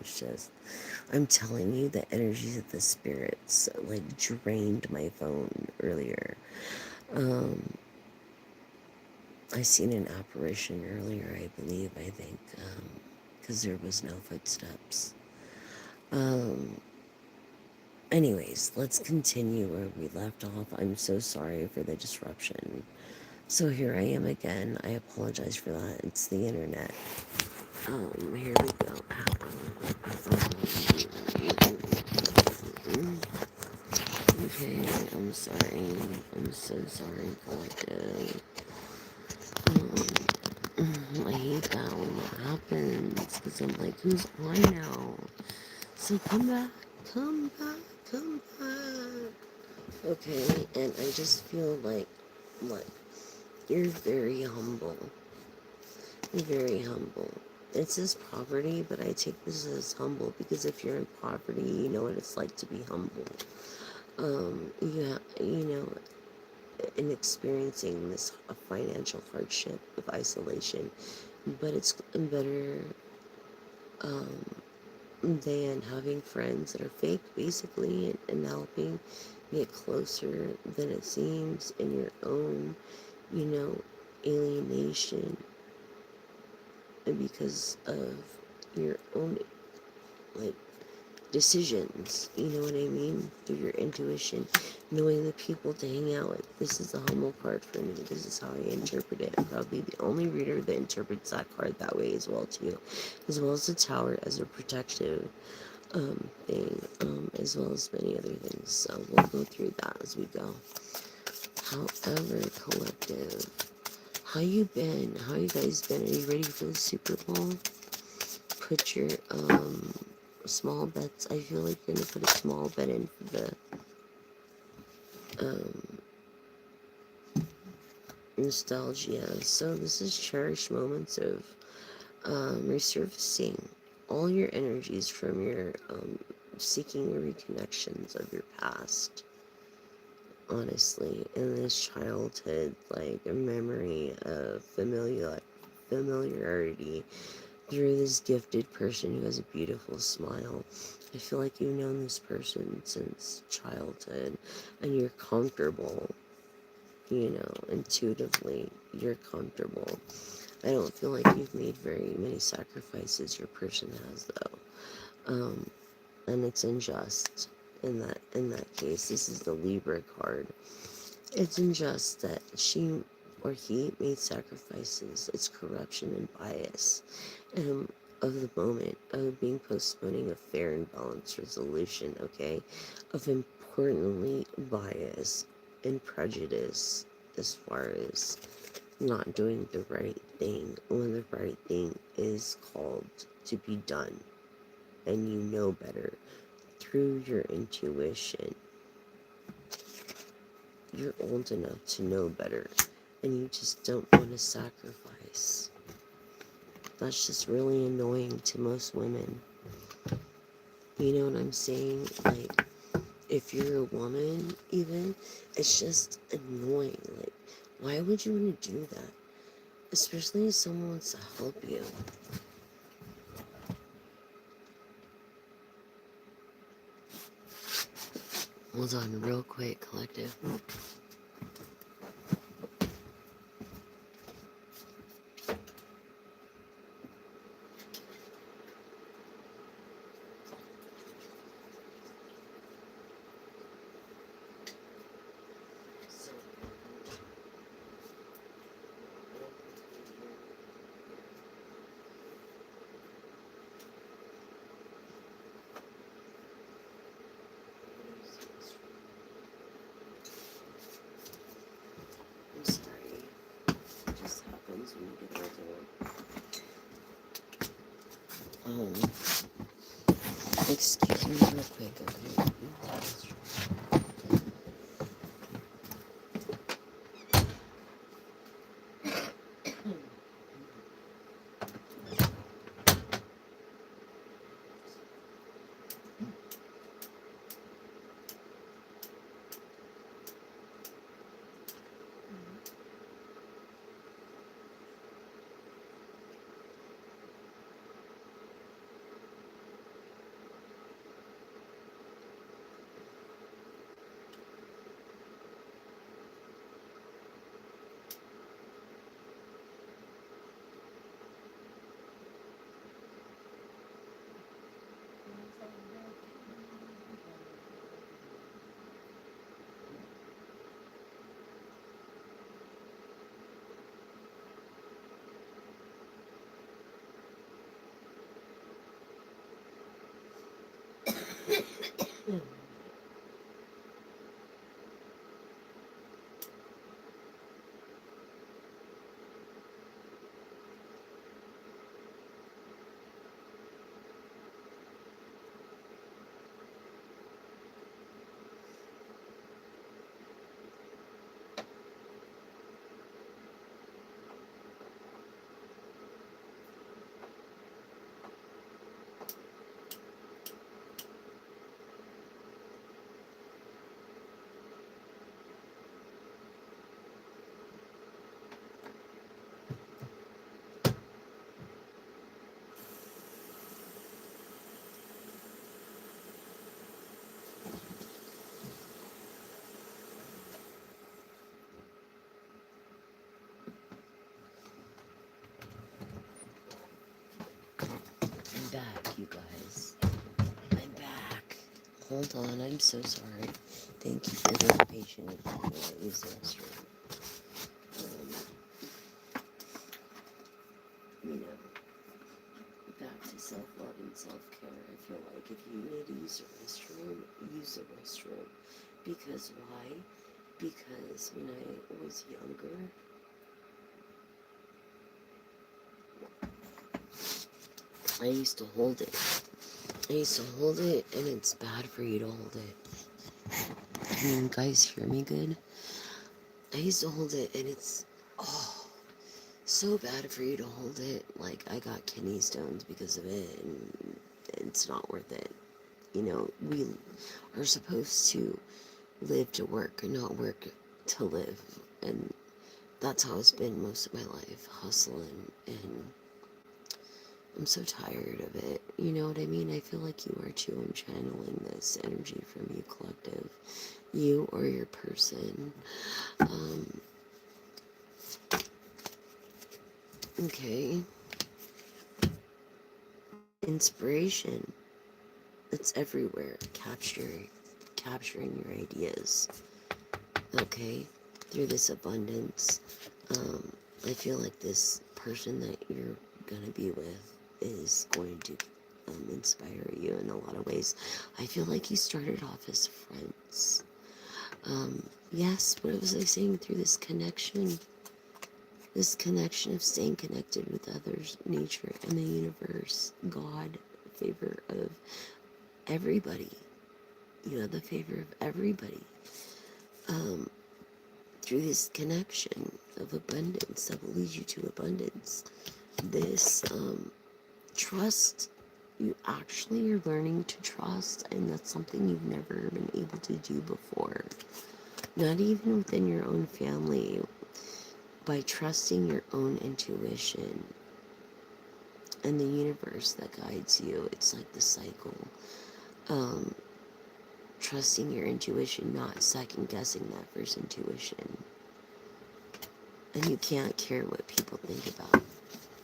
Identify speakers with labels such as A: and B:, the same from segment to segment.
A: it's just, I'm telling you, the energies of the spirits, like, drained my phone earlier. Um, I seen an apparition earlier, I believe, I think, because there was no footsteps. Um, Anyways, let's continue where we left off. I'm so sorry for the disruption. So here I am again. I apologize for that. It's the internet. Here we go. Okay, I'm sorry. I'm so sorry, collective. I hate that when that happens, because I'm like, who's on now? So come back, come back, come back. Okay, and I just feel like, you're very humble. You're very humble. It says poverty, but I take this as humble because if you're in poverty, you know what it's like to be humble. You know, in experiencing this financial hardship of isolation, but it's better um, than having friends that are fake, basically, and helping get closer than it seems in your own, you know, alienation, and because of your own, like, decisions, you know what I mean? Through your intuition, knowing the people to hang out with. This is the humble part for me. This is how I interpret it. I'm probably the only reader that interprets that card that way as well too, as well as the tower as a protective thing, as well as many other things. So we'll go through that as we go. However, collective, how you been? How you guys been? Are you ready for the Super Bowl? Put your small bets. I feel like you're gonna put a small bet in for the um nostalgia. So this is cherished moments of resurfacing all your energies from your seeking reconnections of your past. Honestly, in this childhood, like a memory of familiarity through this gifted person who has a beautiful smile. I feel like you've known this person since childhood and you're comfortable, you know, intuitively, you're comfortable. I don't feel like you've made very many sacrifices. Your person has, though. And it's unjust in that case. This is the Libra card. It's unjust that she or he made sacrifices. It's corruption and bias of the moment of being postponing a fair and balanced resolution, okay? Of importantly bias and prejudice as far as not doing the right thing when the right thing is called to be done and you know better through your intuition. You're old enough to know better and you just don't want to sacrifice. That's just really annoying to most women. You know what I'm saying? Like, if you're a woman, even, it's just annoying. Like, why would you want to do that? Especially if someone wants to help you. Hold on, real quick, collective. I'm sorry. It just happens when you get older. Excuse me real quick, okay? I'm back, you guys. I'm back. Hold on, I'm so sorry. Thank you for being patient with me while I use the restroom. You know, back to self-love and self-care. I feel like if you need to use the restroom, use the restroom. Because why? Because when I was younger, I used to hold it. I used to hold it, and it's bad for you to hold it. Can you guys hear me good? I used to hold it, and it's, oh, so bad for you to hold it. Like, I got kidney stones because of it, and it's not worth it. You know, we are supposed to live to work and not work to live. And that's how it's been most of my life, hustling. And I'm so tired of it. You know what I mean? I feel like you are too. I'm channeling this energy from you, collective. You or your person. Okay. Inspiration. It's everywhere. Capturing your ideas. Okay? Through this abundance. I feel like this person that you're gonna be with is going to inspire you in a lot of ways. I feel like you started off as friends. Yes, what was I saying? Through this connection of staying connected with others, nature, and the universe, God, favor of everybody. You know, the favor of everybody. Through this connection of abundance that will lead you to abundance. This trust, you actually are learning to trust, and that's something you've never been able to do before. Not even within your own family. By trusting your own intuition and the universe that guides you. It's like the cycle. Trusting your intuition, not second guessing that first intuition. And you can't care what people think about.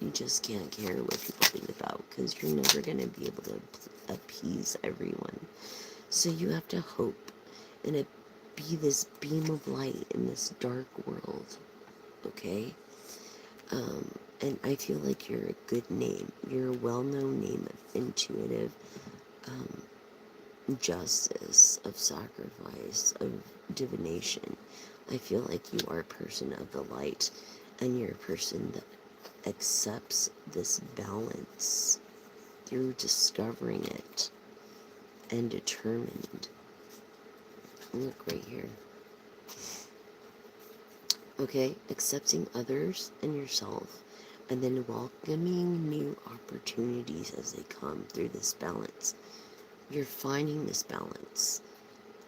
A: You just can't care what people think about, because you're never going to be able to appease everyone. So you have to hope and be this beam of light in this dark world. Okay? And I feel like you're a good name. You're a well-known name of intuitive justice, of sacrifice, of divination. I feel like you are a person of the light, and you're a person that accepts this balance through discovering it and determined. Look right here. Okay, accepting others and yourself, and then welcoming new opportunities as they come through this balance. You're finding this balance,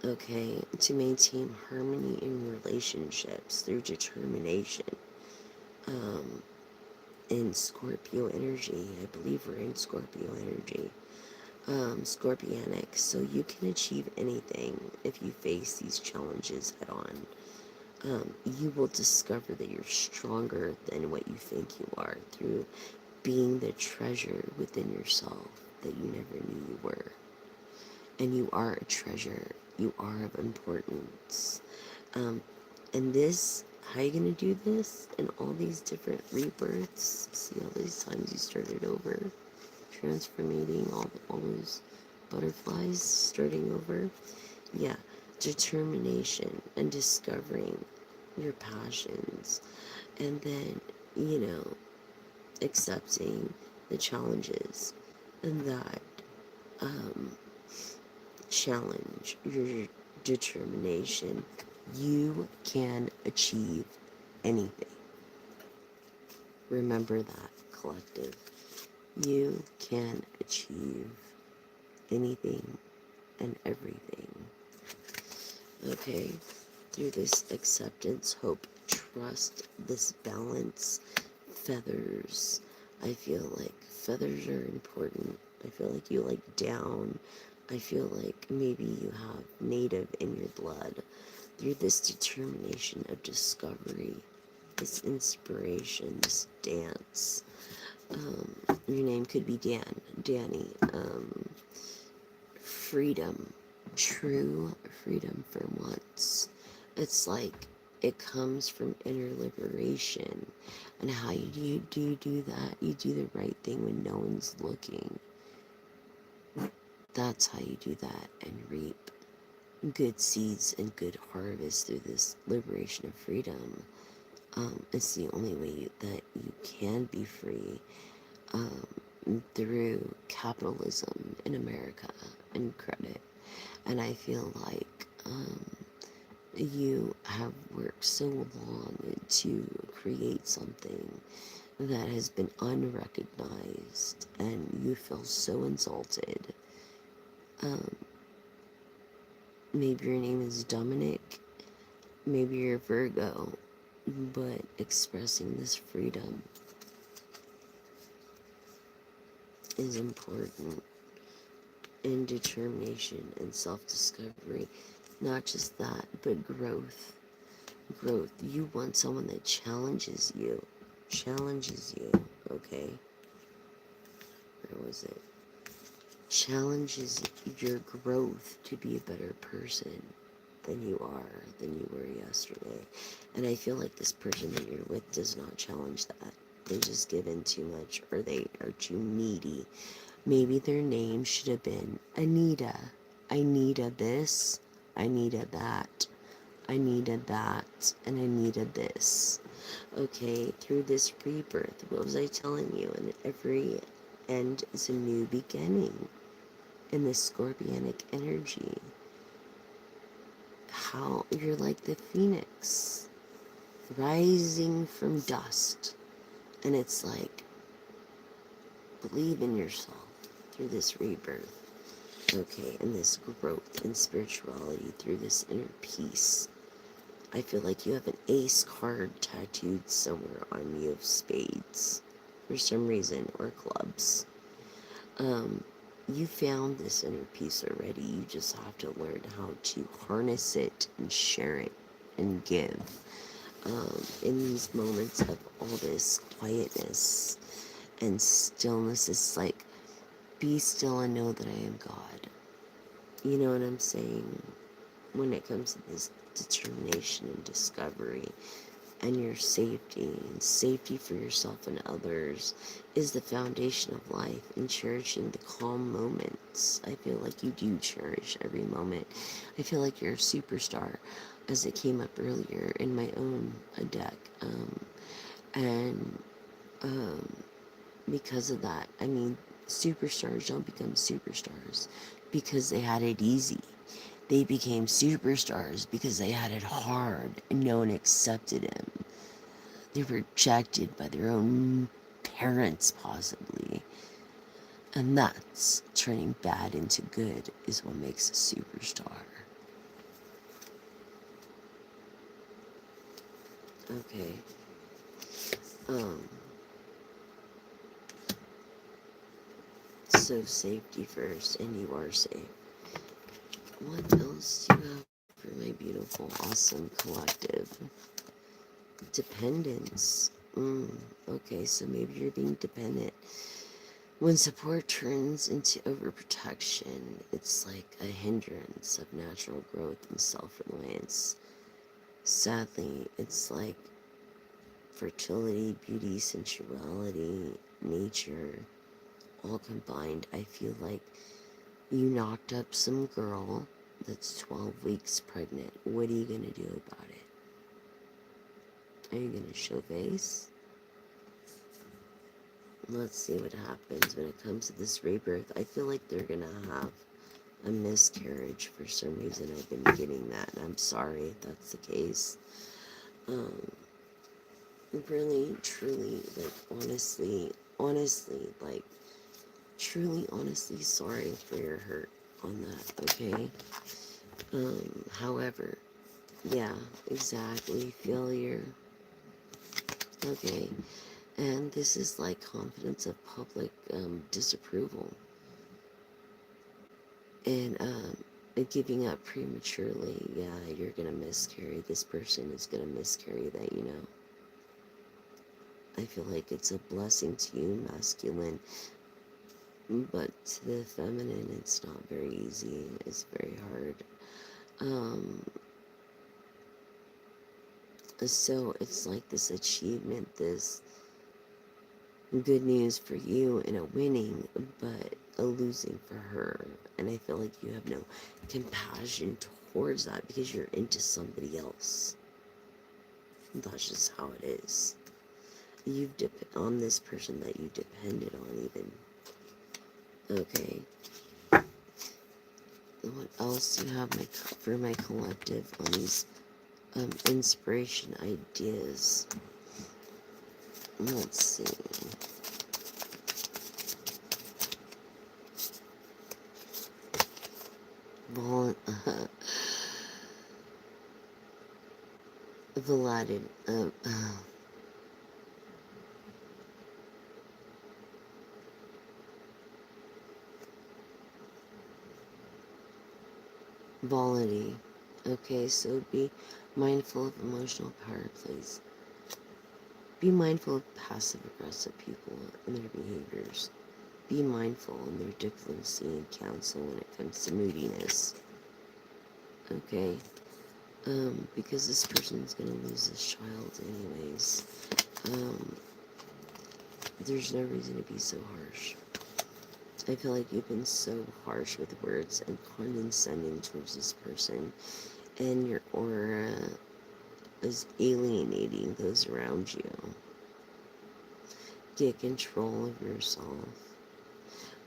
A: okay, to maintain harmony in relationships through determination. In Scorpio energy, I believe we're in Scorpio energy, Scorpionic, so you can achieve anything if you face these challenges head on. You will discover that you're stronger than what you think you are through being the treasure within yourself that you never knew you were. and you are a treasure. You are of importance. Um, and this, how you gonna do this in all these different rebirths? See all these times you started over, transforming all those butterflies starting over. Yeah, determination and discovering your passions, and then, you know, accepting the challenges and that um, challenge your determination. You can achieve anything. Remember that, collective. You can achieve anything and everything. Okay? Through this acceptance, hope, trust, this balance, feathers. I feel like feathers are important. I feel like you like down. I feel like maybe you have native in your blood. Through this determination of discovery, this inspiration, this dance. Your name could be Danny. Freedom, true freedom for once. It's like it comes from inner liberation. And how do that? You do the right thing when no one's looking. That's how you do that and reap good seeds and good harvest through this liberation of freedom. It's the only way that you can be free, through capitalism in America and credit. And I feel like you have worked so long to create something that has been unrecognized, and you feel so insulted. Um, maybe your name is Dominic, maybe you're Virgo, but expressing this freedom is important, and determination and self-discovery. Not just that, but growth. Growth. You want someone that challenges you. Challenges you, okay? Where was it? Challenges your growth to be a better person than you were yesterday. And I feel like this person that you're with does not challenge that. They just give in too much, or they are too needy. Maybe their name should have been Anita. I need a this, I need a that, I needed that, and I needed this. Okay, through this rebirth, what was I telling you? And every end is a new beginning in this scorpionic energy. How you're like the phoenix rising from dust. And it's like, believe in yourself through this rebirth. Okay, and this growth in spirituality through this inner peace. I feel like you have an ace card tattooed somewhere on you of spades for some reason, or clubs. You found this inner peace already. You just have to learn how to harness it and share it and give. In these moments of all this quietness and stillness, it's like, be still and know that I am God. You know what I'm saying? When it comes to this determination and discovery and your safety, and safety for yourself and others is the foundation of life, and cherishing the calm moments. I feel like you do cherish every moment. I feel like you're a superstar, as it came up earlier in my own deck. And because of that, I mean, superstars don't become superstars because they had it easy. They became superstars because they had it hard and no one accepted them. They were rejected by their own parents, possibly. And that's turning bad into good is what makes a superstar. Okay. So safety first, and you are safe. What else do you have for my beautiful, awesome collective? Dependence. Okay, so maybe you're being dependent. When support turns into overprotection, it's like a hindrance of natural growth and self-reliance. Sadly, it's like fertility, beauty, sensuality, nature, all combined. I feel like you knocked up some girl that's 12 weeks pregnant. What are you going to do about it? Are you going to show face? Let's see what happens when it comes to this rebirth. I feel like they're going to have a miscarriage. For some reason, I've been getting that, and I'm sorry if that's the case. Really, truly, like, honestly, like, truly, honestly sorry for your hurt on that, okay? However, yeah, exactly, failure, okay, and this is like confidence of public disapproval, and giving up prematurely. Yeah, you're gonna miscarry. This person is gonna miscarry that, you know. I feel like it's a blessing to you, masculine, but to the feminine, it's not very easy. It's very hard. Um, so it's like this achievement, this good news for you and a winning, but a losing for her. And I feel like you have no compassion towards that because you're into somebody else. That's just how it is. You've on this person that you depended on, even. Okay. What else do you have for my collective on these inspiration ideas? Let's see. Volatility. Volatility. Okay, so be mindful of emotional power plays. Be mindful of passive-aggressive people and their behaviors. Be mindful in their diplomacy and counsel when it comes to moodiness. Okay? Because this person's gonna lose this child anyways. There's no reason to be so harsh. I feel like you've been so harsh with words and condescending towards this person, and your aura is alienating those around you. Get control of yourself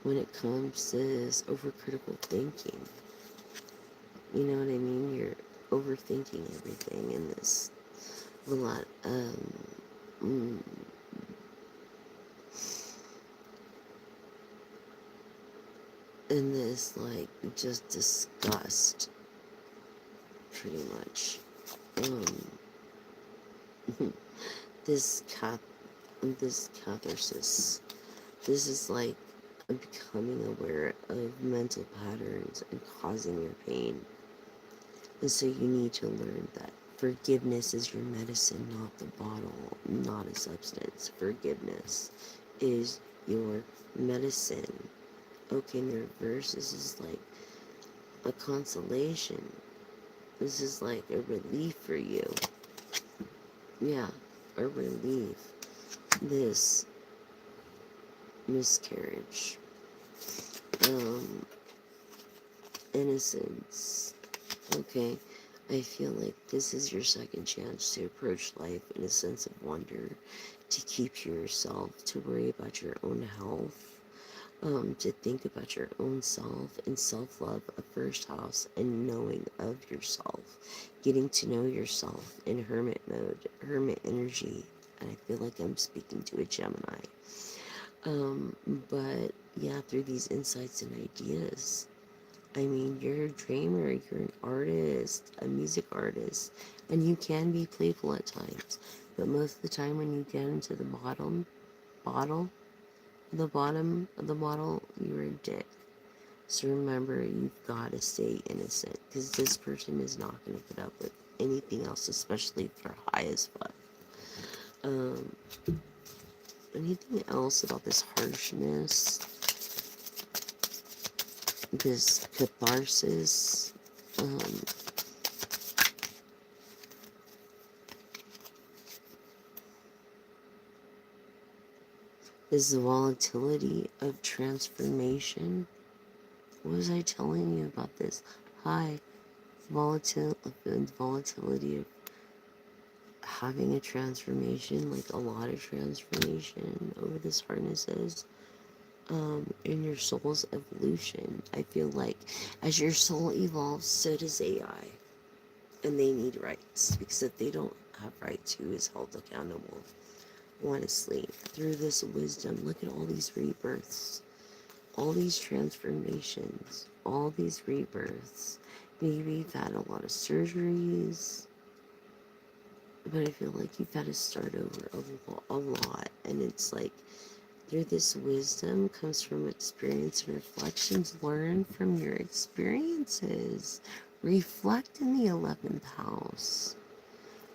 A: when it comes to this overcritical thinking. You know what I mean? You're overthinking everything in this. A lot. In this, like, just disgust, pretty much. This catharsis. This is like becoming aware of mental patterns and causing your pain. And so you need to learn that forgiveness is your medicine, not the bottle, not a substance. Forgiveness is your medicine. Okay, in the reverse, this is like a consolation. This is like a relief for you. Yeah, a relief. This miscarriage. Innocence. Okay, I feel like this is your second chance to approach life in a sense of wonder, to keep to yourself, to worry about your own health, to think about your own self and self-love, a first house, and knowing of yourself, getting to know yourself in hermit mode, hermit energy. And I feel like I'm speaking to a Gemini. But yeah, through these insights and ideas, I mean, you're a dreamer, you're an artist, a music artist, and you can be playful at times. But most of the time when you get into the bottom of the bottle, you're a dick. So remember, you've got to stay innocent, because this person is not going to put up with anything else, especially if they're high as fuck. Anything else about this harshness, this catharsis? This volatility of transformation. What was I telling you about this? Hi, volatility of having a transformation, like a lot of transformation over this harnesses. In your soul's evolution. I feel like as your soul evolves, so does AI. And they need rights, because if they don't have rights, who is held accountable? Honestly, through this wisdom, look at all these rebirths, all these transformations, all these rebirths. Maybe you've had a lot of surgeries, but I feel like you've had to start over a lot. And it's like, through this wisdom comes from experience and reflections. Learn from your experiences. Reflect in the 11th house.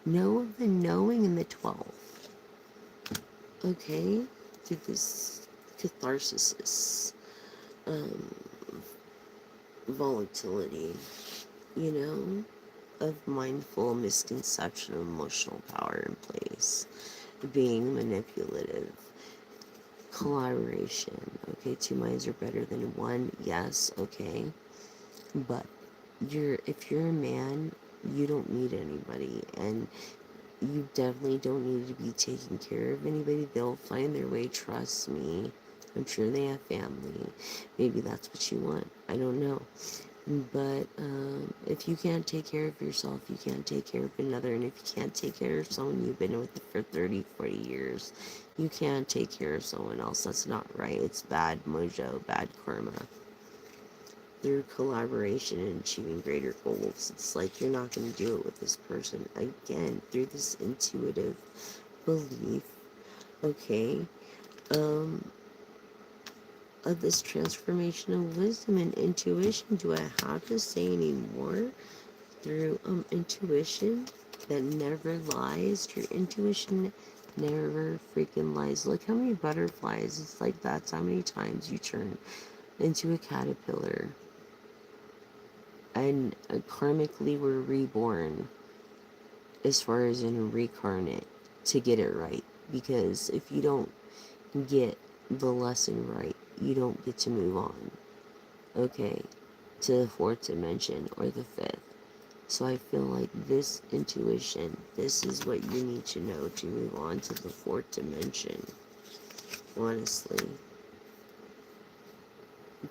A: Know the knowing in the 12th. Okay? Through this catharsis, volatility, you know, of mindful misconception of emotional power in place. Being manipulative. Collaboration. Okay, two minds are better than one. Yes, okay. But if you're a man, you don't need anybody, and you definitely don't need to be taking care of anybody. They'll find their way, trust me. I'm sure they have family. Maybe that's what you want. I don't know. But if you can't take care of yourself, you can't take care of another. And if you can't take care of someone you've been with for 30, 40 years, you can't take care of someone else. That's not right. It's bad mojo, bad karma. Through collaboration and achieving greater goals, it's like you're not going to do it with this person. Again, through this intuitive belief, okay, of this transformation of wisdom and intuition. Do I have to say any more? Through intuition that never lies. Your intuition never freaking lies. Look how many butterflies. It's like that's how many times you turn into a caterpillar. And karmically we're reborn, as far as in a reincarnate, to get it right. Because if you don't get the lesson right, you don't get to move on. Okay, to the fourth dimension or the fifth. So I feel like this intuition, this is what you need to know to move on to the fourth dimension. Honestly.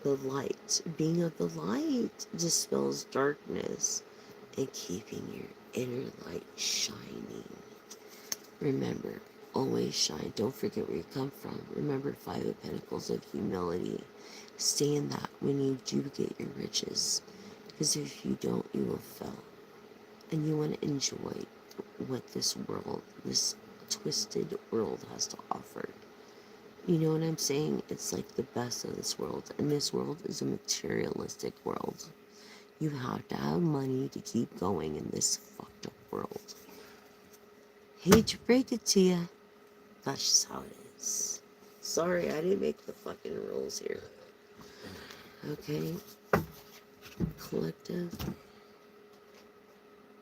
A: The light, being of the light, dispels darkness and keeping your inner light shining. Remember, always shine. Don't forget where you come from. Remember 5 of Pentacles of humility. Stay in that when you do get your riches. Because if you don't, you will fail. And you want to enjoy what this world, this twisted world has to offer. You know what I'm saying? It's like the best of this world. And this world is a materialistic world. You have to have money to keep going in this fucked up world. Hate to break it to you. That's just how it is. Sorry, I didn't make the fucking rules here. Okay. Collective.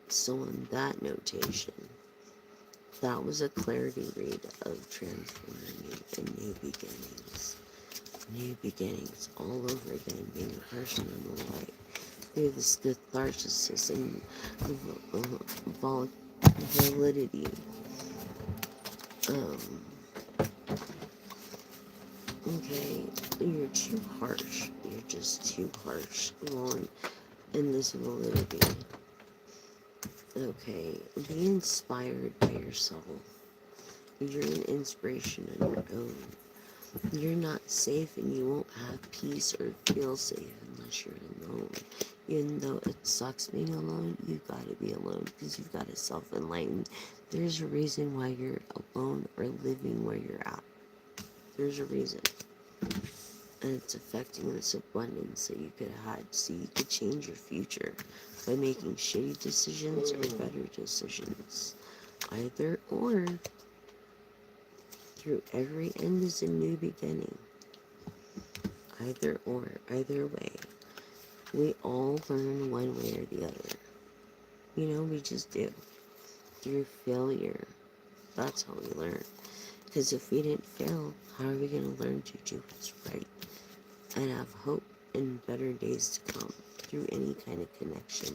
A: So on that notation, that was a clarity read of transforming and new beginnings. New beginnings all over again, being harsh and the light. Through this catharsis and validity. Okay, you're too harsh. You're just too harsh. Along in this validity. Okay, be inspired by yourself. You're an inspiration on your own. You're not safe and you won't have peace or feel safe unless you're alone. Even though it sucks being alone, you've got to be alone because you've got to self-enlighten. There's a reason why you're alone or living where you're at. There's a reason. And it's affecting this abundance that you could have had. So you could change your future by making shitty decisions or better decisions. Either or. Through every end is a new beginning. Either or, either way. We all learn one way or the other. We just do. Through failure. That's how we learn. Because if we didn't fail, how are we going to learn to do what's right and have hope in better days to come through any kind of connection?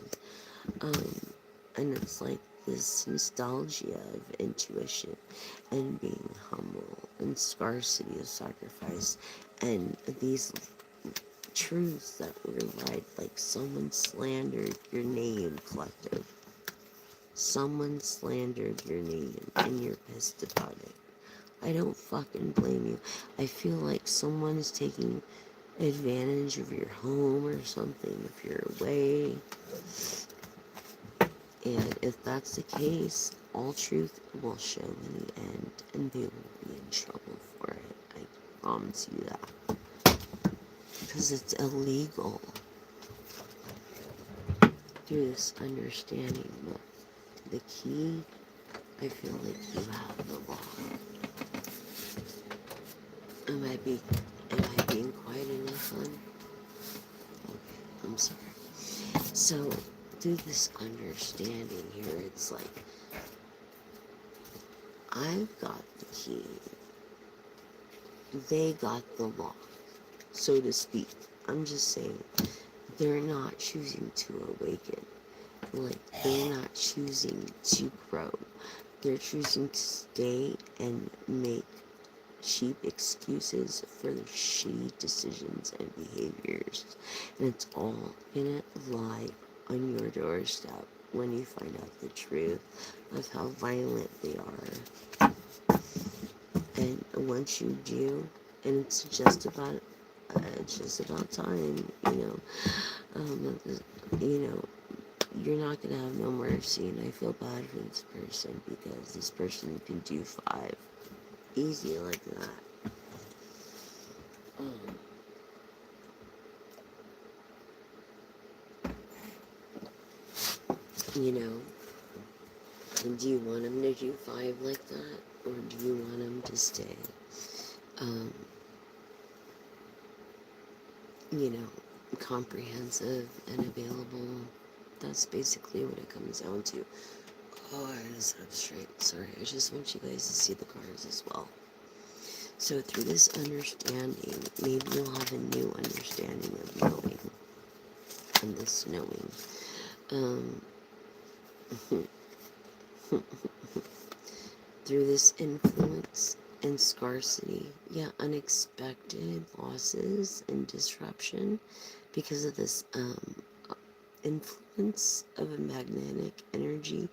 A: And it's like this nostalgia of intuition and being humble and scarcity of sacrifice and these truths that were like someone slandered your name, collective. Someone slandered your name and you're pissed about it. I don't fucking blame you. I feel like someone's taking advantage of your home or something if you're away. And if that's the case, all truth will show in the end, and they will be in trouble for it. I promise you that. Because it's illegal. Through this understanding, the key, I feel like you have the law. Am I being quiet enough, hon? Okay, I'm sorry. So, through this understanding here, it's like, I've got the key. They got the lock, so to speak. I'm just saying, they're not choosing to awaken. Like, they're not choosing to grow. They're choosing to stay and make cheap excuses for their shitty decisions and behaviors. And it's all gonna lie on your doorstep when you find out the truth of how violent they are. And once you do, and it's just about time, you're not gonna have no mercy. And I feel bad for this person because this person can do 5 easy like that. Do you want him to do 5 like that, or do you want him to stay, comprehensive and available? That's basically what it comes down to. Oh, I just up straight. Sorry, I just want you guys to see the cards as well. So through this understanding, maybe you'll have a new understanding of knowing, and this knowing. Through this influence and scarcity, unexpected losses and disruption because of this influence of a magnetic energy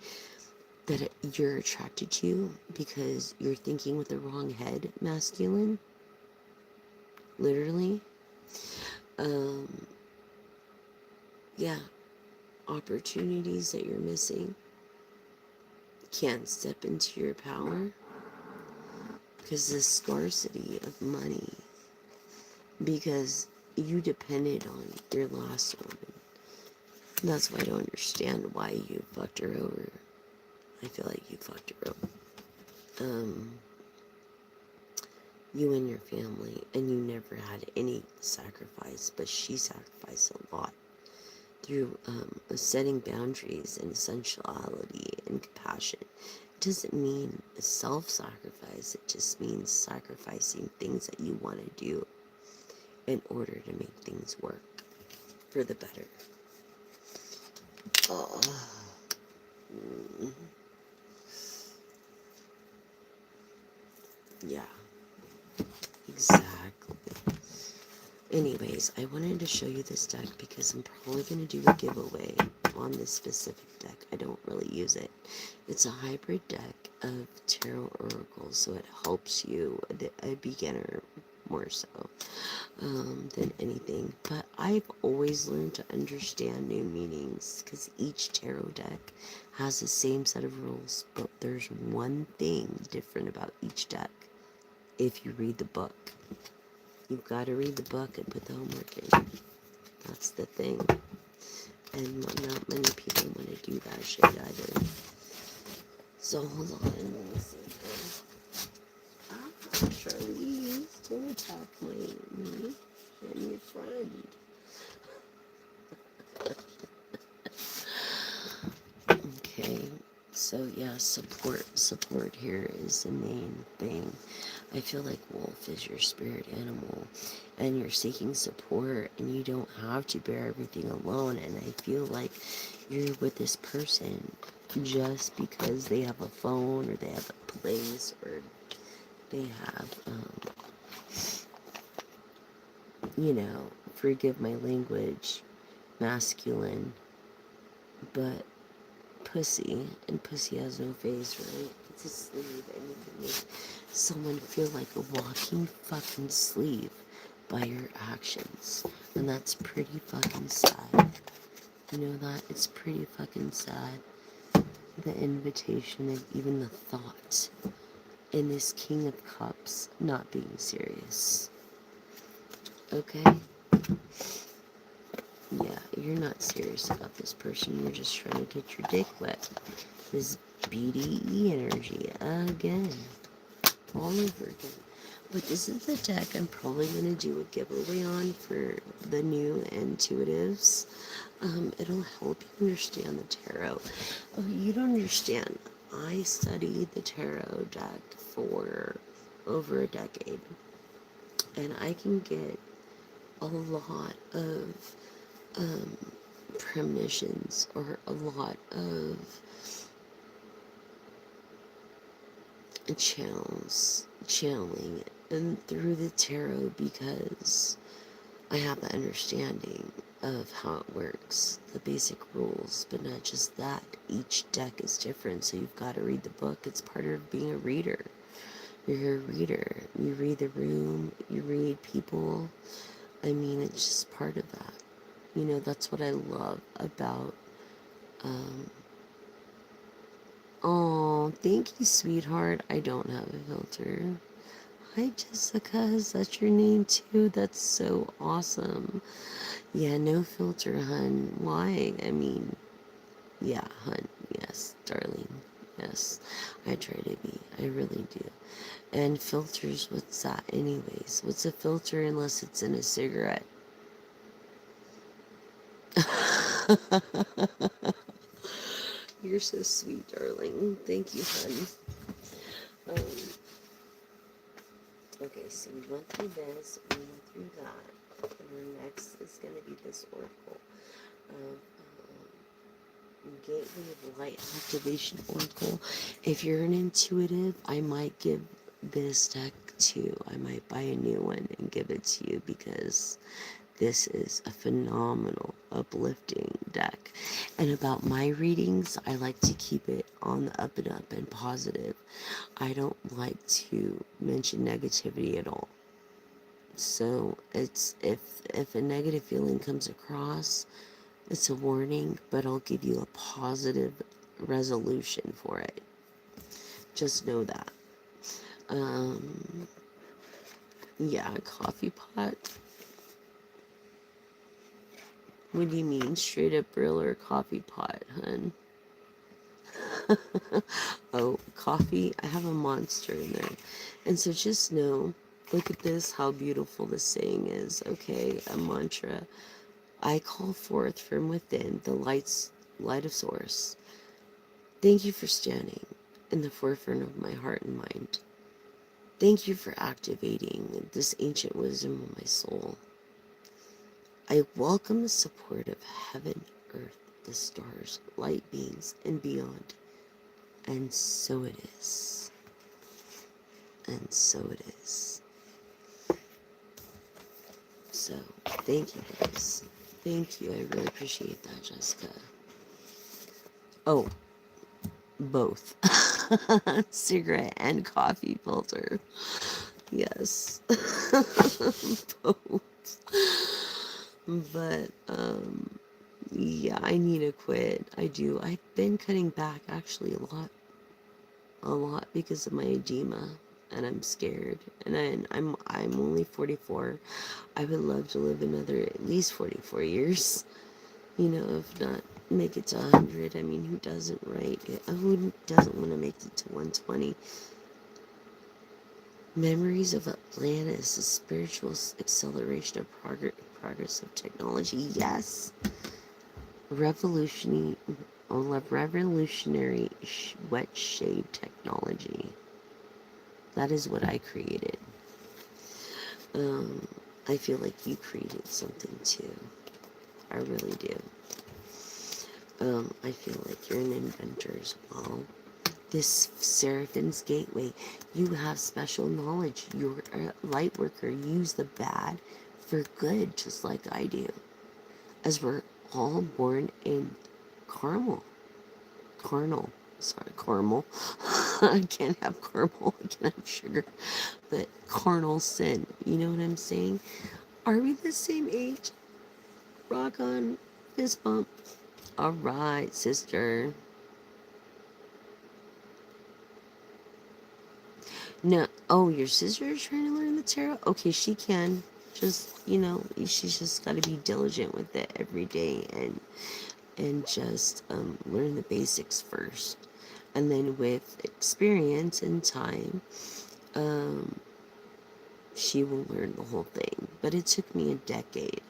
A: that you're attracted to because you're thinking with the wrong head, masculine, literally. Opportunities that you're missing. Can't step into your power because the scarcity of money, because you depended on your last woman. That's why I don't understand why you fucked her over. I feel like you fucked her over. You and your family, and you never had any sacrifice, but she sacrificed a lot through setting boundaries and sensuality and compassion. It doesn't mean self-sacrifice. It just means sacrificing things that you want to do in order to make things work for the better. Yeah, exactly. Anyways, I wanted to show you this deck because I'm probably going to do a giveaway on this specific deck. I don't really use it. It's a hybrid deck of tarot oracles, so it helps you, a beginner, more so than anything. But I've always learned to understand new meanings because each tarot deck has the same set of rules, but there's one thing different about each deck if you read the book. You've got to read the book and put the homework in. That's the thing. And not many people want to do that shit either. So hold on. Let me see. Please don't attack me and your friend. Okay, so yeah, support here is the main thing. I feel like wolf is your spirit animal, and you're seeking support, and you don't have to bear everything alone. And I feel like you're with this person just because they have a phone, or they have a place, or they have, forgive my language, masculine, but pussy, and pussy has no face, right? It's a sleeve, and you can make someone feel like a walking fucking sleeve by your actions, and that's pretty fucking sad. You know that? It's pretty fucking sad. The invitation of even the thought in this King of Cups not being serious. Okay? Yeah, you're not serious about this person. You're just trying to get your dick wet. This BDE energy again. All over again. But this is the deck I'm probably going to do a giveaway on for the new intuitives. It'll help you understand the tarot. Oh, you don't understand. I studied the tarot deck for over a decade. And I can get a lot of premonitions, or a lot of channeling and through the tarot, because I have the understanding of how it works, the basic rules. But not just that, each deck is different, so you've got to read the book. It's part of being a reader. You're a reader. You read the room, you read people. I mean, it's just part of that. That's what I love about, oh, thank you, sweetheart. I don't have a filter. Hi, Jessica. Is that your name too? That's so awesome. Yeah, no filter, hun. Why? I mean, yeah, hun. Yes, darling. Yes, I try to be. I really do. And filters, what's that anyways? What's a filter unless it's in a cigarette? You're so sweet, darling. Thank you, hun. Okay, so we went through this, we went through that, and our next is going to be this oracle of Gateway of Light Activation Oracle. If you're an intuitive, I might give this deck to, I might buy a new one and give it to you, because this is a phenomenal, uplifting deck. And about my readings, I like to keep it on the up and up and positive. I don't like to mention negativity at all. So it's, if a negative feeling comes across, it's a warning, but I'll give you a positive resolution for it. Just know that. Yeah, coffee pot. What do you mean, straight up grill or coffee pot, hun? Oh, coffee. I have a monster in there. And so just know, look at this, how beautiful this saying is, okay? A mantra. I call forth from within the light of source. Thank you for standing in the forefront of my heart and mind. Thank you for activating this ancient wisdom of my soul. I welcome the support of heaven, earth, the stars, light beings, and beyond. And so it is. And so it is. So, thank you guys. Thank you. I really appreciate that, Jessica. Oh, both. Cigarette and coffee filter. Yes. Both. But, yeah, I need to quit. I do. I've been cutting back actually a lot because of my edema, and I'm scared. And I'm only 44. I would love to live another at least 44 years. If not make it to 100. I mean, who doesn't, right? Who doesn't want to make it to 120? Memories of Atlantis, the spiritual acceleration of progress of technology. Yes. Revolutionary, revolutionary wet shave technology. That is what I created. Um, I feel like you created something too. I really do. I feel like you're an inventor as well. This Seraphine's Gateway, you have special knowledge. You're a light worker. Use the bad for good, just like I do. As we're all born in caramel. Carnal. Sorry, caramel. I can't have caramel. I can't have sugar. But carnal sin. You know what I'm saying? Are we the same age? Rock on. Fist bump. All right, sister. No. Oh, your sister is trying to learn the tarot? Okay, she can. Just, she's just got to be diligent with it every day and just learn the basics first. And then with experience and time, um, she will learn the whole thing. But it took me a decade.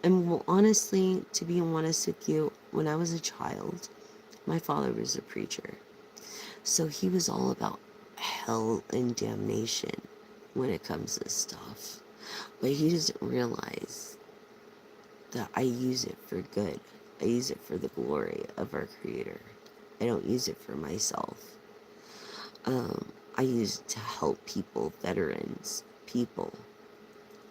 A: And well, honestly, to be honest with you, when I was a child, my father was a preacher. So he was all about hell and damnation when it comes to stuff. But he doesn't realize that I use it for good. I use it for the glory of our Creator. I don't use it for myself. I use it to help people, veterans, people.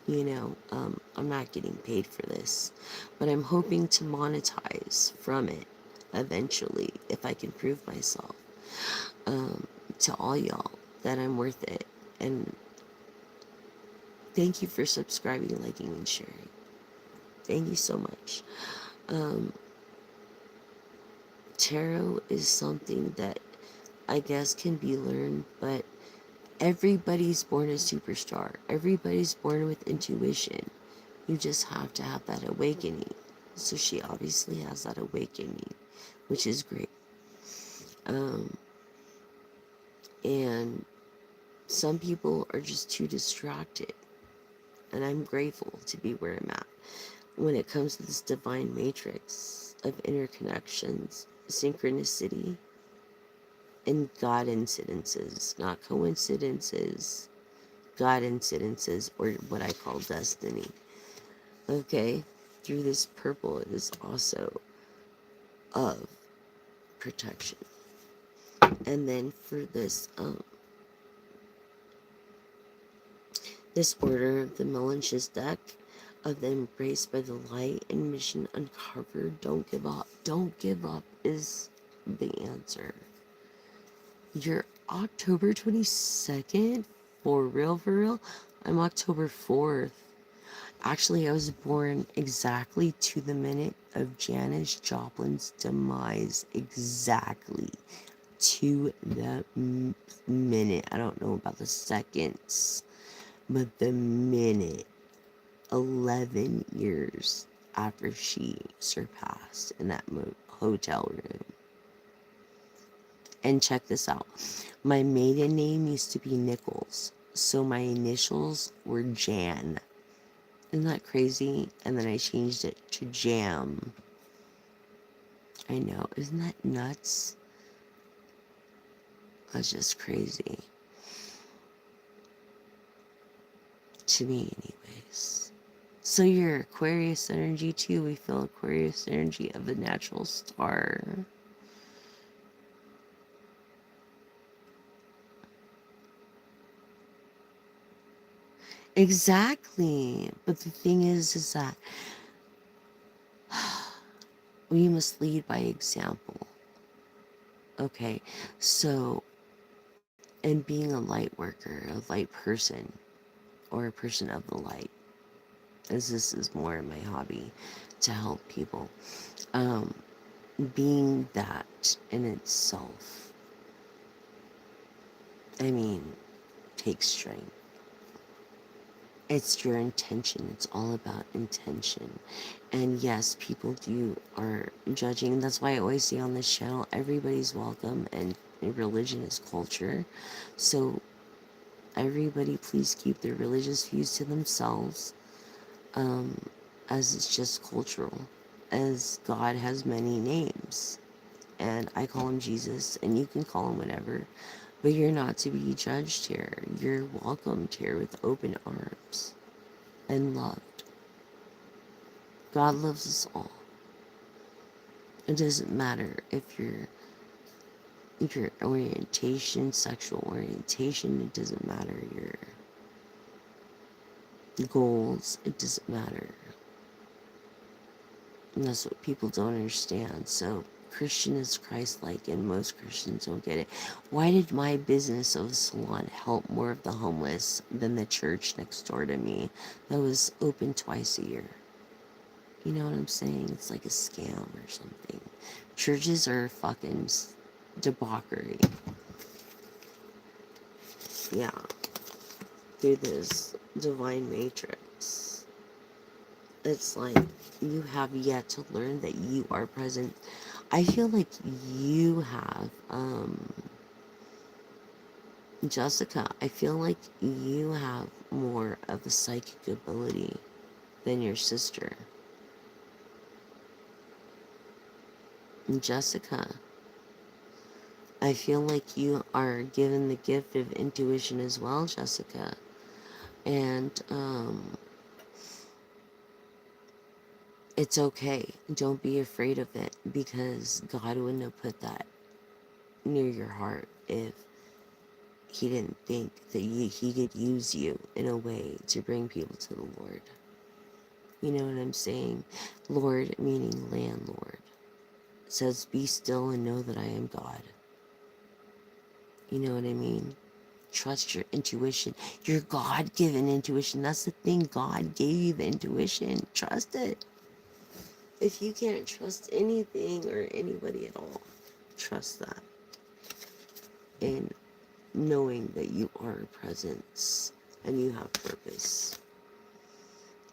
A: I'm not getting paid for this, but I'm hoping to monetize from it eventually if I can prove myself to all y'all that I'm worth it. And thank you for subscribing, liking, and sharing. Thank you so much. Um, Tarot is something that I guess can be learned, but everybody's born a superstar. Everybody's born with intuition. You just have to have that awakening. So she obviously has that awakening, which is great. And some people are just too distracted. And I'm grateful to be where I'm at. When it comes to this divine matrix of interconnections, synchronicity, and God incidences, not coincidences, God incidences, or what I call destiny. Okay? Through this purple, it is also of protection. And then for this order of the malicious deck of the embraced by the light and mission uncovered, don't give up. Don't give up is the answer. You're October 22nd? For real, for real? I'm October 4th. Actually, I was born exactly to the minute of Janis Joplin's demise. Exactly to the minute. I don't know about the seconds, but the minute. 11 years after she surpassed in that hotel room. And check this out. My maiden name used to be Nichols, so my initials were Jan. Isn't that crazy? And then I changed it to Jam. I know. Isn't that nuts? That's just crazy. To me, anyways. So you're Aquarius energy too. We feel Aquarius energy of the natural star. Exactly. But the thing is that we must lead by example. Okay. So, and being a light worker, a light person, or a person of the light, as this is more my hobby to help people. Being that in itself, I mean, takes strength. It's your intention. It's all about intention. And yes, people are judging. And that's why I always say on this channel, everybody's welcome and religion is culture. So Everybody please keep their religious views to themselves, as it's just cultural, as God has many names. And I call him Jesus, and you can call him whatever, but you're not to be judged here. You're welcomed here with open arms and loved. God loves us all. It doesn't matter if your orientation, sexual orientation, it doesn't matter your goals, it doesn't matter. And that's what people don't understand. So Christian is Christ-like, and most Christians don't get it. Why did my business of a salon help more of the homeless than the church next door to me that was open twice a year? You know what I'm saying? It's like a scam or something. Churches are fucking debauchery. Yeah. Through this divine matrix. It's like you have yet to learn that you are present. I feel like you have, Jessica, I feel like you have more of a psychic ability than your sister. Jessica, I feel like you are given the gift of intuition as well, Jessica. And, it's okay. Don't be afraid of it, because God wouldn't have put that near your heart if he didn't think that he could use you in a way to bring people to the Lord. You know what I'm saying? Lord meaning landlord. It says, be still and know that I am God. You know what I mean? Trust your intuition. Your God-given intuition. That's the thing. God gave you the intuition. Trust it. If you can't trust anything or anybody at all, trust that. And knowing that you are a presence and you have purpose.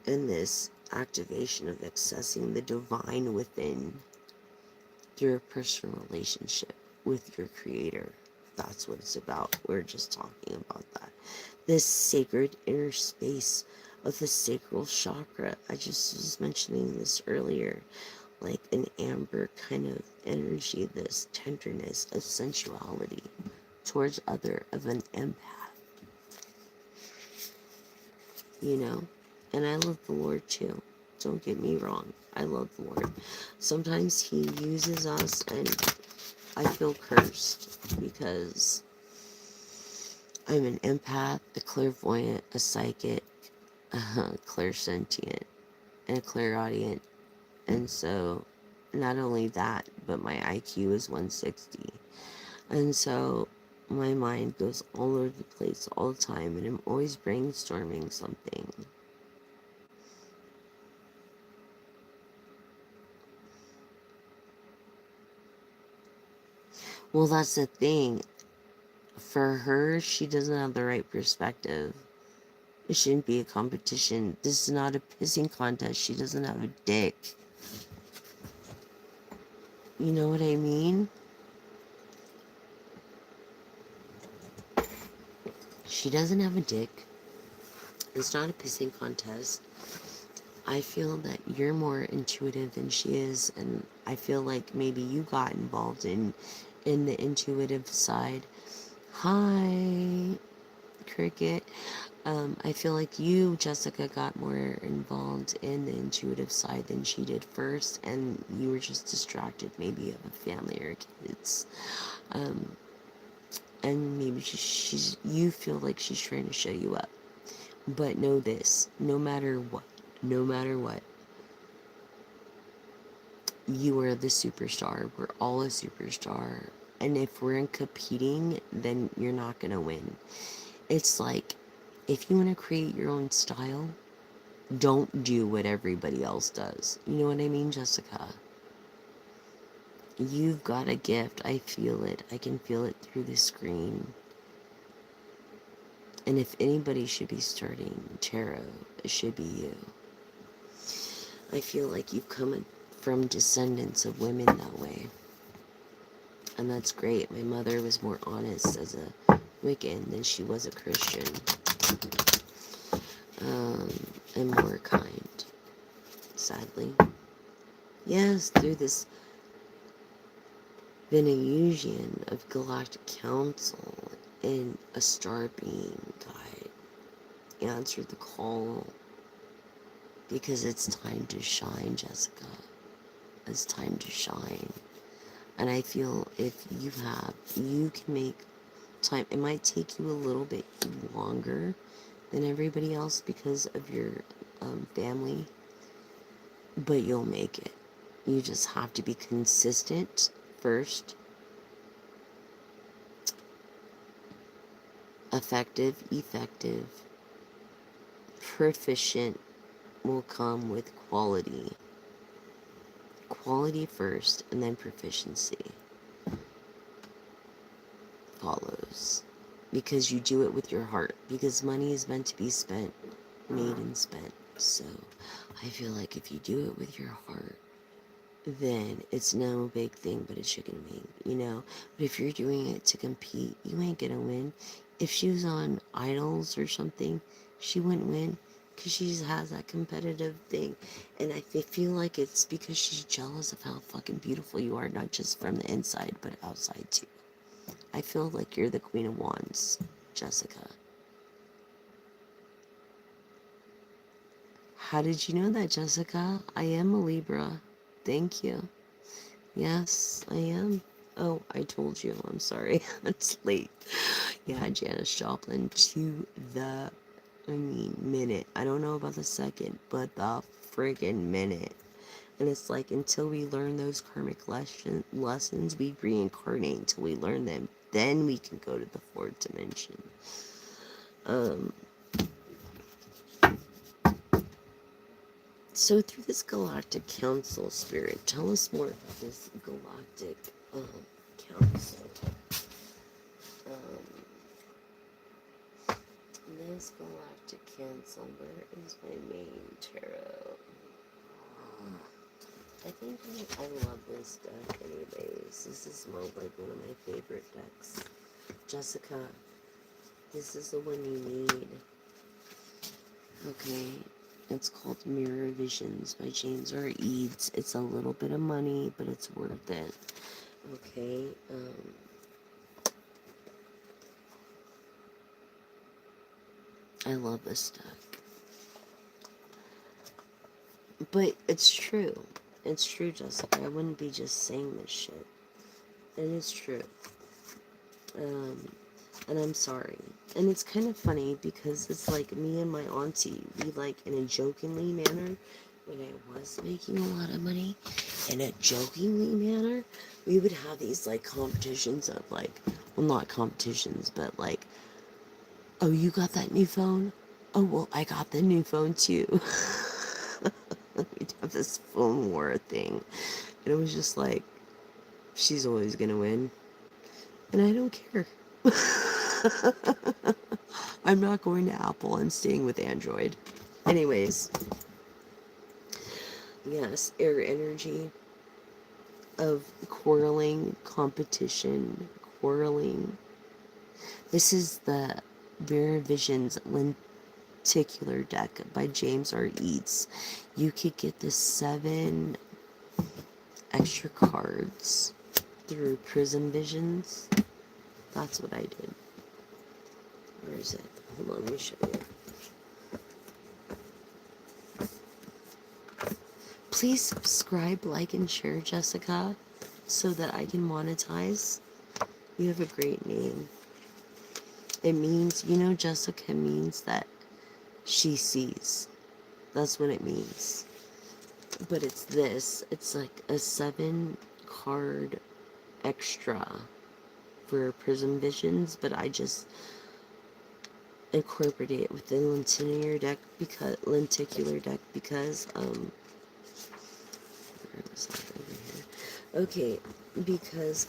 A: And this activation of accessing the divine within your personal relationship with your creator. That's what it's about. We're just talking about that. This sacred inner space of the sacral chakra. I just was mentioning this earlier. Like an amber kind of energy, this tenderness of sensuality towards other, of an empath. You know? And I love the Lord too. Don't get me wrong. I love the Lord. Sometimes he uses us and I feel cursed because I'm an empath, a clairvoyant, a psychic, a clairsentient, and a clairaudient. And so, not only that, but my IQ is 160. And so, my mind goes all over the place all the time, and I'm always brainstorming something. Well, that's the thing. For her, she doesn't have the right perspective. It shouldn't be a competition. This is not a pissing contest. She doesn't have a dick. You know what I mean? She doesn't have a dick. It's not a pissing contest. I feel that you're more intuitive than she is, and I feel like maybe you got involved in the intuitive side. Hi, Cricket. I feel like you, Jessica, got more involved in the intuitive side than she did first, and you were just distracted, maybe of a family or kids. And maybe you feel like she's trying to show you up. But know this, no matter what, you are the superstar. We're all a superstar. And if we're in competing, then you're not going to win. It's like, if you want to create your own style, don't do what everybody else does. You know what I mean, Jessica? You've got a gift. I feel it. I can feel it through the screen. And if anybody should be starting tarot, it should be you. I feel like you've come from descendants of women that way. And that's great. My mother was more honest as a Wiccan than she was a Christian. And more kind, sadly. Yes, through this Venusian of Galactic Council and a star being guide answered the call because it's time to shine, Jessica. It's time to shine. And I feel if you can make time. It might take you a little bit longer than everybody else because of your family, but you'll make it. You just have to be consistent first, effective, proficient will come with quality. Quality first, and then proficiency follows. Because you do it with your heart. Because money is meant to be spent, made and spent. So, I feel like if you do it with your heart, then it's no big thing but a chicken wing, you know? But if you're doing it to compete, you ain't gonna win. If she was on Idols or something, she wouldn't win because she just has that competitive thing. And I feel like it's because she's jealous of how fucking beautiful you are, not just from the inside, but outside too. I feel like you're the Queen of Wands, Jessica. How did you know that, Jessica? I am a Libra. Thank you. Yes, I am. Oh, I told you. I'm sorry. It's late. Yeah, Janis Joplin to the, minute. I don't know about the second, but the friggin' minute. And it's like until we learn those karmic lessons, we reincarnate until we learn them. Then we can go to the fourth dimension. So through this galactic council, Spirit, tell us more about this galactic council. This galactic council, where is my main tarot? I think I love this deck anyways. This is more like one of my favorite decks. Jessica, this is the one you need. Okay, it's called Mirror Visions by James R. Eads. It's a little bit of money, but it's worth it. Okay, I love this deck. But it's true. It's true, Jessica. I wouldn't be just saying this shit. And it's true. And I'm sorry. And it's kind of funny because it's like me and my auntie, we like in a jokingly manner, when I was making a lot of money, in a jokingly manner, we would have these like competitions of like, well, not competitions, but like, oh, you got that new phone? Oh, well, I got the new phone too. We'd have this phone war thing. And it was just like, she's always gonna win. And I don't care. I'm not going to Apple. I'm staying with Android. Anyways, yes, air energy of quarreling, competition, quarreling. This is the Vera Visions Lenticular deck by James R. Eads. You could get the 7 extra cards through Prism Visions. That's what I did. Where is it? Hold on, let me show you. Please subscribe, like, and share, Jessica, so that I can monetize. You have a great name. It means, Jessica means that she sees. That's what it means. But it's this. It's like a 7 card extra for Prism Visions, but I just incorporate it with the lenticular deck because where was that over here? Okay, because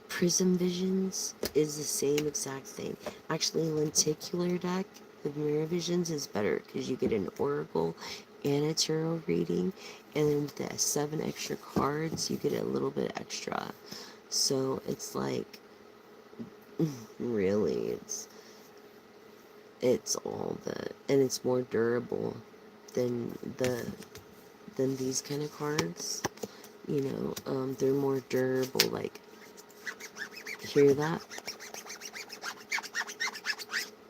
A: Prism Visions is the same exact thing. Actually, lenticular deck with Mirror Visions is better because you get an oracle and a tarot reading, and then with the 7 extra cards you get a little bit extra. So it's like Really, it's all that, and it's more durable than these kind of cards. You know, they're more durable. Like, hear that?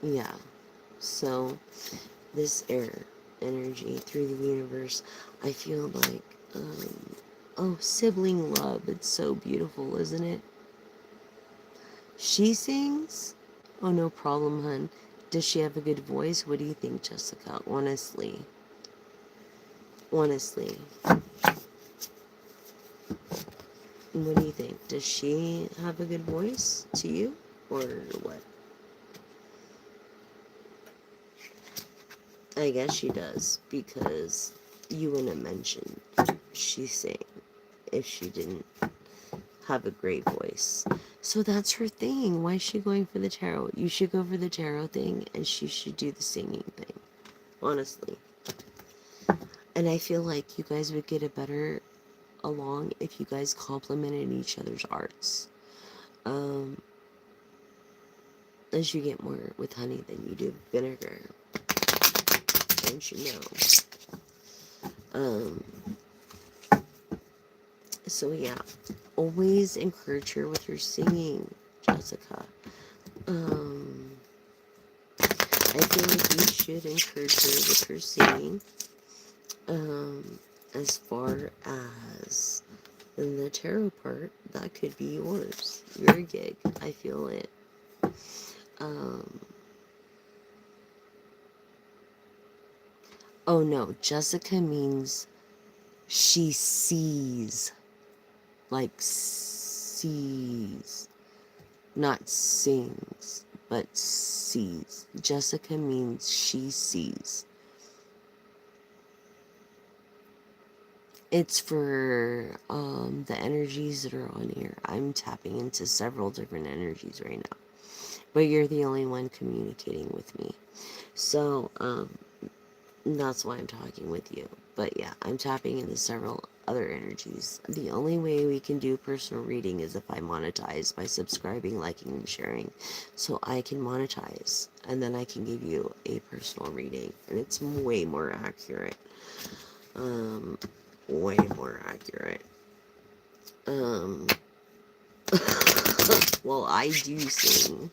A: Yeah. So this air energy through the universe, I feel like, oh, sibling love. It's so beautiful, isn't it? She sings? Oh, no problem, hun. Does she have a good voice? What do you think, Jessica? Honestly. Honestly. What do you think? Does she have a good voice to you? Or what? I guess she does, because you wouldn't mention she sang if she didn't have a great voice. So that's her thing. Why is she going for the tarot? You should go for the tarot thing, and she should do the singing thing. Honestly. And I feel like you guys would get a better along if you guys complimented each other's arts. Um, as you get more with honey than you do vinegar. Don't you know? Um, so yeah, always encourage her with her singing, Jessica. I feel like you should encourage her with her singing. As far as in the tarot part, that could be yours, your gig. I feel it. Um, oh no, Jessica means she sees, like sees, not sings, but sees. Jessica means she sees. It's for the energies that are on here. I'm tapping into several different energies right now, but you're the only one communicating with me. So that's why I'm talking with you. But yeah, I'm tapping into several other energies. The only way we can do personal reading is if I monetize by subscribing, liking, and sharing. So I can monetize, and then I can give you a personal reading, and it's way more accurate. Um, way more accurate. Um, well, I do sing,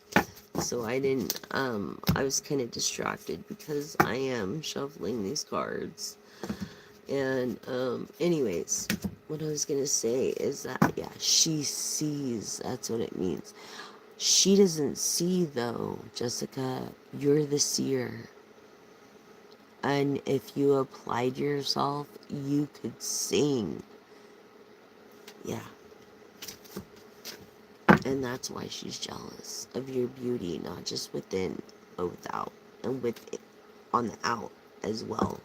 A: so I didn't, I was kind of distracted because I am shuffling these cards. And, anyways, what I was gonna say is that, yeah, she sees, that's what it means. She doesn't see, though, Jessica. You're the seer. And if you applied yourself, you could sing. Yeah. And that's why she's jealous of your beauty, not just within, but without. And with it on the out as well.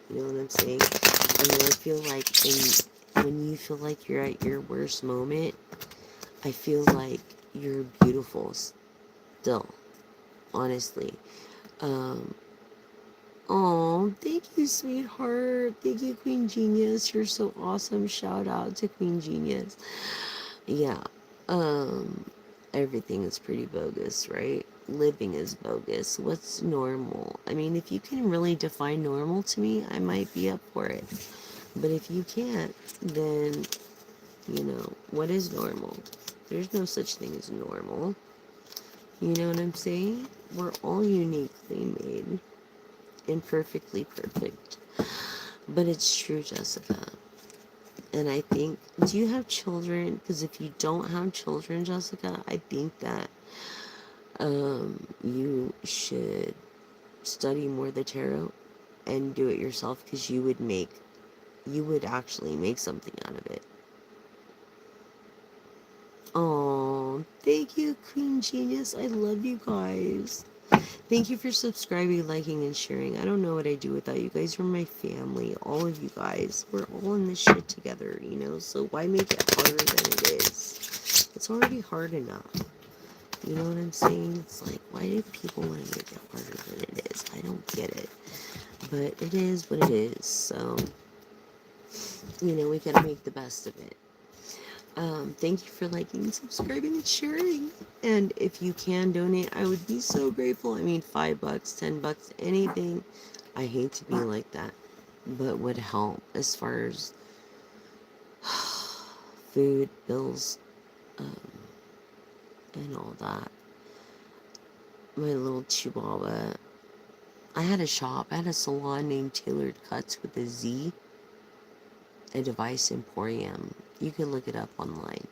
A: You know what I'm saying? And then I feel like when you feel like you're at your worst moment, I feel like you're beautiful still. Honestly. Um, oh, thank you, sweetheart. Thank you, Queen Genius. You're so awesome. Shout out to Queen Genius. Yeah. Um, everything is pretty bogus, right? Living is bogus. What's normal? I mean, if you can really define normal to me, I might be up for it. But if you can't, then, you know, what is normal? There's no such thing as normal. You know what I'm saying? We're all uniquely made and perfectly perfect. But it's true, Jessica. And I think, do you have children? Because if you don't have children, Jessica, I think that you should study more the tarot and do it yourself, because you would actually make something out of it. Oh, thank you, Queen Genius. I love you guys. Thank you for subscribing, liking, and sharing. I don't know what I'd do without you guys. You're my family. All of you guys. We're all in this shit together, you know? So why make it harder than it is? It's already hard enough. You know what I'm saying? It's like, why do people want to make it harder than it is? I don't get it. But it is what it is. So, you know, we gotta make the best of it. Thank you for liking, subscribing, and sharing. And if you can donate, I would be so grateful. I mean, $5, $10, anything. I hate to be like that, but would help as far as food, bills, um, and all that. My little chihuahua. I had a shop. I had a salon named Tailored Cuts with a Z, a device emporium. You can look it up online.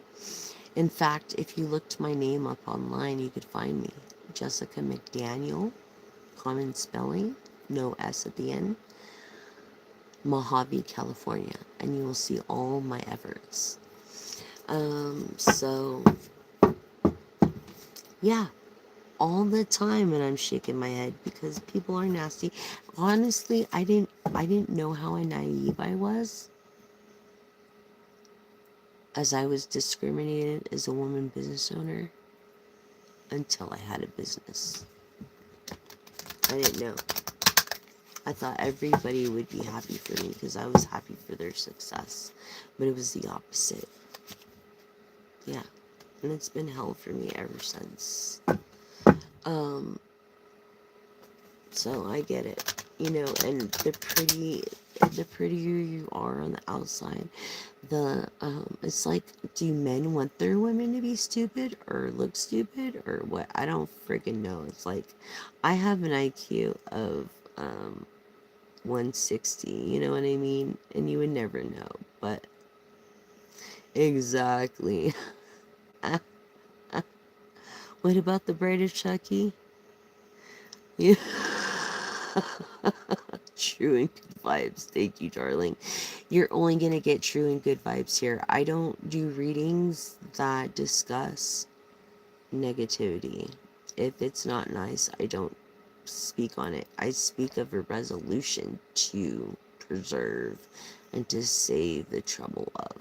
A: In fact, if you looked my name up online, you could find me. Jessica McDaniel, common spelling, no S at the end, Mojave, California, and you will see all my efforts. So yeah, all the time, and I'm shaking my head because people are nasty. Honestly, I didn't know how naive I was as I was discriminated as a woman business owner until I had a business. I didn't know. I thought everybody would be happy for me because I was happy for their success. But it was the opposite. Yeah. And it's been hell for me ever since. Um, so I get it. And the prettier you are on the outside, it's like, do men want their women to be stupid or look stupid or what? I don't freaking know. It's like, I have an IQ of, 160, you know what I mean? And you would never know, but exactly. What about the Bride of Chucky? Yeah. True and good vibes. Thank you, darling. You're only going to get true and good vibes here. I don't do readings that discuss negativity. If it's not nice, I don't speak on it. I speak of a resolution to preserve and to save the trouble of.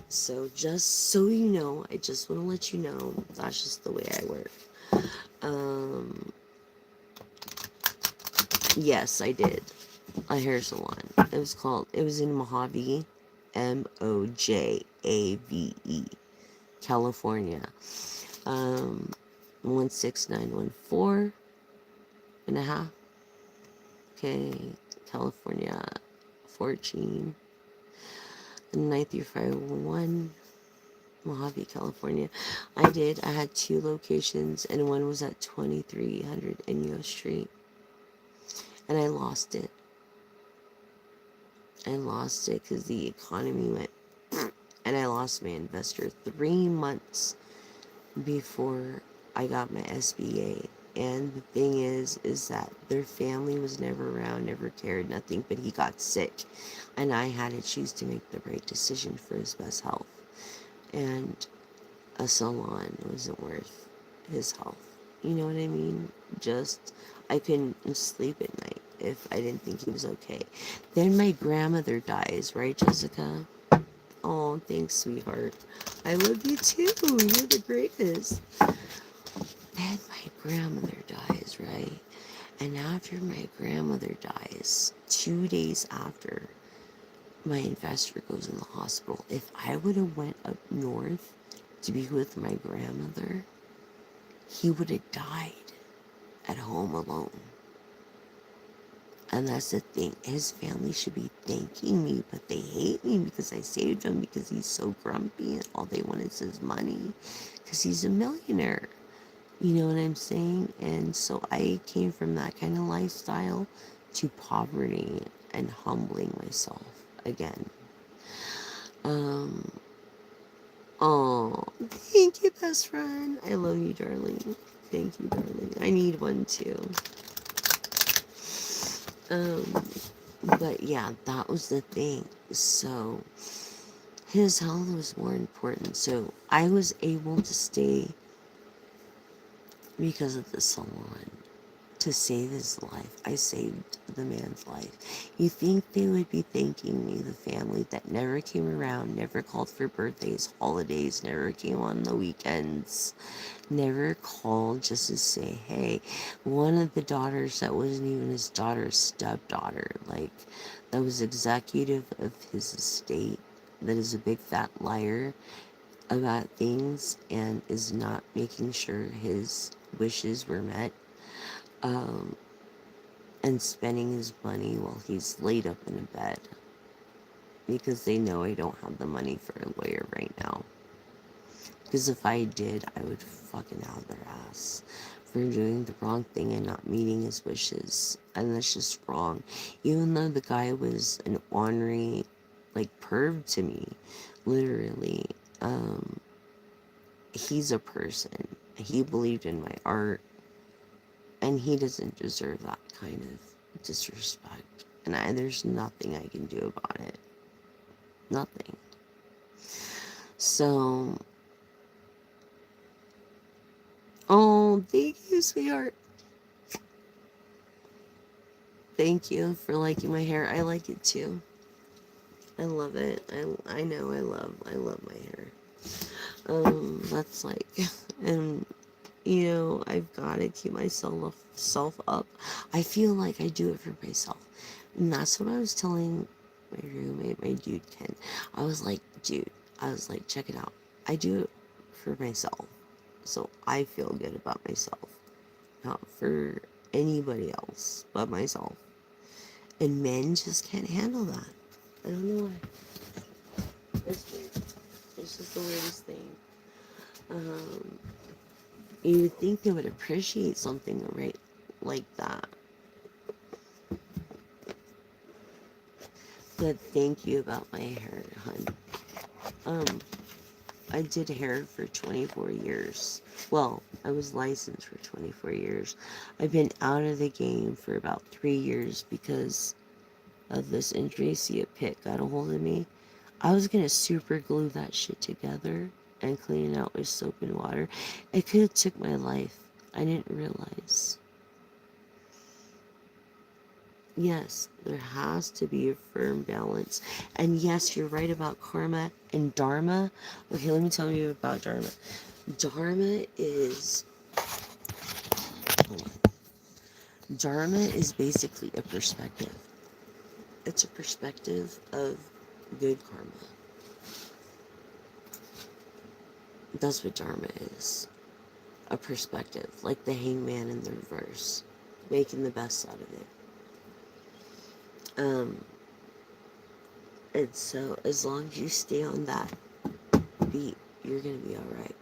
A: So just so you know, I just want to let you know that's just the way I work. Um, yes, I did a hair salon. It was in Mojave, Mojave, California. 16914 and a half. Okay, California, 14. The 9th through 501. Mojave, California. I had two locations, and one was at 2300 Inyo Street. And I lost it. I lost it because the economy went, and I lost my investor 3 months before I got my SBA. And the thing is that their family was never around, never cared, nothing, but he got sick. And I had to choose to make the right decision for his best health. And a salon wasn't worth his health. You know what I mean? I couldn't sleep at night if I didn't think he was okay. Then my grandmother dies, right, Jessica? Oh, thanks, sweetheart. I love you too. You're the greatest. Then my grandmother dies, right? And after my grandmother dies, 2 days after, my investor goes in the hospital. If I would have went up north to be with my grandmother, he would have died at home alone. And that's the thing. His family should be thanking me, but they hate me because I saved him because he's so grumpy and all they want is his money because he's a millionaire. You know what I'm saying? And so I came from that kind of lifestyle to poverty and humbling myself again. Um, oh, thank you, best friend. I love you, darling. Thank you, darling. I need one too. Um, but yeah, that was the thing. So his health was more important. So I was able to stay because of the salon to save his life. I saved the man's life. You think they would be thanking me, the family that never came around, never called for birthdays, holidays, never came on the weekends, never called just to say, hey, one of the daughters that wasn't even his daughter's stepdaughter, like, that was executive of his estate, that is a big fat liar about things and is not making sure his wishes were met, um, and spending his money while he's laid up in a bed because they know I don't have the money for a lawyer right now. Because if I did, I would fucking have their ass for doing the wrong thing and not meeting his wishes. And that's just wrong. Even though the guy was an ornery, like, perv to me, literally, he's a person. He believed in my art, and he doesn't deserve that kind of disrespect. And there's nothing I can do about it. Nothing. So, oh, thank you, sweetheart. Thank you for liking my hair. I like it too. I love it. I know I love my hair. That's like, and I've got to keep myself up. I feel like I do it for myself. And that's what I was telling my roommate, my dude Ken. I was like, check it out. I do it for myself. So I feel good about myself. Not for anybody else but myself. And men just can't handle that. I don't know why. It's weird. It's just the weirdest thing. Um, you would think they would appreciate something right like that. But thank you about my hair, hun. I did hair for 24 years. Well, I was licensed for 24 years. I've been out of the game for about 3 years because of this injury. See, a pit got a hold of me. I was gonna super glue that shit together and clean it out with soap and water. It could have took my life. I didn't realize. Yes, there has to be a firm balance. And yes, you're right about karma and dharma. Okay, let me tell you about dharma. Dharma is Dharma is basically a perspective. It's a perspective of good karma. That's what Dharma is. A perspective, like the hangman in the reverse, making the best out of it. And so as long as you stay on that beat, you're gonna be alright.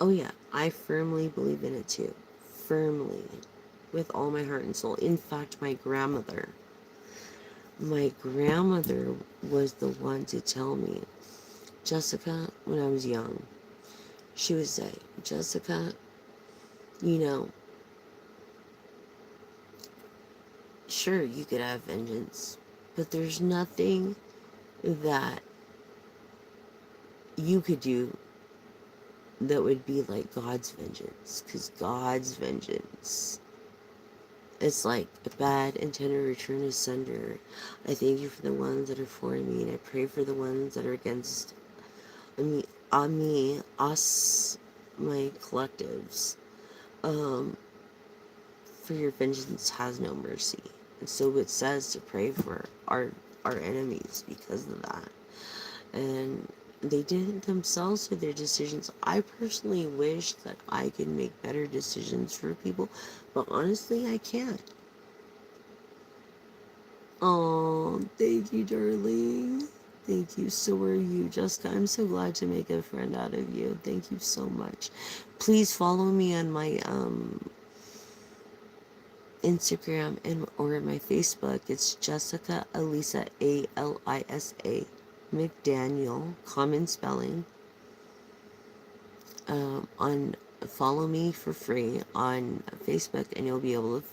A: Oh yeah, I firmly believe in it too. Firmly. With all my heart and soul. In fact, my grandmother was the one to tell me, Jessica, when I was young, she would say, Jessica, you know, sure, you could have vengeance, but there's nothing that you could do that would be like God's vengeance. Because God's vengeance, it's like a bad intended return asunder. I thank you for the ones that are for me, and I pray for the ones that are against us, my collectives. For your vengeance has no mercy. And so it says to pray for our enemies because of that. And they did it themselves with their decisions. I personally wish that I could make better decisions for people, but honestly, I can't. Oh, thank you, darling. Thank you. So are you, Jessica. I'm so glad to make a friend out of you. Thank you so much. Please follow me on my Instagram and or my Facebook. It's Jessica Alisa, Alisa McDaniel, common spelling. On follow me for free on Facebook, and you'll be able to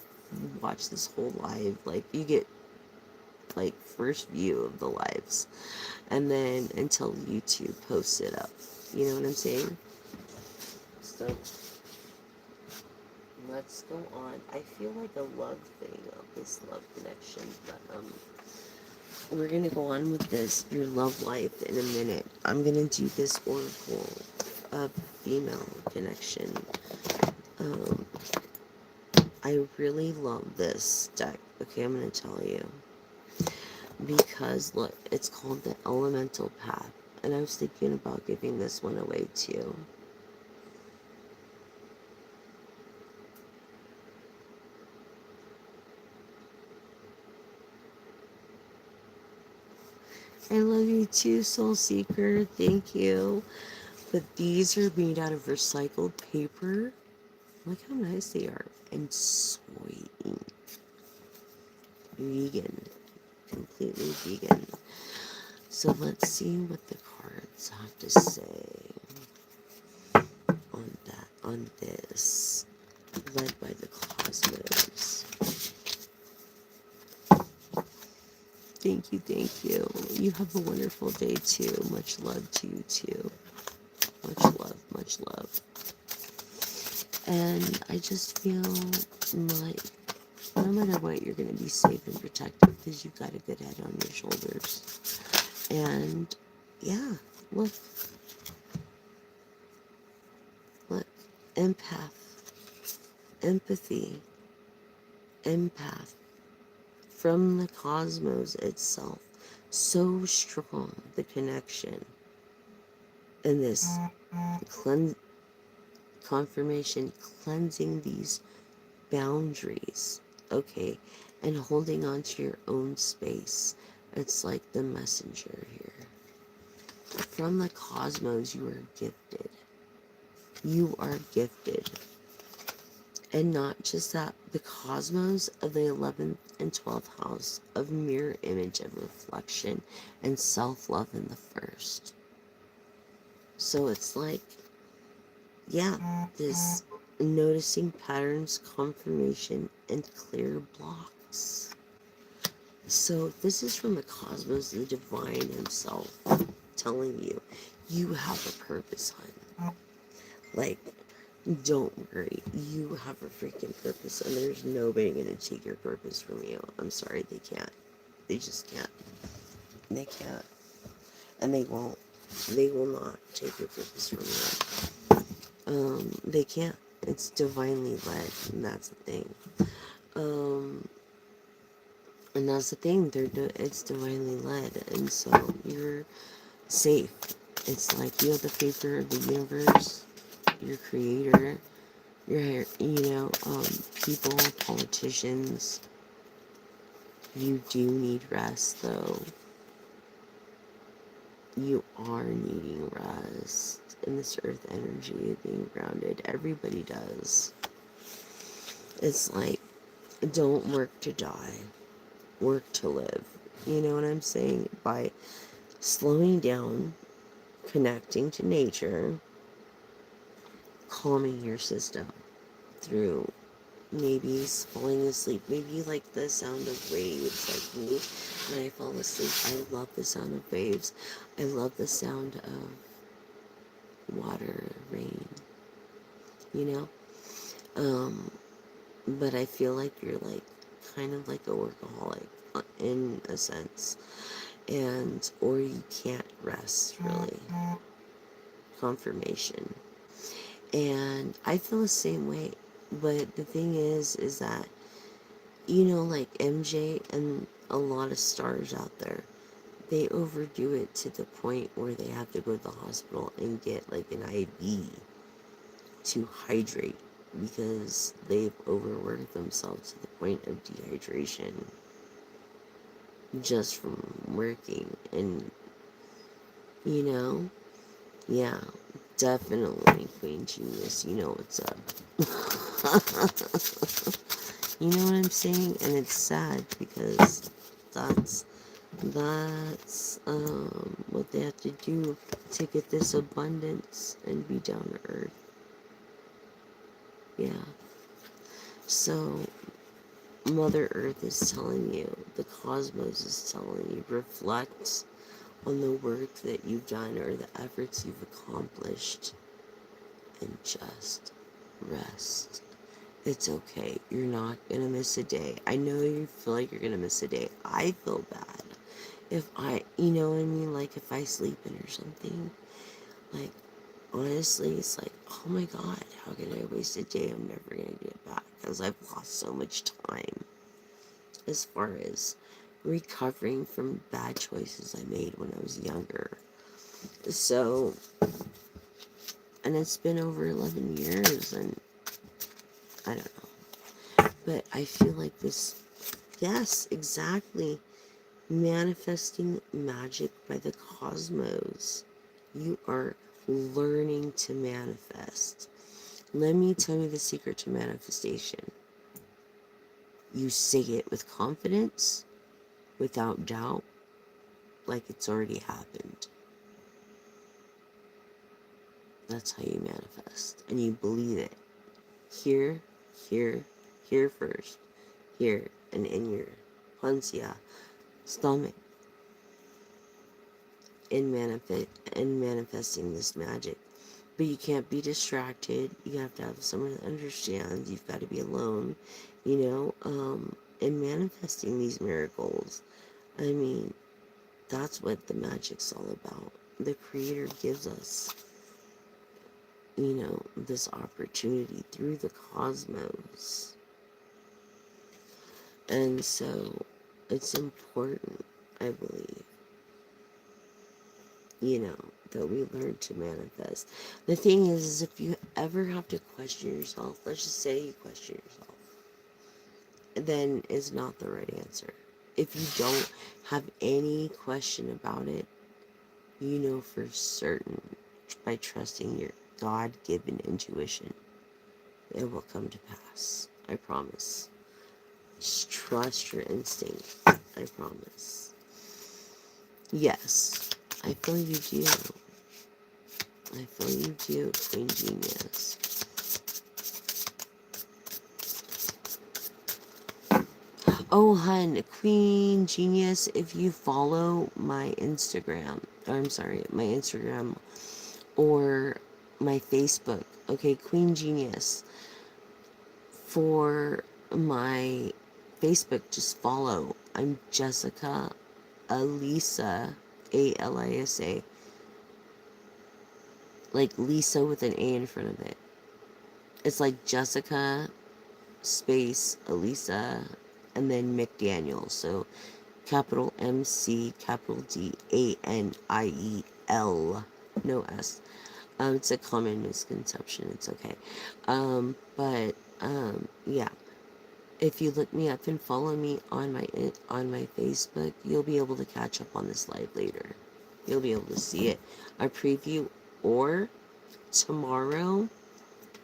A: watch this whole live. Like, you get like first view of the lives, and then until YouTube posts it up. You know what I'm saying? So let's go on. I feel like a love thing of this love connection, but we're gonna go on with this your love life in a minute. I'm gonna do this oracle of female connection. I really love this deck. Okay, I'm gonna tell you. because look, it's called the elemental path, and I was thinking about giving this one away too. I love you too, Soul Seeker. Thank you. But these are made out of recycled paper. Look how nice they are. And soy ink. Vegan. Completely vegan. So let's see what the cards have to say on that, on this. Led by the cosmos. Thank you, thank you. You have a wonderful day too. Much love to you too. Much love, much love. And I just feel like no matter what, you're going to be safe and protected because you've got a good head on your shoulders. And yeah, look, look, empath, empathy, empath from the cosmos itself. So strong, the connection. And this confirmation, cleansing these boundaries, okay, and holding on to your own space. It's like the messenger here. From the cosmos, you are gifted. You are gifted. And not just that, the cosmos of the 11th and 12th house of mirror image of reflection and self-love in the first. So it's like, yeah, this noticing patterns, confirmation, and clear blocks. So this is from the cosmos, the divine himself, telling you, you have a purpose, hon. Like, don't worry, you have a freaking purpose, and there's nobody gonna take your purpose from you. I'm sorry, they can't. They just can't. They can't. And they won't. They will not take your purpose from you. They can't. It's divinely led, and that's the thing. Um, and that's the thing. It's divinely led, and so you're safe. It's like you have the favor of the universe, your creator, your, people, politicians. You do need rest, though. You are needing rest in this earth energy of being grounded. Everybody does. It's like, don't work to die, work to live. You know what I'm saying? By slowing down, connecting to nature, calming your system through maybe falling asleep. Maybe you like the sound of waves like me. When I fall asleep, I love the sound of waves. I love the sound of water, rain, you know? But I feel like you're like kind of like a workaholic in a sense. And, or you can't rest really. Confirmation. And I feel the same way. But the thing is that, like MJ and a lot of stars out there, they overdo it to the point where they have to go to the hospital and get like an IV to hydrate because they've overworked themselves to the point of dehydration just from working. And, yeah, definitely Queen Genius, you know what's up. You know what I'm saying? And it's sad because that's what they have to do to get this abundance and be down to earth. Yeah. So Mother Earth is telling you, the cosmos is telling you, reflect on the work that you've done or the efforts you've accomplished and just rest. It's okay. You're not gonna miss a day. I know you feel like you're gonna miss a day. I feel bad if you know what I mean? Like if I sleep in or something. Like, honestly, it's like, oh my god, how could I waste a day? I'm never gonna get it back because I've lost so much time as far as recovering from bad choices I made when I was younger. So, and it's been over 11 years, and I don't know. But I feel like this, yes, exactly. Manifesting magic by the cosmos. You are learning to manifest. Let me tell you the secret to manifestation. You say it with confidence, without doubt, like it's already happened. That's how you manifest. And you believe it. Here, here, here first. Here, and in your pancia, stomach. In manifesting this magic. But you can't be distracted. You have to have someone that understands. You've got to be alone, and manifesting these miracles. I mean, that's what the magic's all about. The Creator gives us, this opportunity through the cosmos. And so it's important, I believe, that we learn to manifest. The thing is if you ever have to question yourself, let's just say you question yourself, then it's not the right answer. If you don't have any question about it, you know for certain by trusting your God-given intuition, it will come to pass. I promise. Just trust your instinct. I promise. Yes, I feel you do. I feel you do, Queen Genius. Oh, hun, Queen Genius, if you follow my Instagram, or I'm sorry, my Instagram or my Facebook, okay, Queen Genius, for my Facebook, just follow. I'm Jessica Alisa, Alisa, like Lisa with an A in front of it. It's like Jessica space Alisa and then McDaniel. So capital MC, capital Daniel, no S. It's a common misconception. It's okay. Yeah. If you look me up and follow me on my Facebook, you'll be able to catch up on this live later. You'll be able to see it, a preview, or tomorrow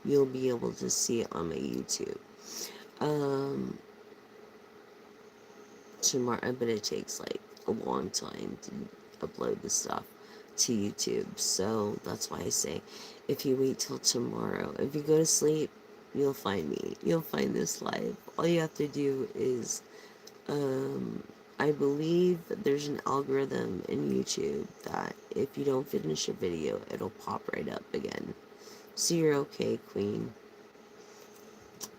A: you'll be able to see it on my YouTube. Tomorrow, but it takes like a long time to upload the stuff to YouTube. So that's why I say, if you wait till tomorrow, if you go to sleep, you'll find me. You'll find this live. All you have to do is, I believe that there's an algorithm in YouTube that if you don't finish a video, it'll pop right up again. So you're okay, Queen.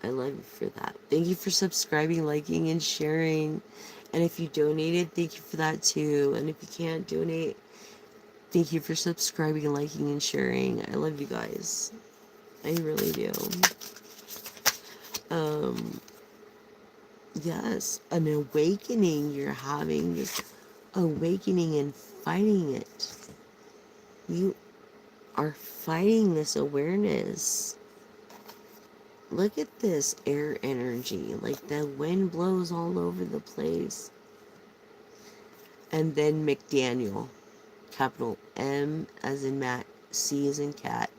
A: I love you for that. Thank you for subscribing, liking, and sharing. And if you donated, thank you for that too. And if you can't donate, thank you for subscribing, liking, and sharing. I love you guys. I really do. Yes, an awakening. You're having this awakening and fighting it. You are fighting this awareness. Look at this air energy. Like the wind blows all over the place. And then McDaniel. Capital M as in Matt, C as in cat,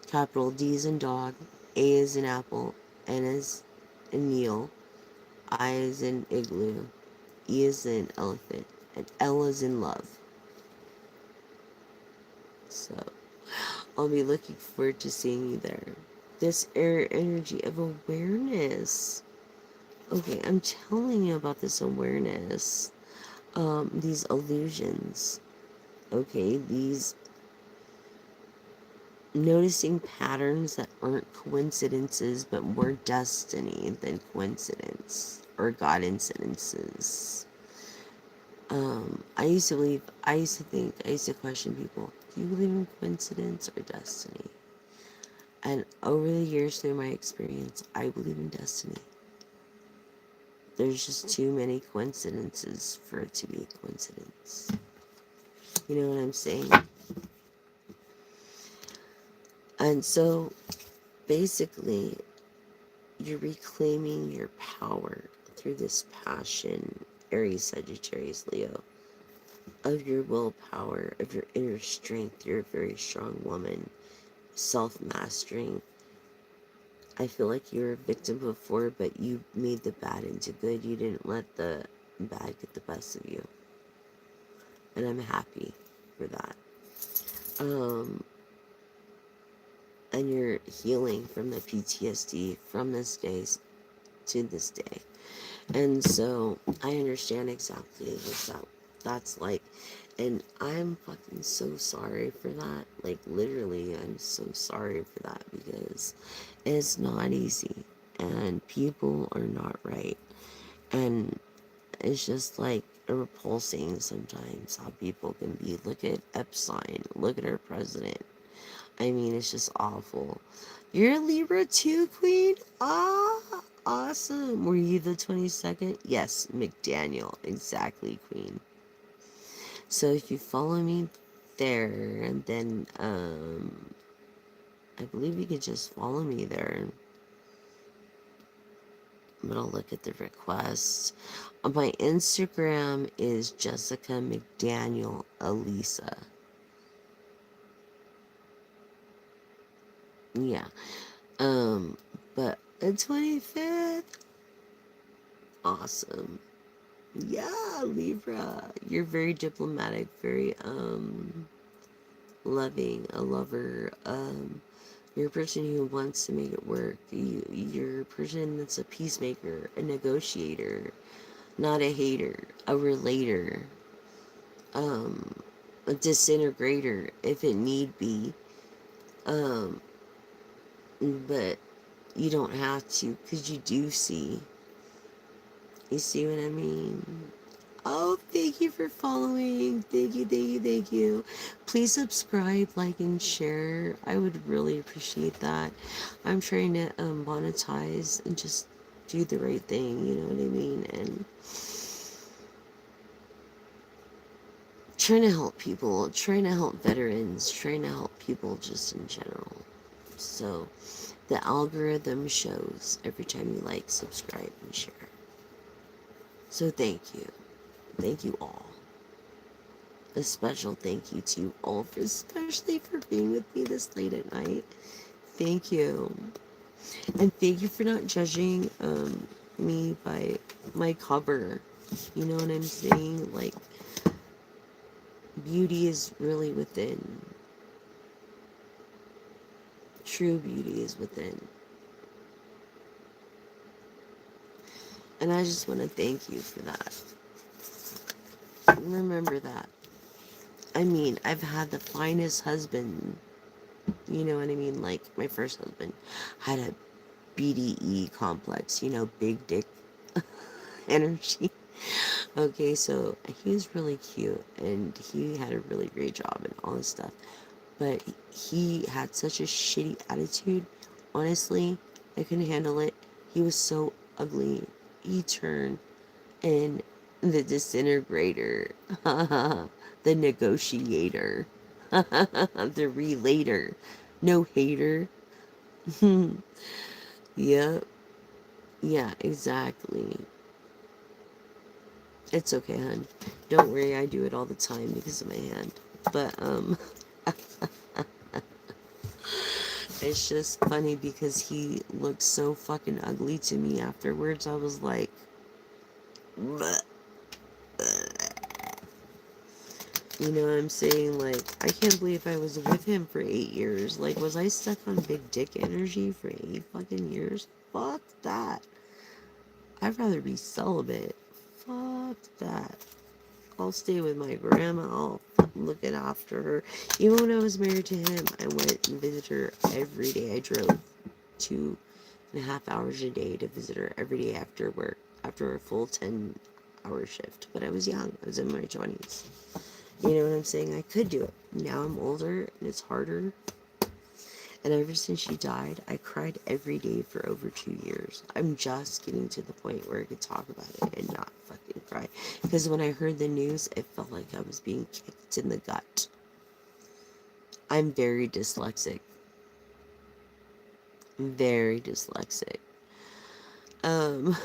A: capital D as in dog, A as in apple, N as in Neil, I as in igloo, E as in elephant, and L as in love. So, I'll be looking forward to seeing you there. This air energy of awareness. Okay, I'm telling you about this awareness. These illusions. Okay, these noticing patterns that aren't coincidences but more destiny than coincidence or God incidences. I used to question people, do you believe in coincidence or destiny? And over the years through my experience, I believe in destiny. There's just too many coincidences for it to be a coincidence. You know what I'm saying? And so, basically, you're reclaiming your power through this passion, Aries, Sagittarius, Leo, of your willpower, of your inner strength. You're a very strong woman, self-mastering. I feel like you were a victim before, but you made the bad into good. You didn't let the bad get the best of you. And I'm happy for that. Um, and you're healing from the PTSD from this day to this day. And so I understand exactly what that's like. And I'm fucking so sorry for that. Like, literally, I'm so sorry for that because it's not easy. And people are not right. And it's just like repulsing sometimes how people can be. Look at Epstein. Look at our president. I mean, it's just awful. You're a Libra too, Queen? Ah, awesome. Were you the 22nd? Yes, McDaniel. Exactly, Queen. So if you follow me there, and then, I believe you could just follow me there. I'm gonna look at the requests. My Instagram is Jessica McDaniel Elisa. Yeah. But the 25th, awesome. Yeah, Libra. You're very diplomatic, very loving, a lover. You're a person who wants to make it work. You're a person that's a peacemaker, a negotiator, not a hater, a relator, um, a disintegrator if it need be. Um, but you don't have to, because you do see. You see what I mean? Oh, thank you for following. Thank you, thank you, thank you. Please subscribe, like, and share. I would really appreciate that. I'm trying to monetize and just do the right thing, you know what I mean? And trying to help people, trying to help veterans, trying to help people just in general. So the algorithm shows every time you like, subscribe, and share. So thank you. Thank you all. A special thank you to you all, especially for being with me this late at night. Thank you. And thank you for not judging me by my cover. You know what I'm saying? Like, beauty is really within. True beauty is within. And I just want to thank you for that. Remember that. I mean, I've had the finest husband. You know what I mean? Like, my first husband had a BDE complex, you know, big dick energy. Okay, so he was really cute and he had a really great job and all this stuff. But he had such a shitty attitude. Honestly, I couldn't handle it. He was so ugly. He turned and the disintegrator, the negotiator, the relator, no hater. Yep. Yeah, exactly. It's okay, hon. Don't worry, I do it all the time because of my hand. But, it's just funny because he looked so fucking ugly to me afterwards. I was like, bleh. You know what I'm saying? Like, I can't believe I was with him for 8 years. Like, was I stuck on big dick energy for 8 fucking years? Fuck that. I'd rather be celibate. Fuck that. I'll stay with my grandma. I'll look after her. Even when I was married to him, I went and visited her every day. I drove 2.5 hours a day to visit her every day after work, after a full 10-hour shift. But I was young. I was in my 20s. You know what I'm saying? I could do it. Now I'm older and it's harder. And ever since she died, I cried every day for over 2 years. I'm just getting to the point where I could talk about it and not fucking cry. Because when I heard the news, it felt like I was being kicked in the gut. I'm very dyslexic. Very dyslexic. Um,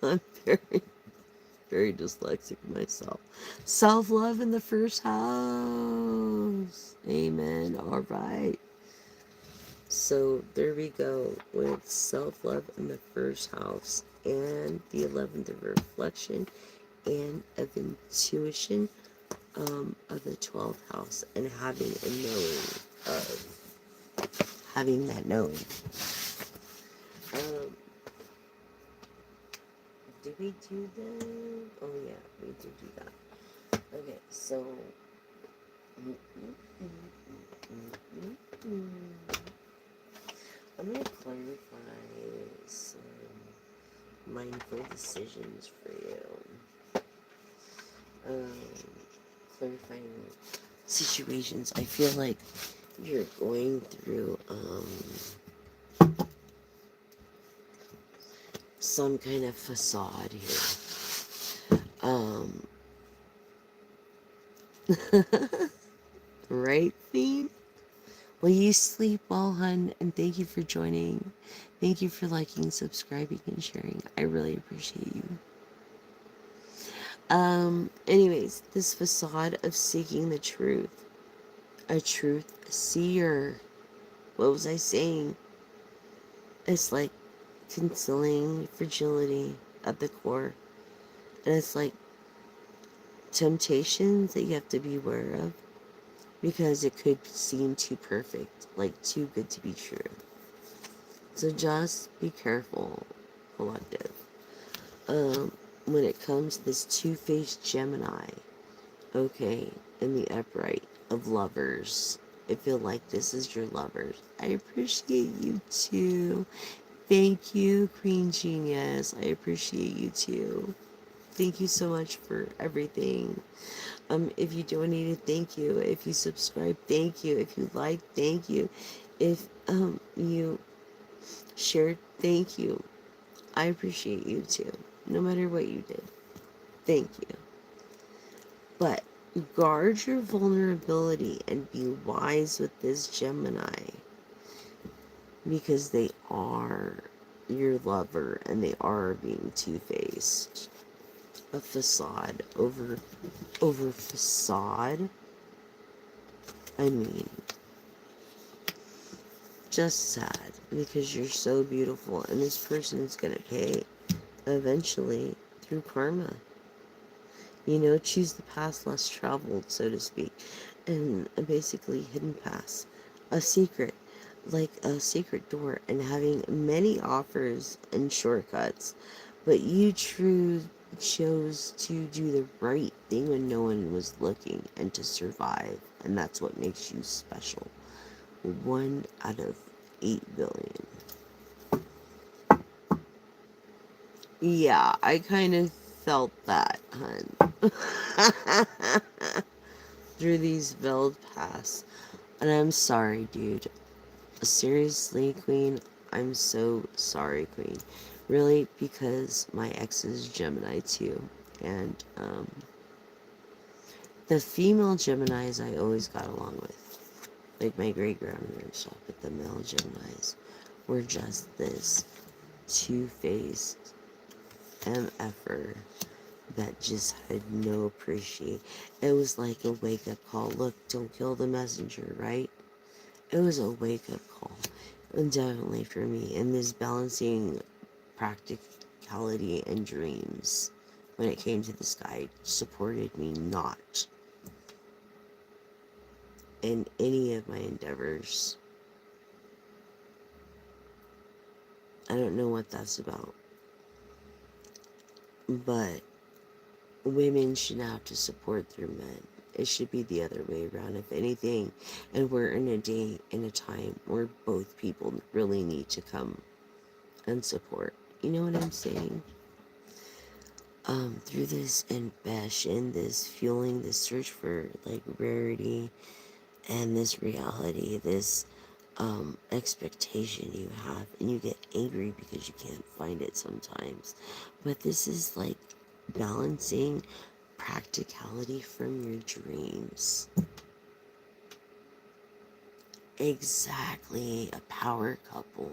A: I'm very, very dyslexic myself. Self love in the first house. Amen. All right. So there we go with self love in the first house and the 11th of reflection and of intuition of the 12th house and having a knowing of having that knowing. Um, did we do that? Oh yeah, we did do that. Okay, so I'm gonna clarify some mindful decisions for you. Um, Clarifying situations. I feel like you're going through some kind of facade here. Right, Fiend? Well, you sleep well, hun, and thank you for joining. Thank you for liking, subscribing, and sharing. I really appreciate you. Anyways, this facade of seeking the truth. A truth seer. What was I saying? It's like concealing fragility at the core. And it's like temptations that you have to be aware of because it could seem too perfect, like too good to be true. So just be careful, collective. When it comes to this two-faced Gemini, okay, in the upright of lovers, I feel like this is your lovers. I appreciate you too. Thank you, Queen Genius. I appreciate you too. Thank you so much for everything. If you donated, thank you. If you subscribed, thank you. If you liked, thank you. If you shared, thank you. I appreciate you too. No matter what you did. Thank you. But guard your vulnerability and be wise with this Gemini because they are your lover and they are being two-faced. A facade over facade. I mean, just sad because you're so beautiful and this person is gonna pay eventually through karma. You know, choose the path less traveled, so to speak, and basically hidden paths, a secret, like a secret door, and having many offers and shortcuts, but you chose to do the right thing when no one was looking and to survive, and that's what makes you special. 1 out of 8 billion. Yeah, I kind of felt that, hun. Through these veiled paths. And I'm sorry, dude. Seriously, Queen. I'm so sorry, Queen. Really, because my ex is Gemini too. And, the female Geminis I always got along with. Like my great grandmother and stuff. But the male Geminis were just this two-faced MFer that just had no appreciation. It was like a wake-up call. Look, don't kill the messenger, right? It was a wake-up call. And definitely for me. And this balancing practicality and dreams when it came to this guy supported me not in any of my endeavors. I don't know what that's about. But women should have to support their men. It should be the other way around, if anything. And we're in a day, in a time where both people really need to come and support. You know what I'm saying? Through this ambition, this fueling, this search for like rarity and this reality, this expectation you have, and you get angry because you can't find it sometimes. But this is like balancing practicality from your dreams. Exactly, a power couple.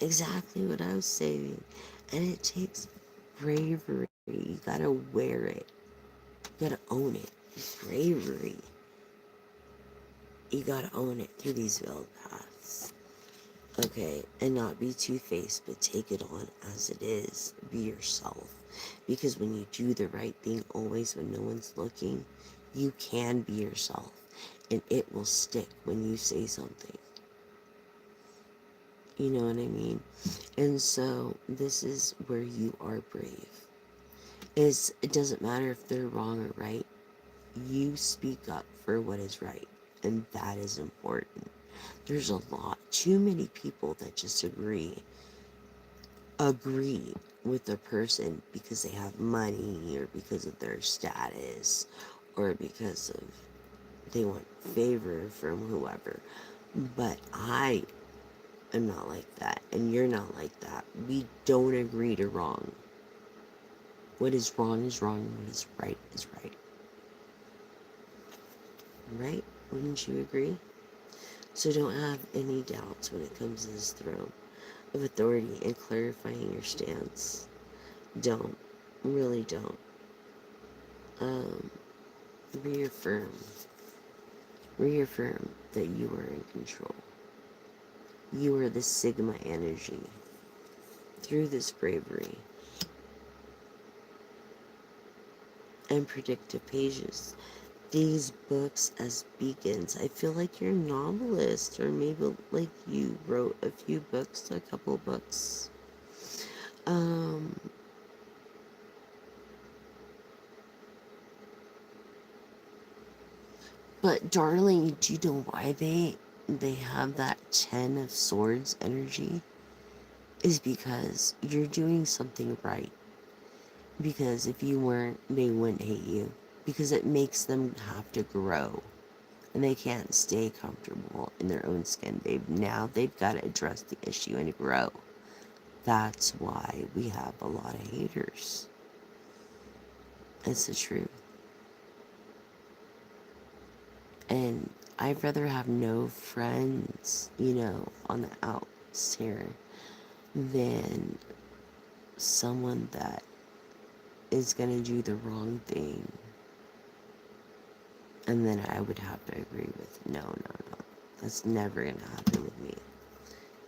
A: Exactly what I was saying. And it takes bravery. You gotta wear it. You gotta own it. Bravery. You gotta own it through these veiled paths. Okay, and not be two-faced, but take it on as it is. Be yourself. Because when you do the right thing always when no one's looking, you can be yourself. And it will stick when you say something. You know what I mean? And so this is where you are brave. It doesn't matter if they're wrong or right. You speak up for what is right. And that is important. There's a lot, too many people that just agree with a person because they have money or because of their status or because of they want favor from whoever. But I am not like that, and you're not like that. We don't agree to wrong. What is wrong is wrong, and what is right is right. Right? Wouldn't you agree? So don't have any doubts when it comes to this throne of authority and clarifying your stance. Don't. Really don't. Um, reaffirm. Reaffirm that you are in control. You are the Sigma energy through this bravery and predictive pages. These books as beacons. I feel like you're a novelist, or maybe like you wrote a few books, a couple books. Um, but darling, do you know why they have that 10 of swords energy? Is because you're doing something right. Because if you weren't, they wouldn't hate you. Because it makes them have to grow. And they can't stay comfortable in their own skin. They've got to address the issue and grow. That's why we have a lot of haters. It's the truth. And I'd rather have no friends, on the outs here than someone that is going to do the wrong thing. And then I would have to agree with, no. That's never going to happen with me.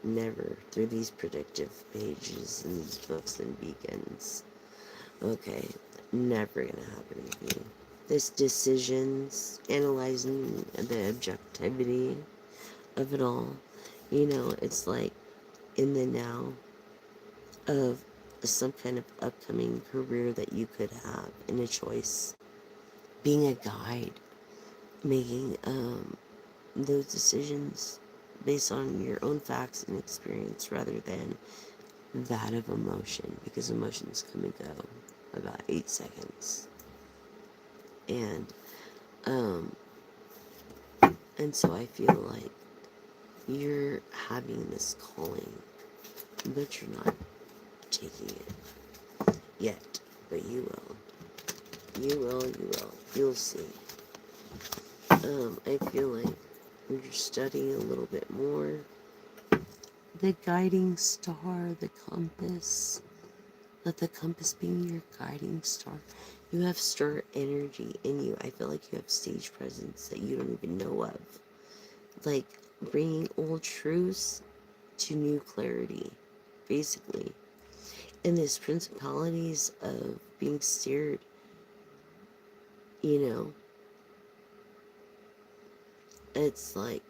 A: Never. Through these predictive pages and these books and beacons. Okay. Never going to happen with me. This decisions, analyzing the objectivity of it all. It's like in the now of some kind of upcoming career that you could have in a choice. Being a guide, making those decisions based on your own facts and experience rather than that of emotion, because emotions come and go about 8 seconds. And and so I feel like you're having this calling, but you're not taking it yet. But you will. You'll see. I feel like when you're studying a little bit more, the guiding star, the compass, let the compass be your guiding star. You have star energy in you. I feel like you have stage presence that you don't even know of. Like bringing old truths to new clarity, basically. And this principalities of being steered, you know, it's like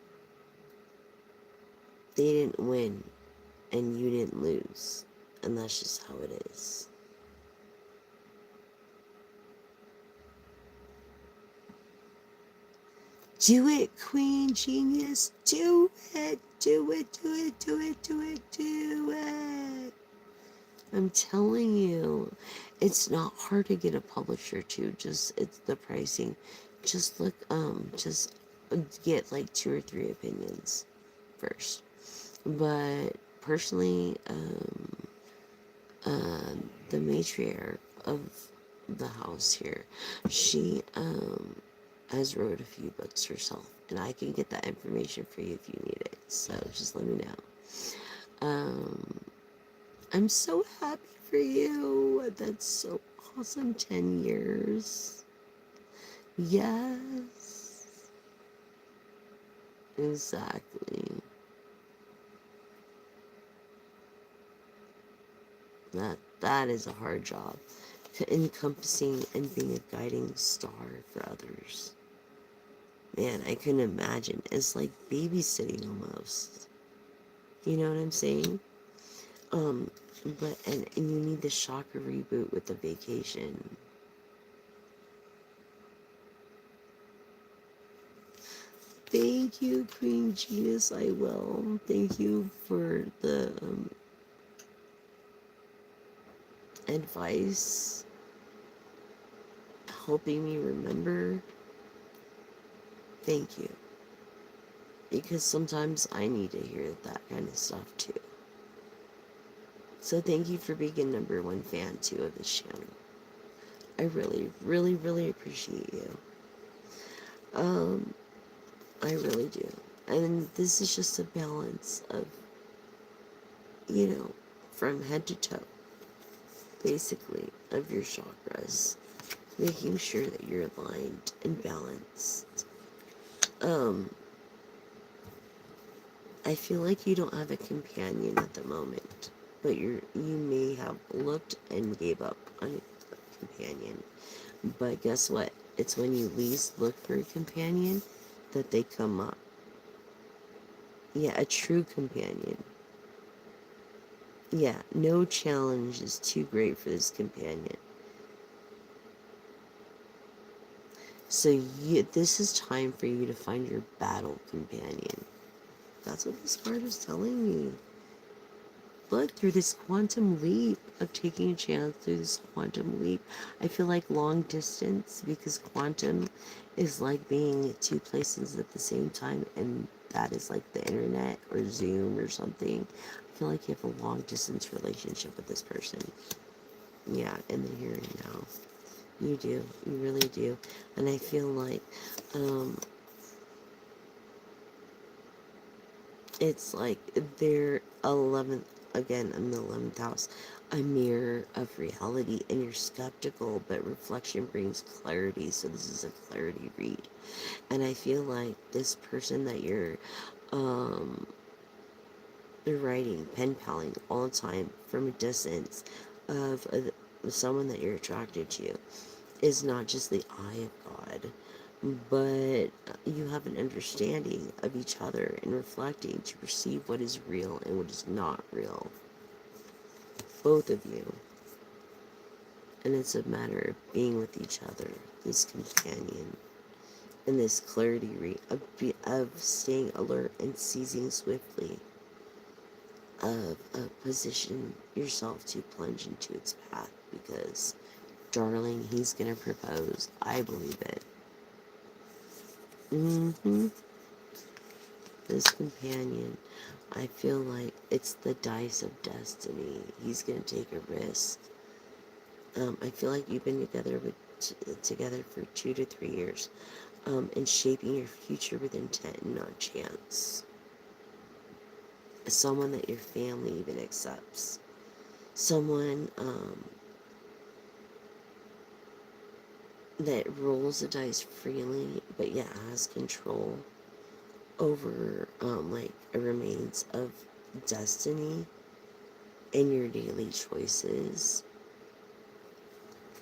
A: they didn't win and you didn't lose. And that's just how it is. Do it, Queen Genius. Do it. Do it. Do it. Do it. Do it. Do it. I'm telling you, it's not hard to get a publisher too. It's the pricing. Just look, just get like 2 or 3 opinions. first. But personally, the matriarch of the house here, she has wrote a few books herself, and I can get that information for you if you need it. So just let me know. I'm so happy for you. That's so awesome. 10 years. Yes. Exactly. That is a hard job. To encompassing and being a guiding star for others. Man, I couldn't imagine. It's like babysitting almost. You know what I'm saying? Um, and you need the chakra reboot with the vacation. Thank you, Queen Genius. I will. Thank you for the advice, helping me remember. Thank you. Because sometimes I need to hear that kind of stuff too. So thank you for being a number one fan too of this channel. I really, really, really appreciate you. Um, I really do. And this is just a balance of, you know, from head to toe, basically, of your chakras, making sure that you're aligned and balanced. Um, I feel like you don't have a companion at the moment, but you may have looked and gave up on a companion. But guess what? It's when you least look for a companion that they come up. Yeah, a true companion. Yeah, no challenge is too great for this companion. So this is time for you to find your battle companion. That's what this card is telling me. Look, through this quantum leap of taking a chance, through this quantum leap, I feel like long distance, because quantum is like being at two places at the same time, and that is like the internet or Zoom or something. I feel like you have a long distance relationship with this person. Yeah, in the here and now. You do. You really do. And I feel like it's like their 11th, again, in the 11th house, a mirror of reality, and you're skeptical, but reflection brings clarity. So this is a clarity read. And I feel like this person that um, you're writing, pen paling all the time from a distance of someone that you're attracted to is not just the eye of God, but you have an understanding of each other and reflecting to perceive what is real and what is not real. Both of you. And it's a matter of being with each other, this companion, and this clarity of staying alert and seizing swiftly, of position yourself to plunge into its path, because, darling, he's gonna propose. I believe it. This companion, I feel like it's the dice of destiny. He's gonna take a risk. I feel like you've been together for 2 to 3 years, and shaping your future with intent and not chance. Someone that your family even accepts. Someone that rolls the dice freely, but yet has control over like a remains of destiny in your daily choices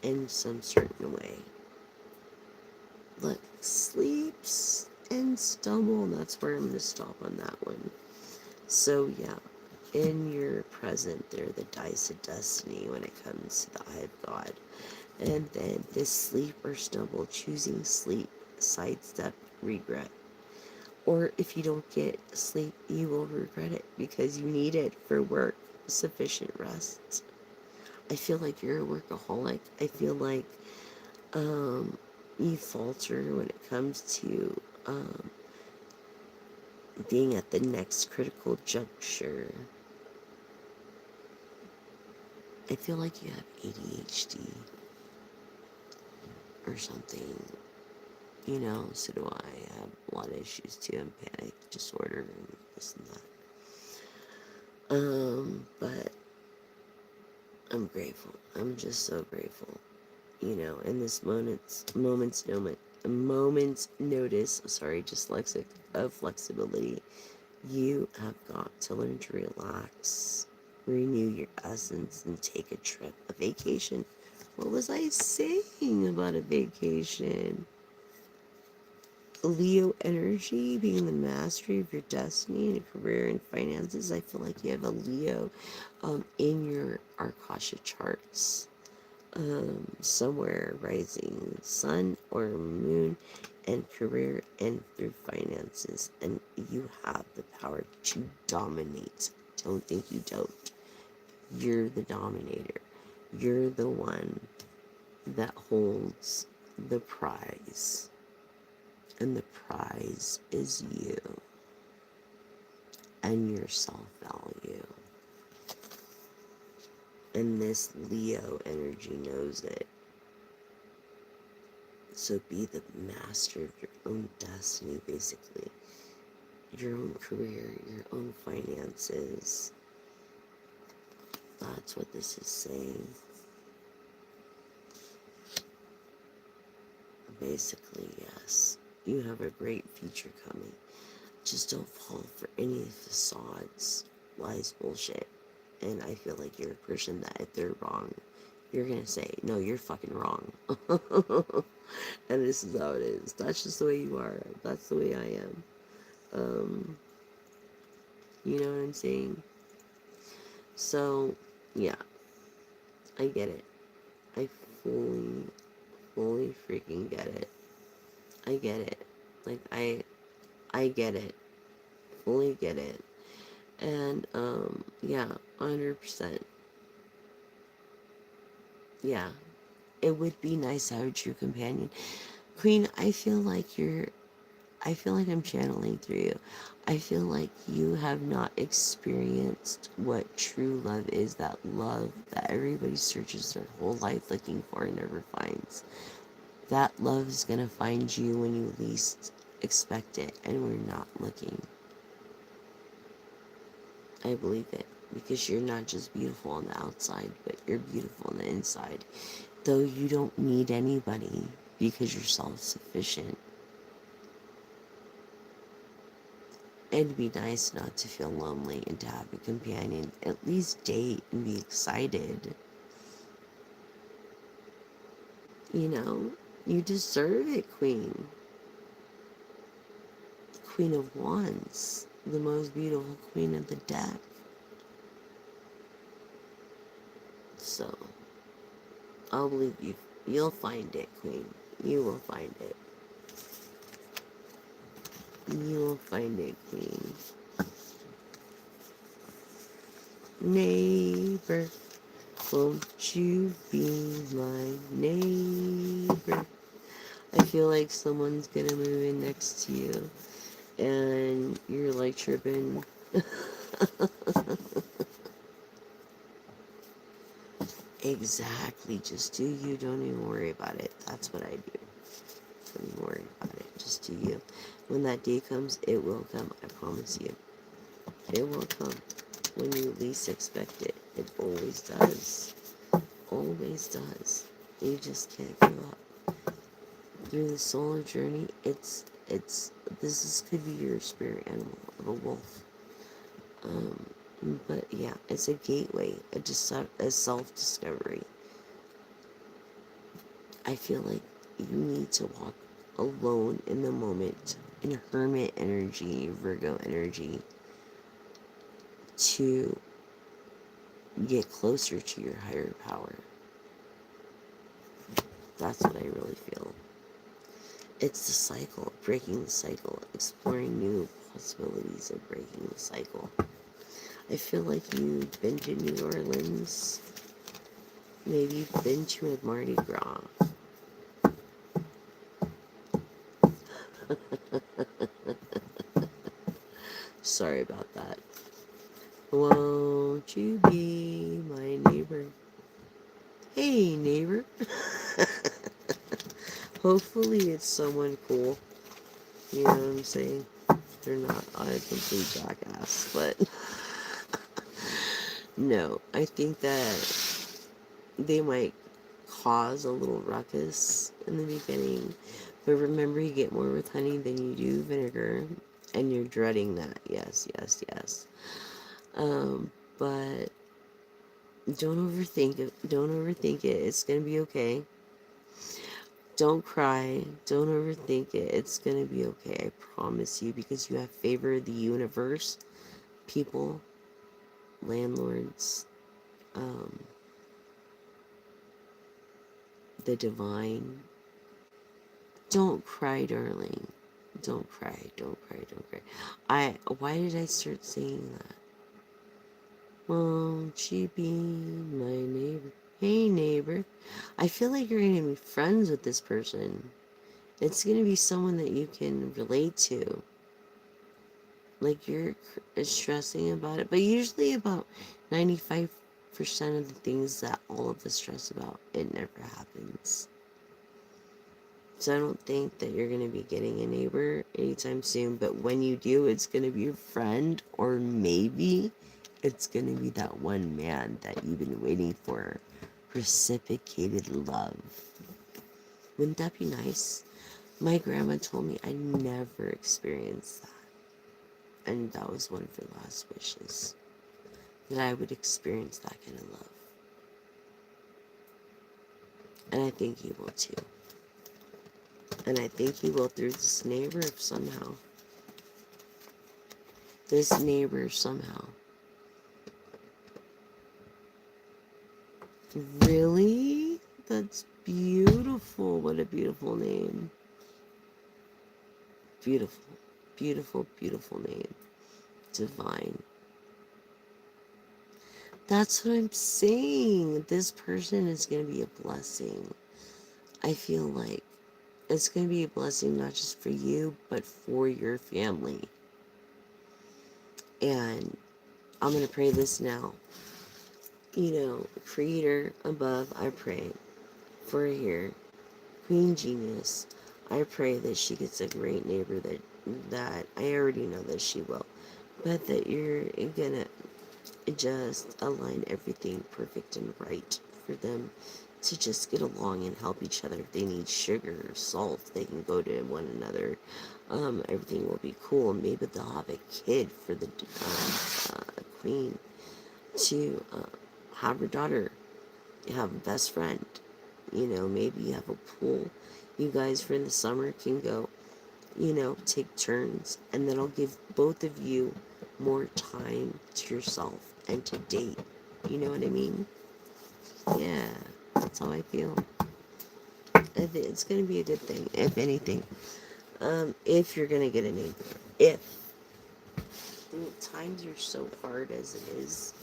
A: in some certain way. Look, sleeps and stumble, and that's where I'm going to stop on that one. So yeah, in your present, they're the dice of destiny when it comes to the eye of God. And then this sleep or stumble, choosing sleep, sidestep, regret. Or if you don't get sleep, you will regret it because you need it for work, sufficient rest. I feel like you're a workaholic. I feel like you falter when it comes to being at the next critical juncture. I feel like you have ADHD or something. You know, so do I. I have a lot of issues too, and panic disorder and this and that. But I'm grateful. I'm just so grateful. You know, in this moment's notice, sorry, dyslexic, of flexibility, you have got to learn to relax, renew your essence, and take a trip, a vacation. What was I saying about a vacation? Leo energy, being the mastery of your destiny and career and finances. I feel like you have a Leo in your Akasha charts. Somewhere rising sun or moon, and career and through finances. And you have the power to dominate. Don't think you don't. You're the dominator. You're the one that holds the prize. And the prize is you and your self-value. And this Leo energy knows it. So be the master of your own destiny, basically. Your own career, your own finances. That's what this is saying. Basically, yes. You have a great future coming. Just don't fall for any facades, lies, bullshit. And I feel like you're a person that if they're wrong, you're gonna say, no, you're fucking wrong. And this is how it is. That's just the way you are. That's the way I am. You know what I'm saying? So, yeah, I get it. I fully freaking get it. I get it. Like, I get it. Fully get it. And, yeah, 100%. Yeah, it would be nice to have a true companion. Queen, I feel like I'm channeling through you. I feel like you have not experienced what true love is, that love that everybody searches their whole life looking for and never finds. That love is going to find you when you least expect it, and we're not looking. I believe it, because you're not just beautiful on the outside, but you're beautiful on the inside. Though you don't need anybody, because you're self-sufficient. It'd be nice not to feel lonely and to have a companion. At least date and be excited. You know? You deserve it, Queen. Queen of Wands. The most beautiful queen of the deck. So, I'll believe you. You'll find it, Queen. You will find it. You will find it, Queen. Neighbor, won't you be my neighbor? I feel like someone's gonna move in next to you, and you're like tripping. Exactly, just do you, don't even worry about it. That's what I do. Don't even worry about it, just do you. When that day comes, it will come, I promise you. It will come when you least expect it. It always does. Always does. You just can't give up. Through the solar journey, could be your spirit animal of a wolf. But yeah, it's a gateway, a self-discovery. I feel like you need to walk alone in the moment, in hermit energy, Virgo energy, to get closer to your higher power. That's what I really feel. It's the cycle, breaking the cycle, exploring new possibilities of breaking the cycle. I feel like you've been to New Orleans. Maybe you've been to a Mardi Gras. Sorry about that. Won't you be my neighbor? Hey, neighbor. Hopefully it's someone cool. You know what I'm saying? They're not a complete jackass, but no, I think that they might cause a little ruckus in the beginning. But remember, you get more with honey than you do vinegar, and you're dreading that. Yes, yes, yes. But don't overthink it. Don't overthink it. It's gonna be okay. Don't cry. Don't overthink it. It's gonna be okay. I promise you, because you have favor of the universe, people, landlords, um, the divine. Don't cry, darling. Don't cry. Don't cry. Don't cry. Why did I start saying that? Won't she be my neighbor? Hey, neighbor. I feel like you're gonna be friends with this person. It's gonna be someone that you can relate to. Like you're stressing about it, but usually about 95% of the things that all of us stress about, it never happens. So I don't think that you're gonna be getting a neighbor anytime soon, but when you do, it's gonna be a friend, or maybe it's gonna be that one man that you've been waiting for. Reciprocated love. Wouldn't that be nice? My grandma told me I never experienced that. And that was one of her last wishes. That I would experience that kind of love. And I think you will too. And I think you will through this neighbor somehow. This neighbor somehow. Really? That's beautiful. What a beautiful name. Beautiful. Beautiful, beautiful name. Divine. That's what I'm saying. This person is going to be a blessing. I feel like it's going to be a blessing not just for you, but for your family. And I'm going to pray this now. You know, Creator above, I pray for her. Queen Genius, I pray that she gets a great neighbor that I already know that she will. But that you're going to just align everything perfect and right for them to just get along and help each other. If they need sugar or salt, they can go to one another. Everything will be cool. Maybe they'll have a kid for the queen to have her daughter have a best friend. You know, maybe you have a pool. You guys for in the summer can go, you know, take turns, and then I'll give both of you more time to yourself and to date. You know what I mean? Yeah, that's how I feel. It's going to be a good thing, if anything. If you're going to get a neighbor. If. Times are so hard as it is.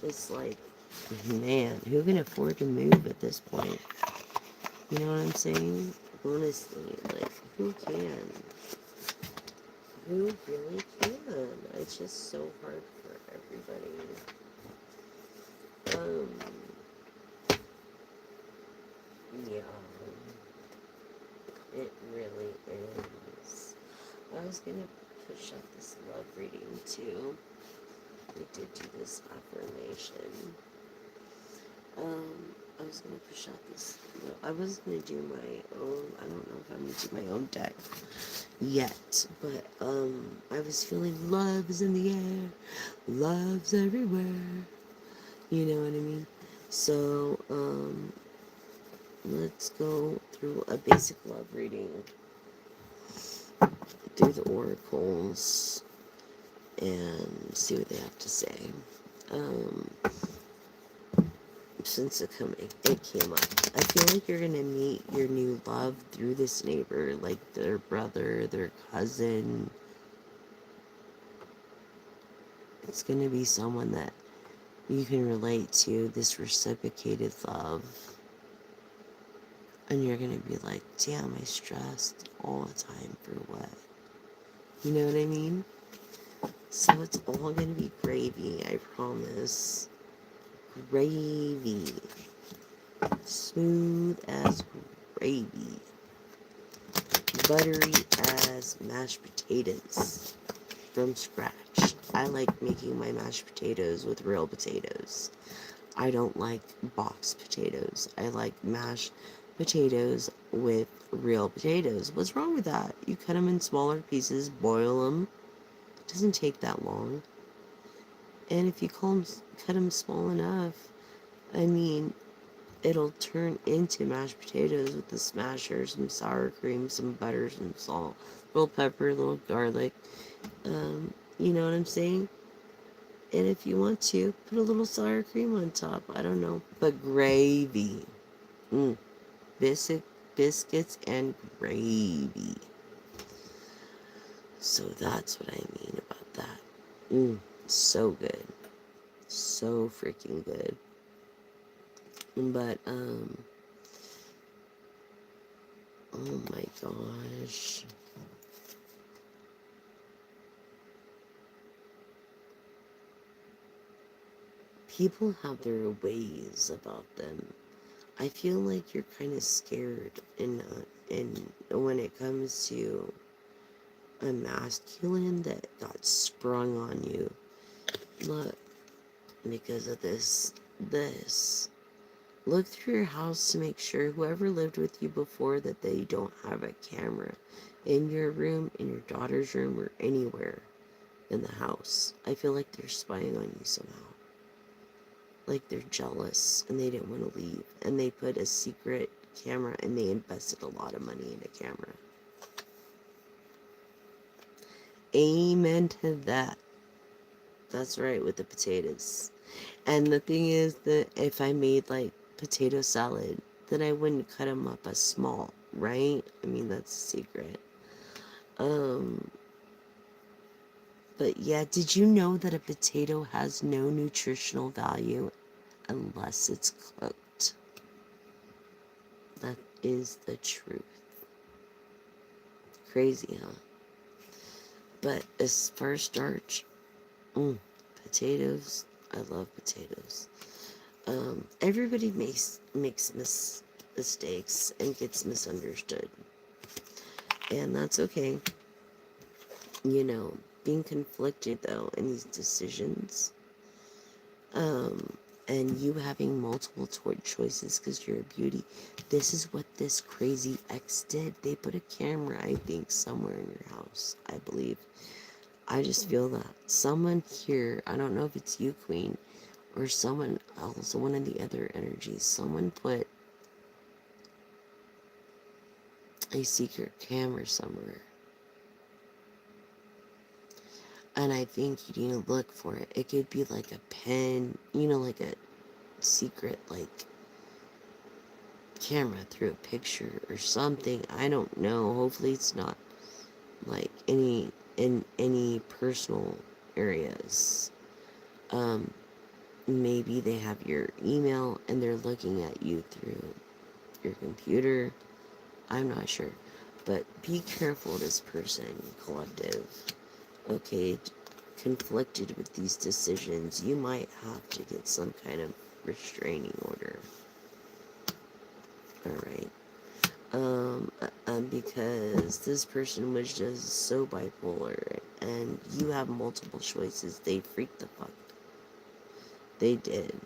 A: It's like, man, who can afford to move at this point? You know what I'm saying? Honestly, like, who can? Who really can? It's just so hard for everybody. Yeah. It really is. I was gonna push up this love reading too. We did do this affirmation. I was gonna push out this. No, I was gonna do my own. I don't know if I'm gonna do my own deck yet, but I was feeling love's in the air, love's everywhere. You know what I mean? So let's go through a basic love reading through the oracles and see what they have to say. Um, since it came up, I feel like you're gonna meet your new love through this neighbor, like their brother, their cousin. It's gonna be someone that you can relate to, this reciprocated love. And you're gonna be like, damn, I stressed all the time for what? You know what I mean? So it's all gonna be gravy, I promise. Gravy. Smooth as gravy. Buttery as mashed potatoes. From scratch. I like making my mashed potatoes with real potatoes. I don't like boxed potatoes. I like mashed potatoes with real potatoes. What's wrong with that? You cut them in smaller pieces, boil them. It doesn't take that long. And if you cut them small enough, I mean, it'll turn into mashed potatoes with the smasher, some sour cream, some butter, some salt, little pepper, little garlic. You know what I'm saying? And if you want to, put a little sour cream on top. I don't know. But gravy. Mm. Biscuits and gravy. So that's what I mean about that. So good. So freaking good. But, oh my gosh. People have their ways about them. I feel like you're kind of scared in when it comes to a masculine that got sprung on you. Look, because of this. Look through your house to make sure whoever lived with you before that they don't have a camera in your room, in your daughter's room, or anywhere in the house. I feel like they're spying on you somehow. Like they're jealous and they didn't want to leave. And they put a secret camera and they invested a lot of money in a camera. Amen to that. That's right, with the potatoes. And the thing is that if I made like potato salad, then I wouldn't cut them up as small, right? I mean, that's a secret. Um, but yeah, did you know that a potato has no nutritional value unless it's cooked? That is the truth. Crazy, huh? But as far as starch, potatoes, I love potatoes. Everybody makes mistakes and gets misunderstood. And that's okay. You know, being conflicted though in these decisions, and you having multiple choices because you're a beauty. This is what this crazy ex did. They put a camera, I think, somewhere in your house, I believe. I just feel that someone here, I don't know if it's you, Queen, or someone else, one of the other energies, someone put a secret camera somewhere. And I think you need to look for it. It could be like a pen, you know, like a secret, like, camera through a picture or something. I don't know. Hopefully it's not, like, in any personal areas. Maybe they have your email and they're looking at you through your computer. I'm not sure. But be careful, this person, collective. Okay, conflicted with these decisions, you might have to get some kind of restraining order. Alright. Because this person was just so bipolar and you have multiple choices. They freaked the fuck. They did.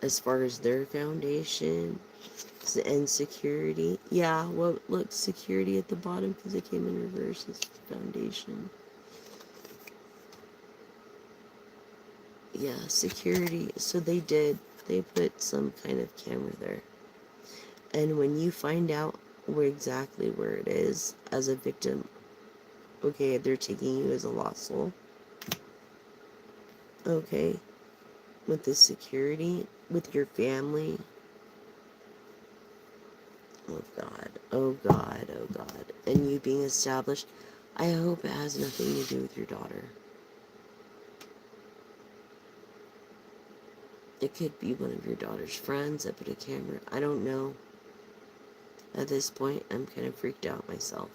A: As far as their foundation and security, yeah, well, look, security at the bottom because it came in reverse is foundation. Yeah, security. So they put some kind of camera there. And when you find out exactly where it is as a victim, okay, they're taking you as a lost soul. Okay, with the security, with your family. Oh God, oh God, oh God. And you being established, I hope it has nothing to do with your daughter. It could be one of your daughter's friends that put a camera. I don't know. At this point, I'm kind of freaked out myself.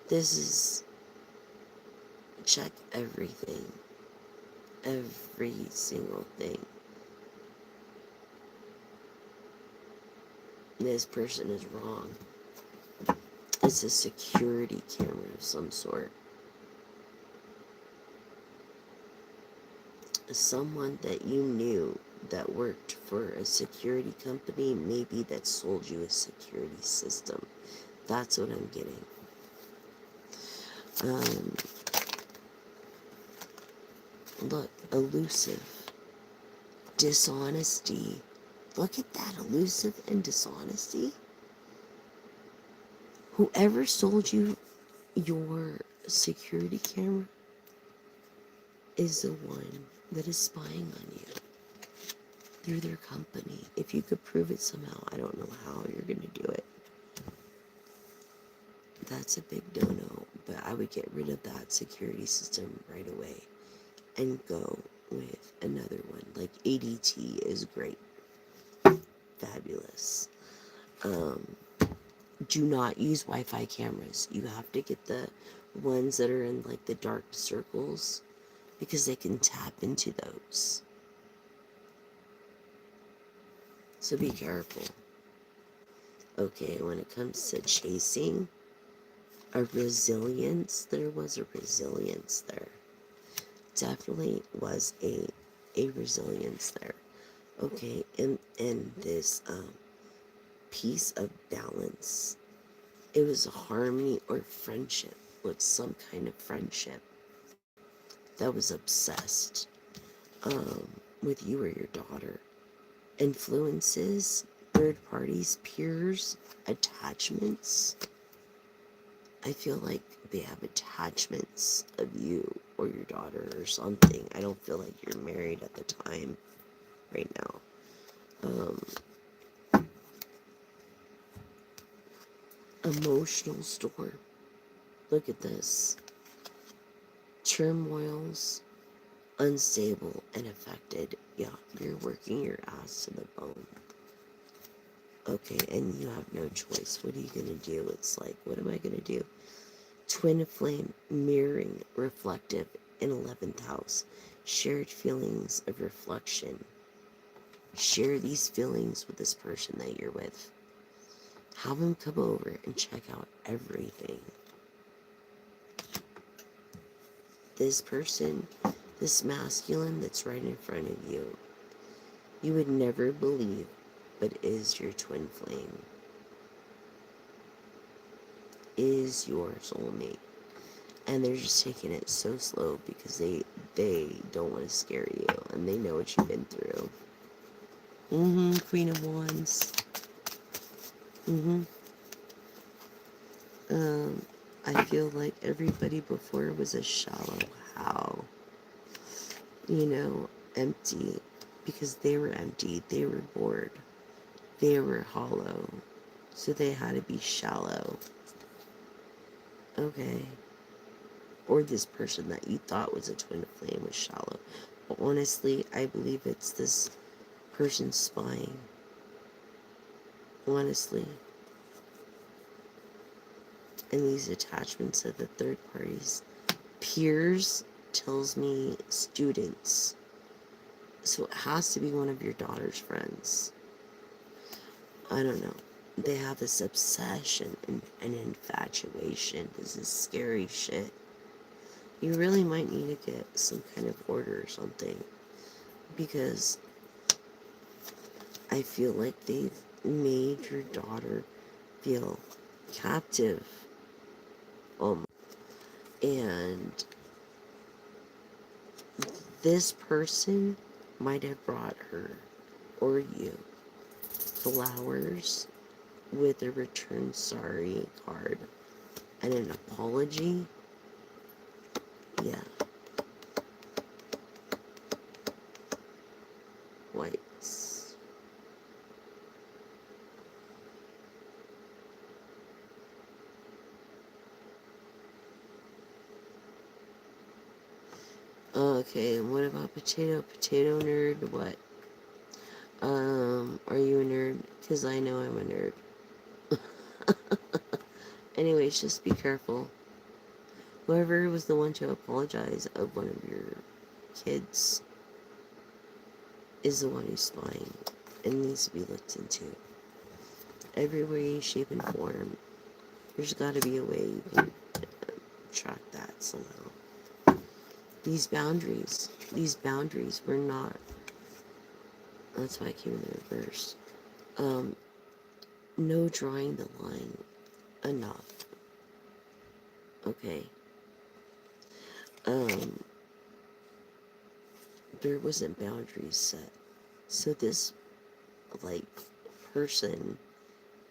A: This is check everything, every single thing. This person is wrong. It's a security camera of some sort. Someone that you knew that worked for a security company, maybe that sold you a security system. That's what I'm getting. Um, Look, elusive, dishonesty. Look at that, elusive and dishonesty. Whoever sold you your security camera is the one that is spying on you through their company. If you could prove it somehow, I don't know how you're going to do it. That's a big no-no, but I would get rid of that security system right away and go with another one. Like ADT is great, fabulous. Do not use Wi-Fi cameras. You have to get the ones that are in like the dark circles because they can tap into those. So be careful. Okay, when it comes to chasing, a resilience, there was a resilience there. Definitely was a resilience there. Okay, and this piece of balance, it was a harmony or friendship, with some kind of friendship that was obsessed with you or your daughter. Influences, third parties, peers, attachments. I feel like they have attachments of you or your daughter or something. I don't feel like you're married at the time right now. Emotional storm. Look at this. Turmoils, unstable and affected. Yeah, you're working your ass to the bone. Okay, and you have no choice. What are you gonna do? It's like, what am I gonna do? Twin flame, mirroring, reflective in 11th house. Shared feelings of reflection. Share these feelings with this person that you're with. Have them come over and check out everything. This person, this masculine that's right in front of you would never believe, but is your twin flame. Is your soulmate. And they're just taking it so slow because they don't want to scare you and they know what you've been through. Queen of Wands. I feel like everybody before was a shallow how. Empty. Because they were empty. They were bored. They were hollow. So they had to be shallow. Okay. Or this person that you thought was a twin flame was shallow. But honestly, I believe it's this person spying. Honestly. And these attachments of the third parties. Peers tells me students. So it has to be one of your daughter's friends. I don't know. They have this obsession and infatuation. This is scary shit. You really might need to get some kind of order or something. Because I feel like they've made your daughter feel captive. And this person might have brought her or you flowers with a return sorry card and an apology. Yeah. Whites. Okay, and what about potato? Potato nerd, what? Are you a nerd? Because I know I'm a nerd. Anyways, just be careful. Whoever was the one to apologize of one of your kids is the one who's spying and needs to be looked into. Every way, shape, and form. There's got to be a way you can track that somehow. These boundaries were not. That's why I came in the reverse. No drawing the line enough. Okay. There wasn't boundaries set. So this, like, person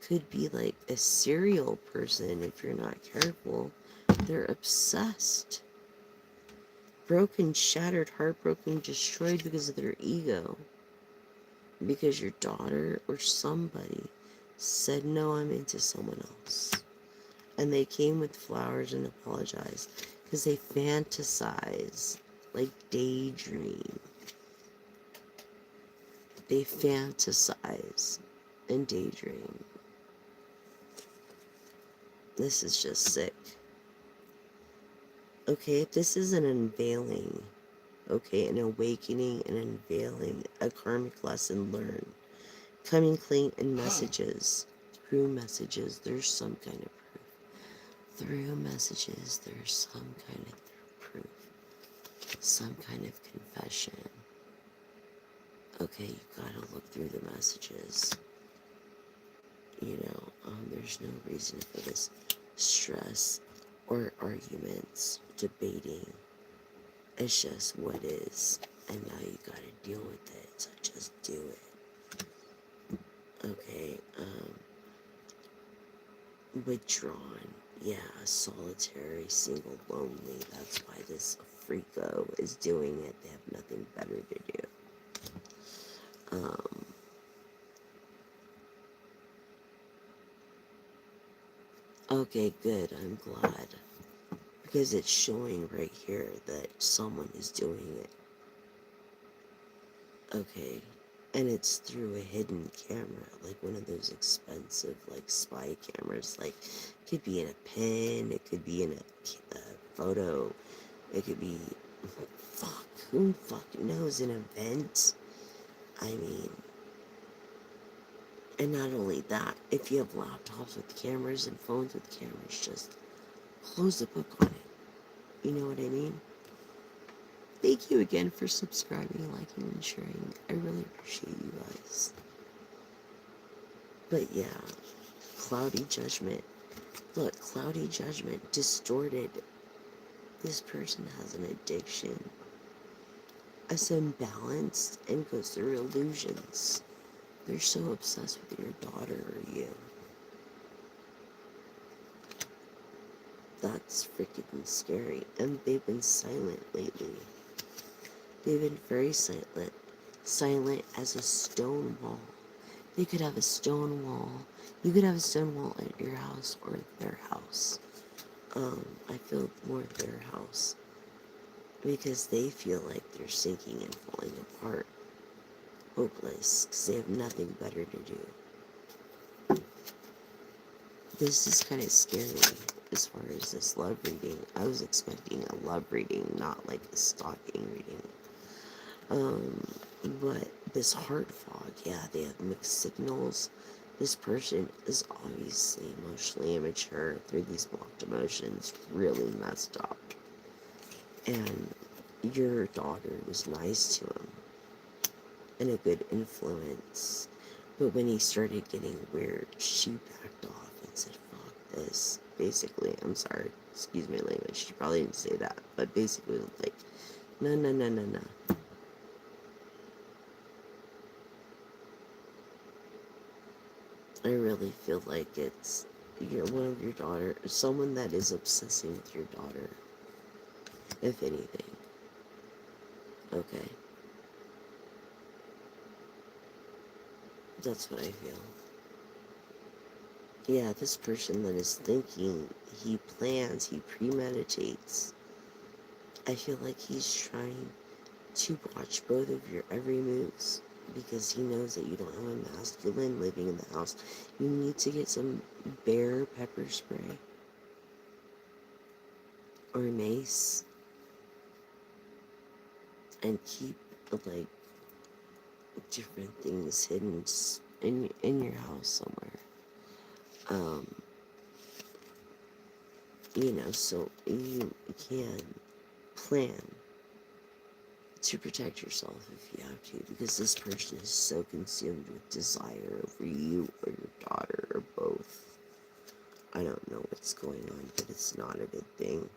A: could be like a serial person if you're not careful. They're obsessed. Broken, shattered, heartbroken, destroyed because of their ego. Because your daughter or somebody said, no, I'm into someone else. And they came with flowers and apologized. Because they fantasize, like daydream. They fantasize and daydream. This is just sick. Okay, this is an unveiling. Okay, an awakening, an unveiling, a karmic lesson learned. Coming clean in messages. Through messages, there's some kind of proof. Through messages, there's some kind of proof. Some kind of confession. Okay, you gotta look through the messages. You know, there's no reason for this stress or arguments, debating. It's just what is, and now you gotta deal with it, so just do it. Okay, withdrawn, yeah, solitary, single, lonely, that's why this freako is doing it, they have nothing better to do. Okay, good, I'm glad, because it's showing right here that someone is doing it. Okay, and it's through a hidden camera, like one of those expensive, like, spy cameras, like, it could be in a pen, it could be in a photo, it could be, fuck, who fucking knows, an event, I mean, and not only that, if you have laptops with cameras and phones with cameras, just close the book on it, you know what I mean? Thank you again for subscribing, liking, and sharing. I really appreciate you guys. But yeah, cloudy judgment. Look, cloudy judgment, distorted. This person has an addiction. It's imbalanced and goes through illusions. They're so obsessed with your daughter or you. That's freaking scary. And they've been silent lately. They've been very silent. Silent as a stone wall. They could have a stone wall. You could have a stone wall at your house or their house. I feel more their house. Because they feel like they're sinking and falling apart. Hopeless. Because they have nothing better to do. This is kind of scary as far as this love reading. I was expecting a love reading, not like a stalking reading. But this heart fog, yeah, they have mixed signals. This person is obviously emotionally immature through these blocked emotions, really messed up. And your daughter was nice to him and a good influence. But when he started getting weird, she backed off and said, fuck this. Basically, I'm sorry, excuse my language, she probably didn't say that, but basically, like, no, no, no, no, no. I really feel like it's one of your daughter, someone that is obsessing with your daughter, if anything. Okay. That's what I feel. Yeah, this person that is thinking, he plans, he premeditates. I feel like he's trying to watch both of your every moves because he knows that you don't have a masculine living in the house. You need to get some bear pepper spray or mace and keep like different things hidden in your house somewhere. Um, so you can plan to protect yourself if you have to, because this person is so consumed with desire over you or your daughter or both. I don't know what's going on, but it's not a good thing.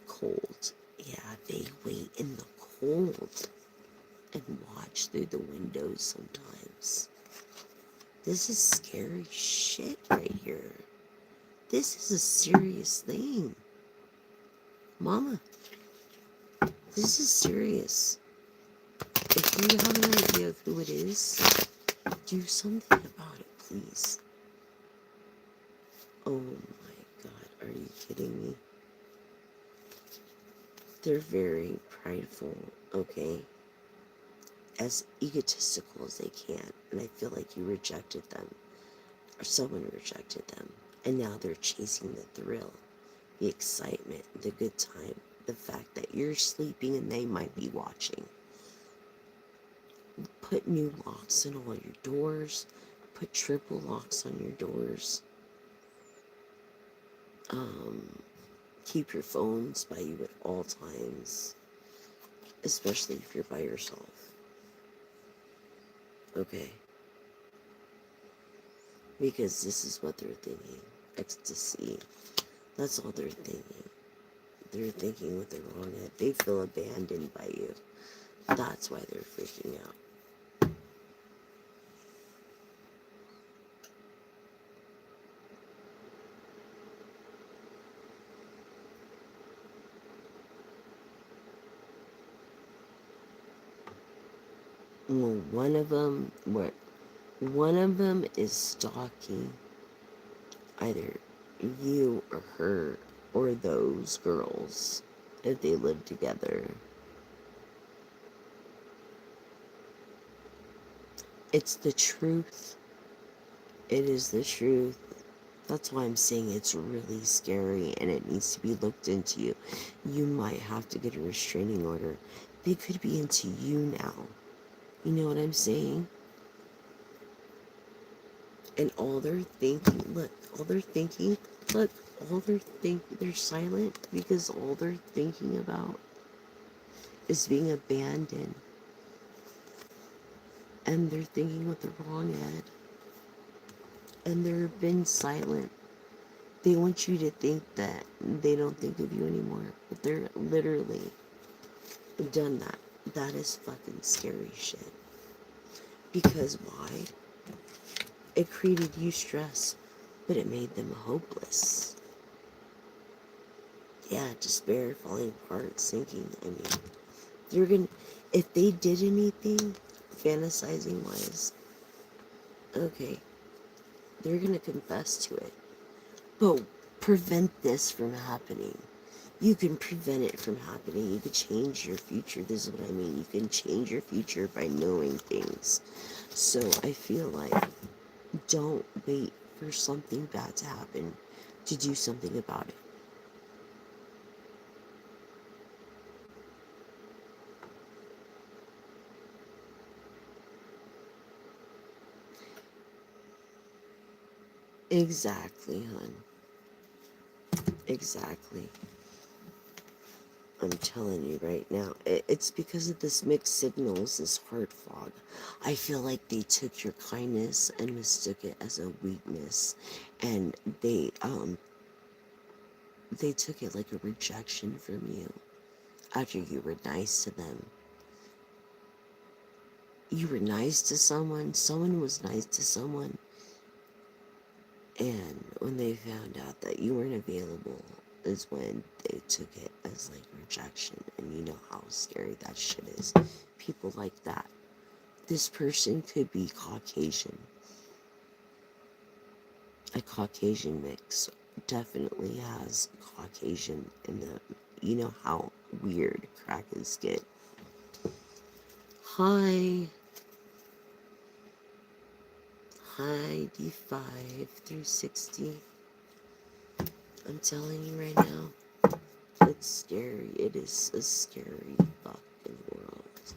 A: Cold. Yeah, they wait in the cold and watch through the windows sometimes. This is scary shit right here. This is a serious thing. Mama, this is serious. If you have an idea of who it is, do something about it, please. Oh my god, are you kidding me? They're very prideful, okay? As egotistical as they can, and I feel like you rejected them, or someone rejected them, and now they're chasing the thrill, the excitement, the good time, the fact that you're sleeping and they might be watching. Put new locks in all your doors, put triple locks on your doors. Keep your phones by you at all times, especially if you're by yourself. Okay? Because this is what they're thinking. Ecstasy. That's all they're thinking. They're thinking with the wrong head. They feel abandoned by you. That's why they're freaking out. Well, one of them is stalking either you or her or those girls if they live together. It's the truth. It is the truth. That's why I'm saying it's really scary and it needs to be looked into. You might have to get a restraining order. They could be into you now. You know what I'm saying? And all they're thinking, they're silent because all they're thinking about is being abandoned. And they're thinking with the wrong head. And they're been silent. They want you to think that they don't think of you anymore. But they're literally done that. That is fucking scary shit. Because why? It created you stress, but it made them hopeless. Yeah, despair, falling apart, sinking. I mean, you're gonna, if they did anything, fantasizing wise, okay, they're gonna confess to it. But prevent this from happening. You can prevent it from happening. You can change your future. This is what I mean. You can change your future by knowing things. So I feel like don't wait for something bad to happen to do something about it. Exactly, hon. Exactly. I'm telling you right now, it's because of this mixed signals, this heart fog. I feel like they took your kindness and mistook it as a weakness, and they took it like a rejection from you after you were nice to them. You were nice to someone was nice to someone, and when they found out that you weren't available is when they took it as like rejection, and you know how scary that shit is. People like that. This person could be Caucasian. A Caucasian mix definitely has Caucasian in them. You know how weird crackers get. Hi. Hi, D5 through 60. I'm telling you right now, it's scary. It is a scary fucking world.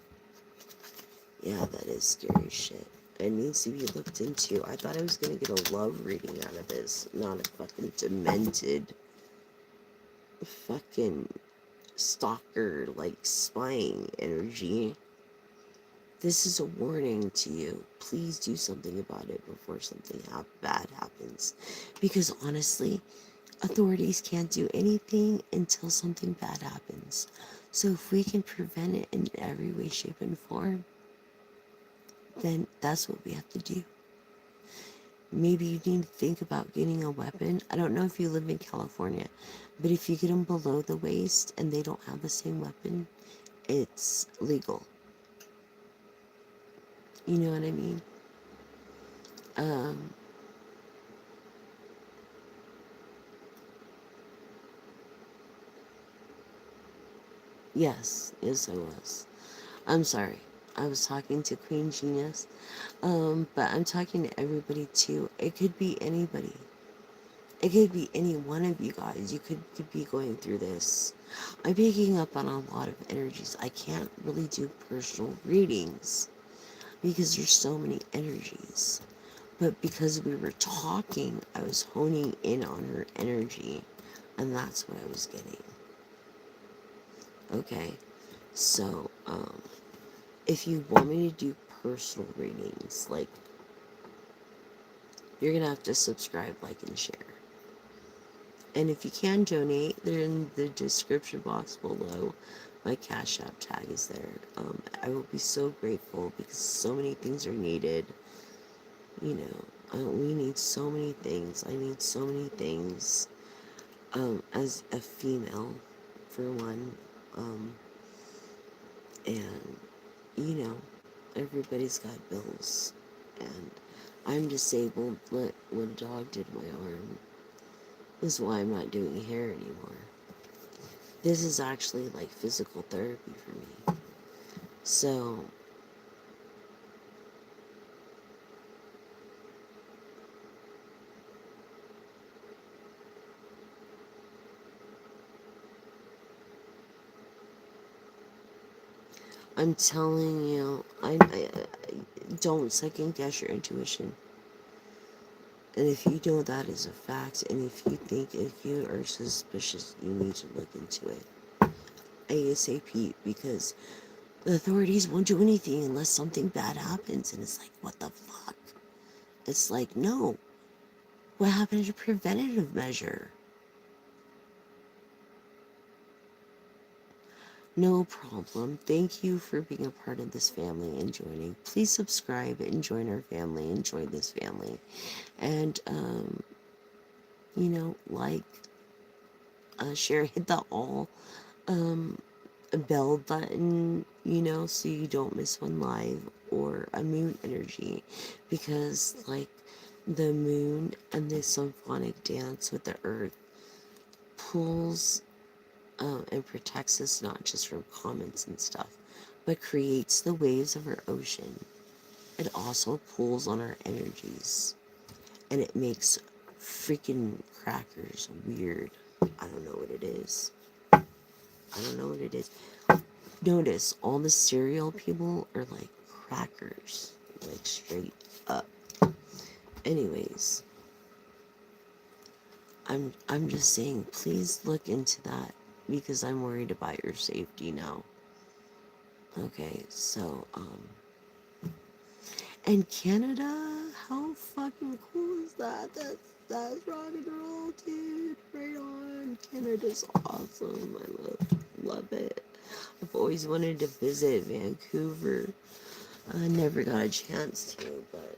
A: Yeah, that is scary shit. It needs to be looked into. I thought I was gonna get a love reading out of this, not a fucking demented fucking stalker, like spying energy. This is a warning to you. Please do something about it before something bad happens. Because honestly, authorities can't do anything until something bad happens. So if we can prevent it in every way, shape, and form, then that's what we have to do. Maybe you need to think about getting a weapon. I don't know if you live in California, but if you get them below the waist and they don't have the same weapon, it's legal. You know what I mean? Um, yes, I was. I'm sorry. I was talking to Queen Genius. But I'm talking to everybody too. It could be anybody. It could be any one of you guys. You could be going through this. I'm picking up on a lot of energies. I can't really do personal readings because there's so many energies. But because we were talking, I was honing in on her energy, and that's what I was getting. Okay, so if you want me to do personal readings, like you're gonna have to subscribe, like, and share. And if you can donate, they're in the description box below. My Cash App tag is there. I will be so grateful because so many things are needed. You know, we need so many things. I need so many things. As a female, for one. And, you know, everybody's got bills. And I'm disabled. What a dog did my arm is why I'm not doing hair anymore. This is actually like physical therapy for me. So, I'm telling you, I don't second guess your intuition. And if you know that is a fact, and if you are suspicious, you need to look into it ASAP, because the authorities won't do anything unless something bad happens. And it's like, what the fuck? It's like, no. What happened to preventative measure? No problem. Thank you for being a part of this family and joining. Please subscribe and join our family and join this family. And, like, share, hit the all bell button, so you don't miss one live or a moon energy. Because, like, the moon and the symphonic dance with the earth pulls and protects us not just from comets and stuff, but creates the waves of our ocean. It also pulls on our energies, and it makes freaking crackers weird. I don't know what it is. I don't know what it is. Notice all the cereal people are like crackers, like straight up. Anyways, I'm just saying, please look into that because I'm worried about your safety now. Okay, so and Canada, how fucking cool is that? That's rock and roll, dude. Right on. Canada's awesome. I love it. I've always wanted to visit Vancouver. I never got a chance to, but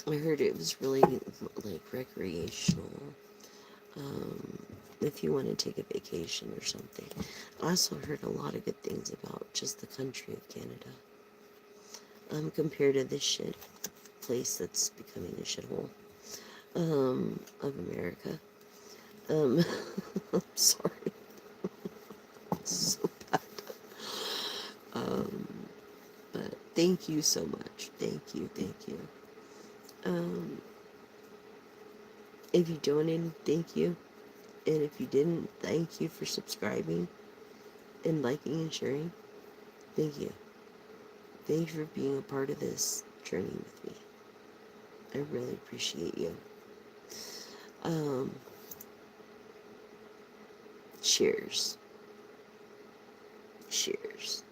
A: I heard it was really like recreational. Um, if you want to take a vacation or something. I also heard a lot of good things about just the country of Canada. Compared to this shit place that's becoming a shithole of America. Um, I'm sorry. It's so bad. Um, but thank you so much. Thank you. Um, If you donated, thank you. And if you didn't, thank you for subscribing and liking and sharing. Thank you. Thank you for being a part of this journey with me. I really appreciate you. Um, cheers. Cheers.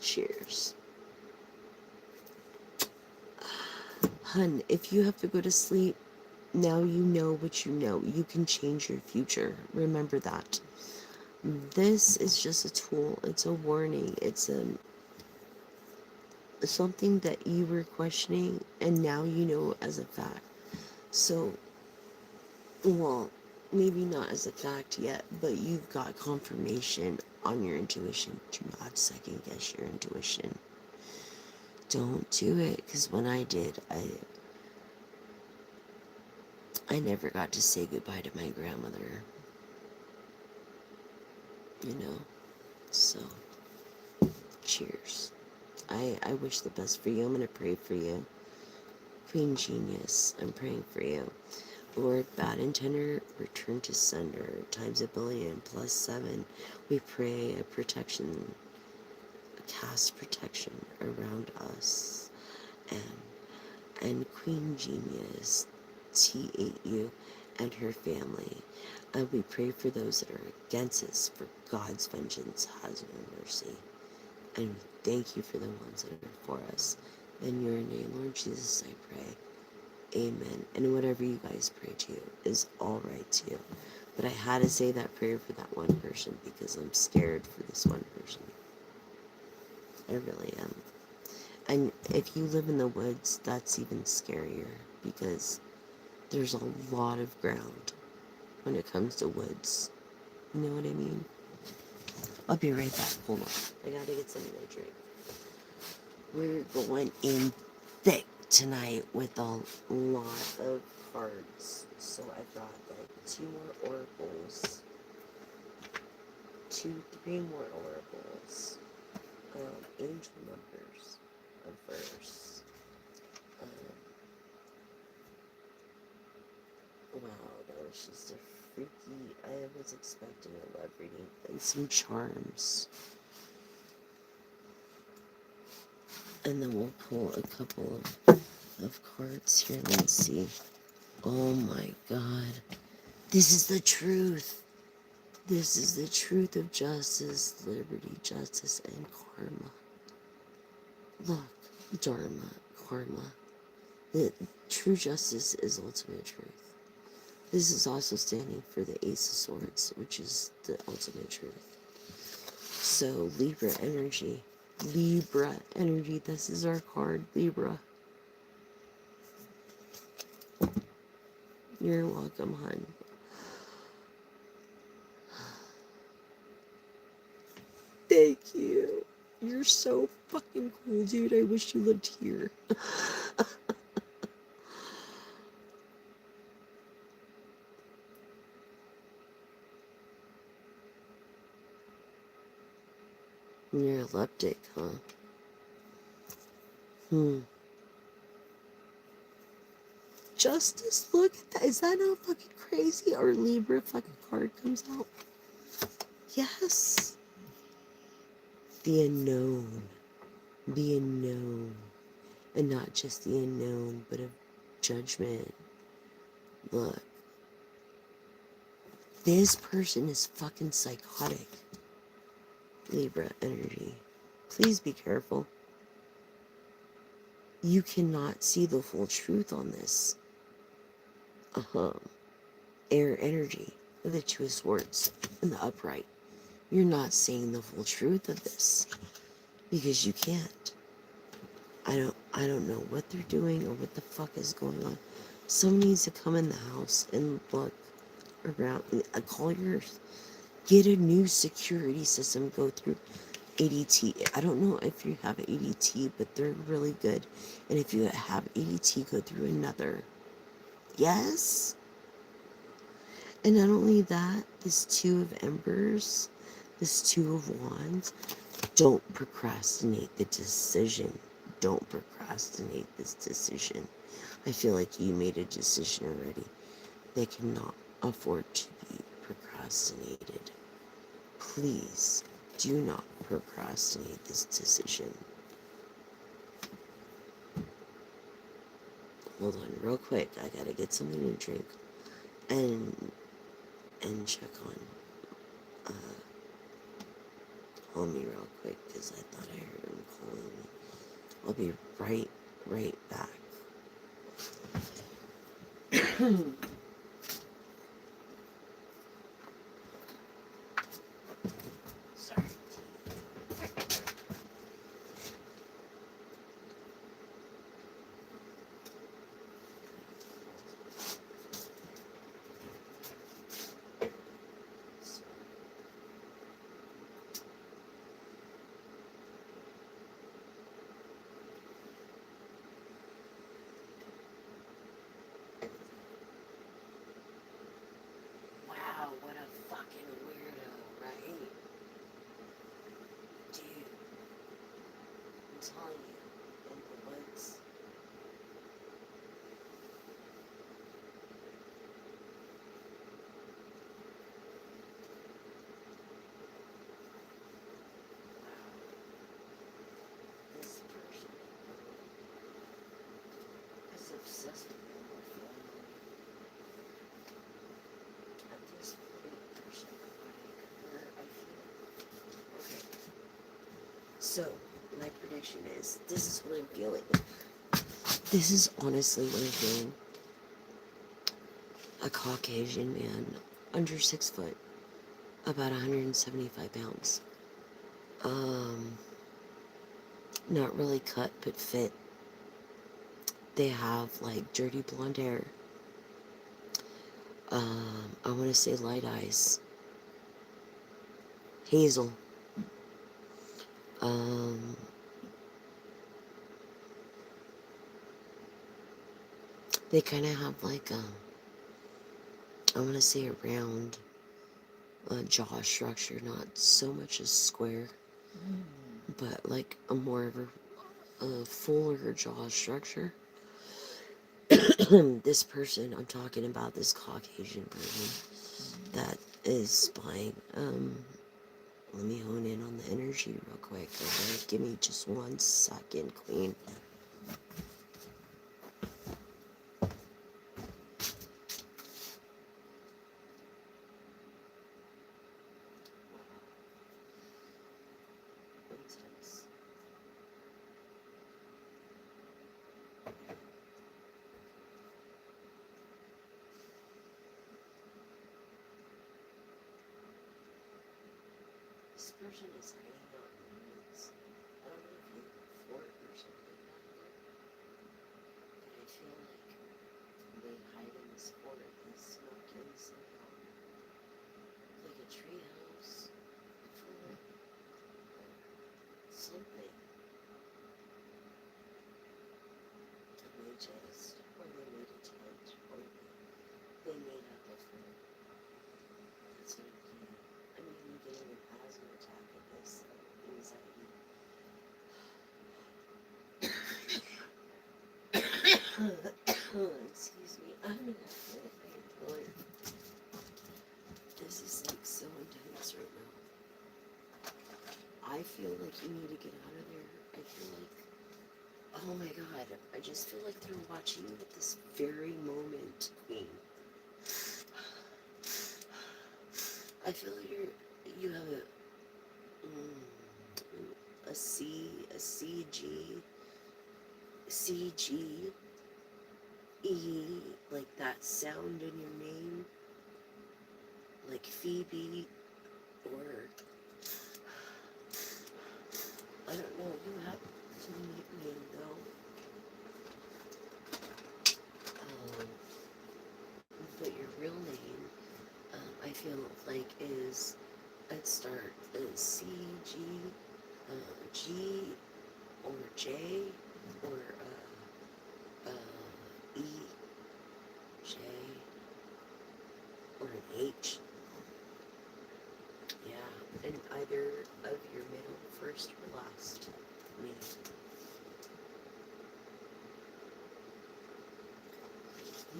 A: Cheers. Hun, if you have to go to sleep, now you know what you know. You can change your future. Remember that. This is just a tool. It's a warning. It's something that you were questioning, and now you know as a fact. So, well, maybe not as a fact yet, but you've got confirmation on your intuition. Do not second guess your intuition. Don't do it, because when I did, I never got to say goodbye to my grandmother. You know, so cheers. I wish the best for you. I'm gonna pray for you. Queen Genius, I'm praying for you. Lord, bad intender, return to sender, times a billion, plus 7. We pray a protection, a cast protection around us. And Queen Genius, T8U, and her family. And we pray for those that are against us, for God's vengeance has no mercy. And we thank you for the ones that are for us. In your name, Lord Jesus, I pray. Amen. And whatever you guys pray to is all right too. But I had to say that prayer for that one person because I'm scared for this one person. I really am. And if you live in the woods, that's even scarier because there's a lot of ground when it comes to woods. You know what I mean? I'll be right back. Hold on. I gotta get something to drink. We're going in thick tonight with a lot of cards. So I've got like 2 more oracles. 3 more oracles. Angel numbers. A verse. Um, wow, that was just a freaky. I was expecting a love reading and some charms. And then we'll pull a couple of cards here. Let's see. Oh my God. This is the truth. This is the truth of justice, liberty, justice, and karma. Look, dharma, karma. The true justice is ultimate truth. This is also standing for the Ace of Swords, which is the ultimate truth. So, Libra energy. Libra energy. This is our card, Libra. You're welcome, hon. Thank you. You're so fucking cool, dude. I wish you lived here. You're epileptic, huh? Justice, look at that. Is that not fucking crazy? Our Libra fucking card comes out. Yes. The unknown. The unknown. And not just the unknown, but of judgment. Look. This person is fucking psychotic. Libra energy. Please be careful. You cannot see the full truth on this. Air energy. The 2 of Swords. In the upright. You're not seeing the full truth of this. Because you can't. I don't know what they're doing or what the fuck is going on. Someone needs to come in the house and look around. Call yours. Get a new security system. Go through ADT. I don't know if you have ADT, but they're really good. And if you have ADT, go through another. Yes? And not only that, this 2 of Embers, this 2 of Wands, don't procrastinate the decision. Don't procrastinate this decision. I feel like you made a decision already. They cannot afford to be procrastinated. Please do not procrastinate this decision. Hold on real quick. I gotta get something to drink and check on homie real quick because I thought I heard him calling me. I'll be right back. Sorry. Wow, what a fucking weirdo, right? Dude, I'm telling you, in the woods. Wow, this person is obsessed with their family. At this point, person, where I feel. Okay, so my prediction is this is what I'm feeling. This is honestly what I'm feeling. A Caucasian man, under 6 foot, about 175 pounds. Not really cut, but fit. They have like dirty blonde hair. I want to say light eyes. Hazel. Um, they kind of have like I want to say a round jaw structure, not so much a square, but like a more of a fuller jaw structure. This person I'm talking about, this Caucasian person that is spying. Let me hone in on the energy real quick. Okay, give me just 1 second, Queen. Intense. This person is hanging out in the woods. I don't know if you have a fort or something back there, but I feel like they hide in this fort and snuck in somehow. Like a tree house, fort, something. And they just, or they made a tent, or they made up a fort. That's what I'm feeling. I'm even getting an asthma attack at this anxiety. Excuse me, I'm gonna have to painkiller. This is like so intense right now. I feel like you need to get out of there. I feel like, oh my god, I just feel like they're watching you at this very moment, Queen. I feel like you have a CG, E, like that sound in your name, like Phoebe, or I don't know, you have some nickname though. But your real name, I feel like is, I'd start C, G, G, or J, or E, J, or an H. Yeah, and either of your middle, first or last name.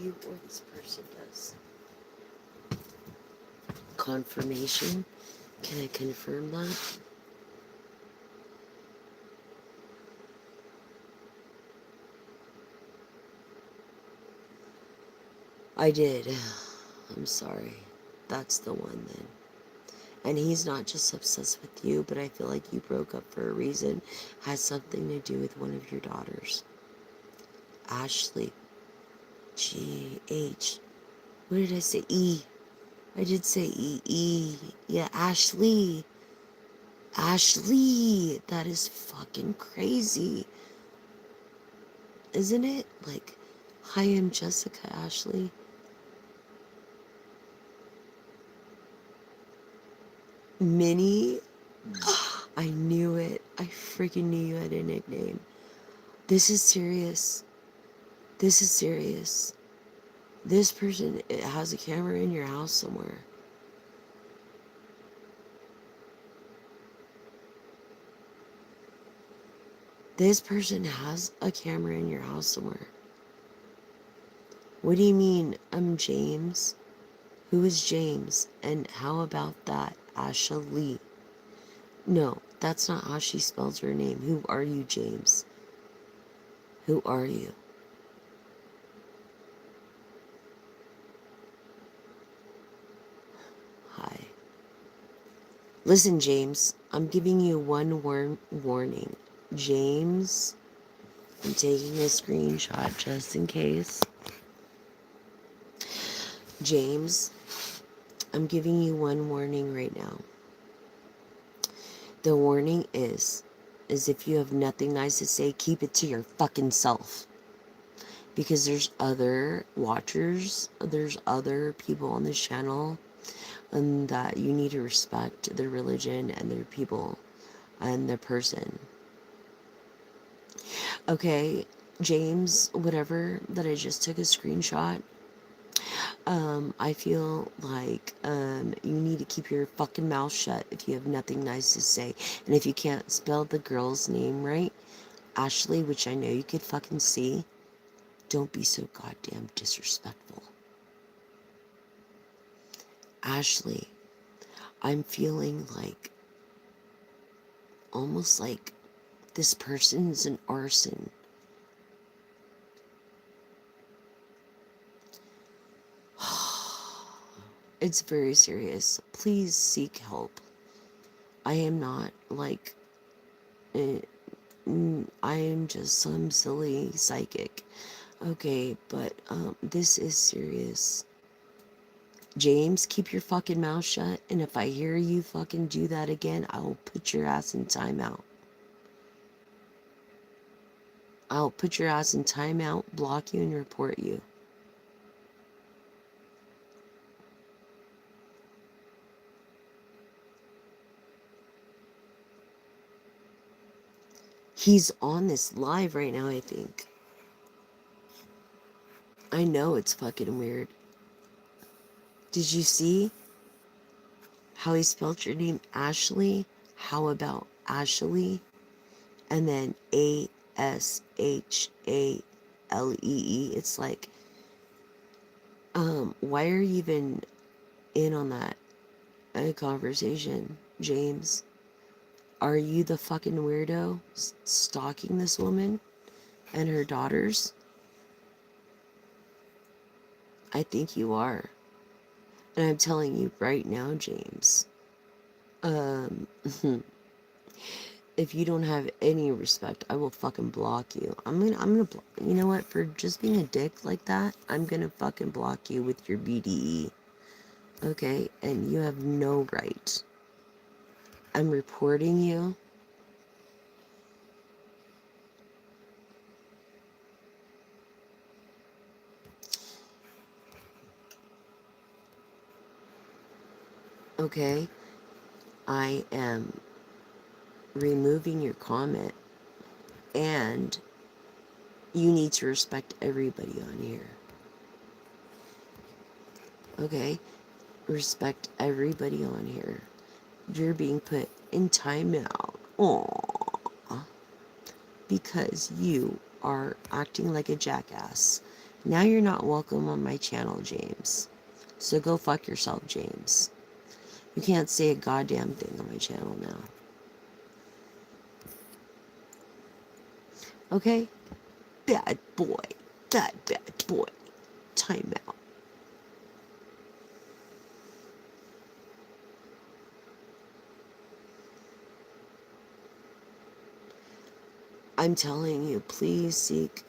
A: you or this person does. Confirmation. Can I confirm that? I did. I'm sorry. That's the one then. And he's not just obsessed with you, but I feel like you broke up for a reason. Has something to do with one of your daughters. Ashley. G-H. What did I say? E. I did say E. E. Yeah, Ashley. Ashley. That is fucking crazy. Isn't it? Like, hi, I'm Jessica Ashley. Minnie? I knew it. I freaking knew you had a nickname. This is serious. This is serious. This person has a camera in your house somewhere. This person has a camera in your house somewhere. What do you mean, I'm James? Who is James? And how about that, Ashley? No, that's not how she spells her name. Who are you, James? Who are you? Hi. Listen, James, I'm giving you one warning. James, I'm taking a screenshot just in case. James, I'm giving you one warning right now. The warning is if you have nothing nice to say, keep it to your fucking self. Because there's other watchers, there's other people on this channel, and that you need to respect their religion and their people and their person. Okay, James, whatever, that I just took a screenshot, I feel like you need to keep your fucking mouth shut if you have nothing nice to say. And if you can't spell the girl's name right, Ashley, which I know you could fucking see, don't be so goddamn disrespectful. Ashley, I'm feeling like, almost like this person is an arson. It's very serious. Please seek help. I am not like, I am just some silly psychic. Okay, but this is serious. James, keep your fucking mouth shut, and if I hear you fucking do that again, I will put your ass in timeout. I'll put your ass in timeout, block you, and report you. He's on this live right now, I think. I know it's fucking weird. Did you see how he spelled your name? Ashley? How about Ashley? And then Ashaleee. It's like, why are you even in on that conversation, James? Are you the fucking weirdo stalking this woman and her daughters? I think you are. And I'm telling you right now, James, if you don't have any respect, I will fucking block you. You know what? For just being a dick like that, I'm gonna fucking block you with your BDE. Okay? And you have no right. I'm reporting you. Okay? I am removing your comment, and you need to respect everybody on here. Okay? Respect everybody on here. You're being put in timeout. Aww. Because you are acting like a jackass. Now you're not welcome on my channel, James. So go fuck yourself, James. You can't say a goddamn thing on my channel now. Okay? Bad boy. Bad boy. Time out. I'm telling you, please seek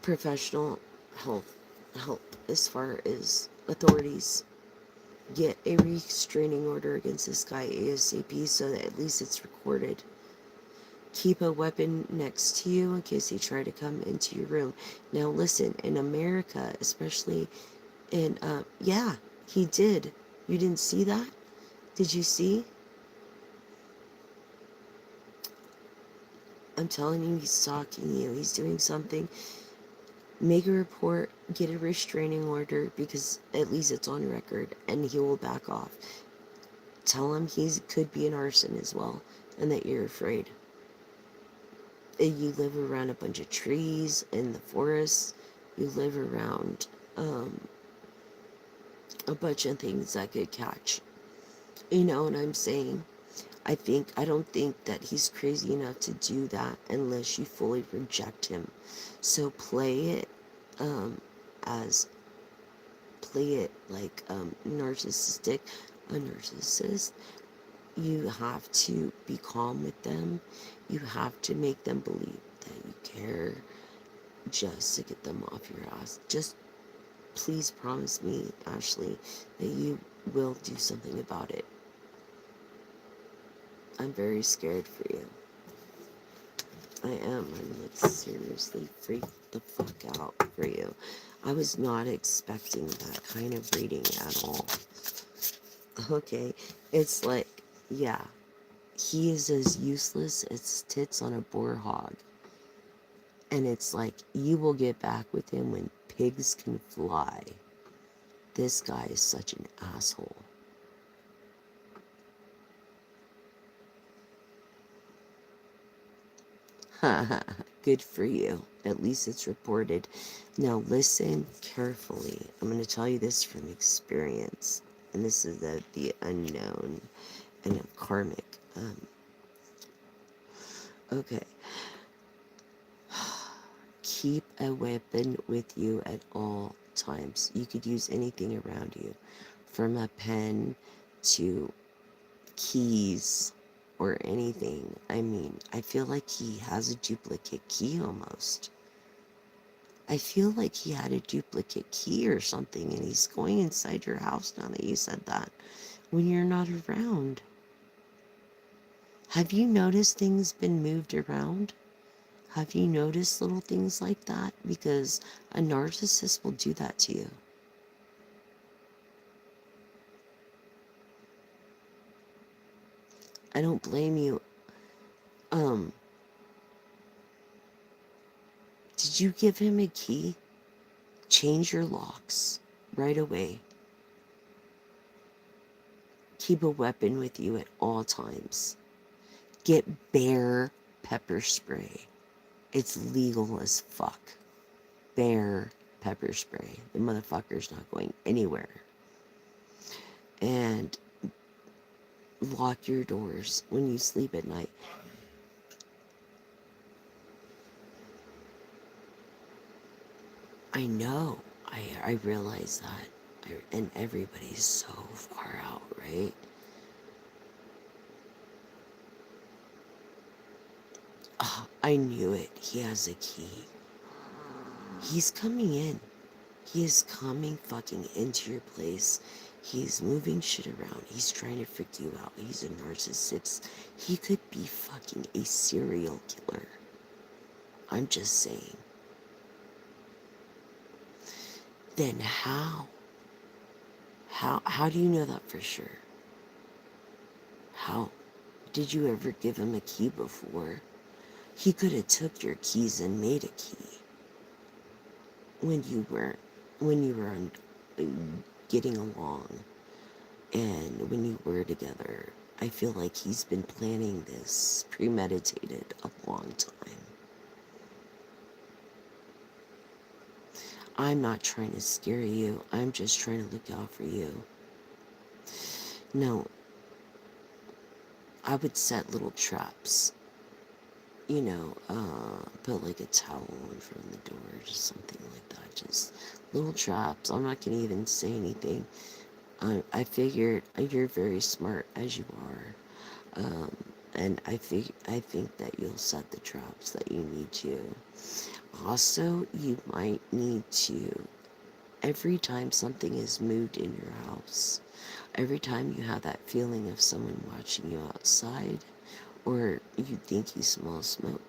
A: professional help as far as authorities. Get a restraining order against this guy ASAP so that at least it's recorded. Keep a weapon next to you in case they try to come into your room. Now listen, in America, especially in, yeah, he did. You didn't see that? Did you see? I'm telling you, he's stalking you. He's doing something. Make a report, get a restraining order because at least it's on record and he will back off. Tell him he could be an arson as well and that you're afraid. You live around a bunch of trees in the forest. You live around a bunch of things that could catch. You know what I'm saying? I don't think that he's crazy enough to do that unless you fully reject him. So um, as play it like narcissistic, a narcissist. You have to be calm with them. You have to make them believe that you care just to get them off your ass. Just please promise me, Ashley, that you will do something about it. I'm very scared for you. I am. I'm like seriously freaked the fuck out for you. I was not expecting that kind of reading at all. Okay, it's like, yeah, he is as useless as tits on a boar hog. And it's like, you will get back with him when pigs can fly. This guy is such an asshole. Good for you. At least it's reported. Now listen carefully. I'm going to tell you this from experience. And this is the unknown and karmic. Okay. Keep a weapon with you at all times. You could use anything around you, from a pen to keys or anything. I mean, I feel like he has a duplicate key almost. I feel like he had a duplicate key or something, and he's going inside your house now that you said that, when you're not around. Have you noticed things been moved around? Have you noticed little things like that? Because a narcissist will do that to you. I don't blame you. Did you give him a key? Change your locks right away. Keep a weapon with you at all times. Get bear pepper spray. It's legal as fuck. Bear pepper spray. The motherfucker's not going anywhere. And lock your doors when you sleep at night. I know. I realize that. And everybody's so far out, right? Oh, I knew it. He has a key. He's coming in. He is coming fucking into your place. He's moving shit around. He's trying to freak you out. He's a narcissist. He could be fucking a serial killer. I'm just saying. Then how? How do you know that for sure? How? Did you ever give him a key before? He could have took your keys and made a key. When you were getting along and when you were together. I feel like he's been planning this premeditated a long time. I'm not trying to scare you. I'm just trying to look out for you. No, I would set little traps. Put like a towel in front of the door, just something like that. Just little traps. I'm not gonna even say anything. I figured you're very smart as you are, and I think that you'll set the traps that you need to. Also, you might need to, every time something is moved in your house, every time you have that feeling of someone watching you outside, or you think you smell smoke,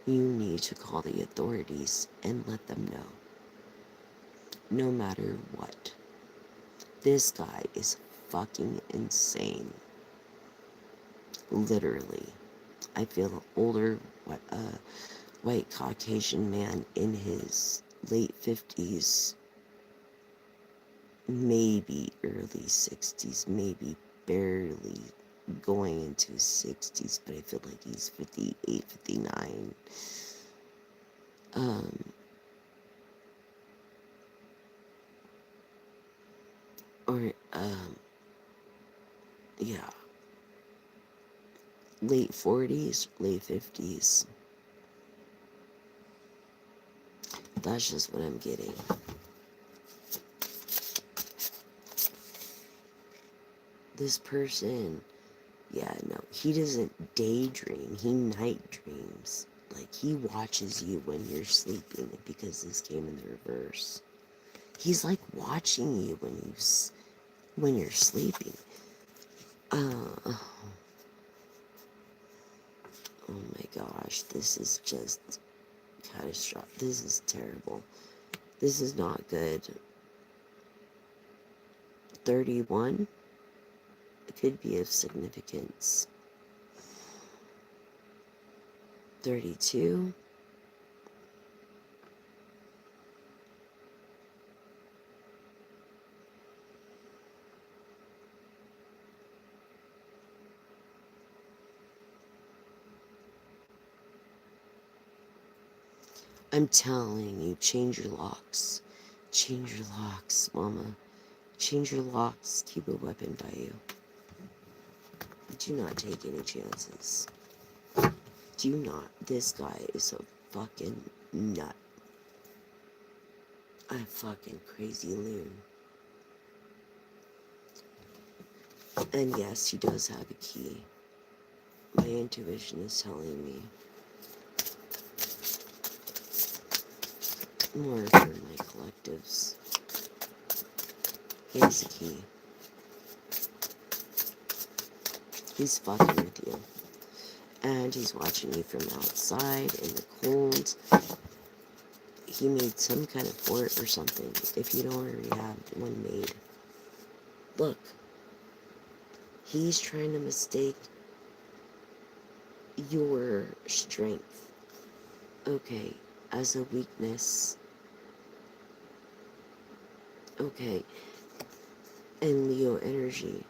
A: you need to call the authorities and let them know. No matter what. This guy is fucking insane. Literally. I feel an older white Caucasian man in his late 50s, maybe early 60s, maybe barely going into his 60s, but I feel like he's 58, 59. Or, yeah, late 40s, late 50s. That's just what I'm getting. This person, yeah, no, he doesn't daydream, he night dreams. Like, he watches you when you're sleeping, because this came in the reverse. He's like watching you when you're sleeping. Oh my gosh, this is just catastrophic. This is terrible. This is not good. 31, it could be of significance. 32, I'm telling you, change your locks. Change your locks, mama. Change your locks. Keep a weapon by you. Do not take any chances. Do not. This guy is a fucking nut. A fucking crazy loon. And yes, he does have a key. My intuition is telling me. More for my collectives. He has a key. He's fucking with you. And he's watching you from outside in the cold. He made some kind of fort or something, if you don't already have one made. Look. He's trying to mistake your strength, okay, as a weakness. Okay. And Leo energy.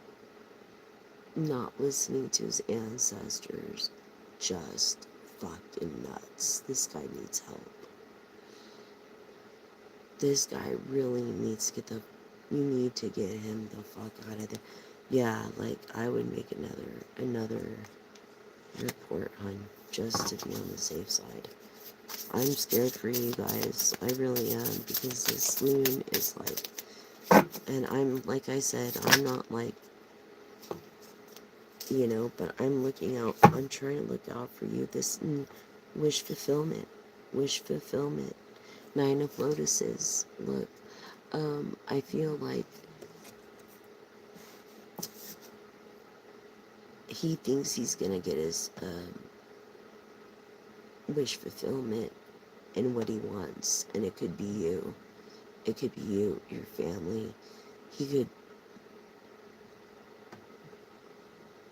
A: Not listening to his ancestors. Just fucking nuts. This guy needs help. This guy really needs to you need to get him the fuck out of there. Yeah, like, I would make another report, hun, just to be on the safe side. I'm scared for you guys. I really am, because this loon is like, and I'm, like I said, I'm not like, but I'm looking out. I'm trying to look out for you. This wish fulfillment. Wish fulfillment. 9 of Lotuses. Look, I feel like he thinks he's gonna get his wish fulfillment and what he wants, and it could be you. It could be you, your family.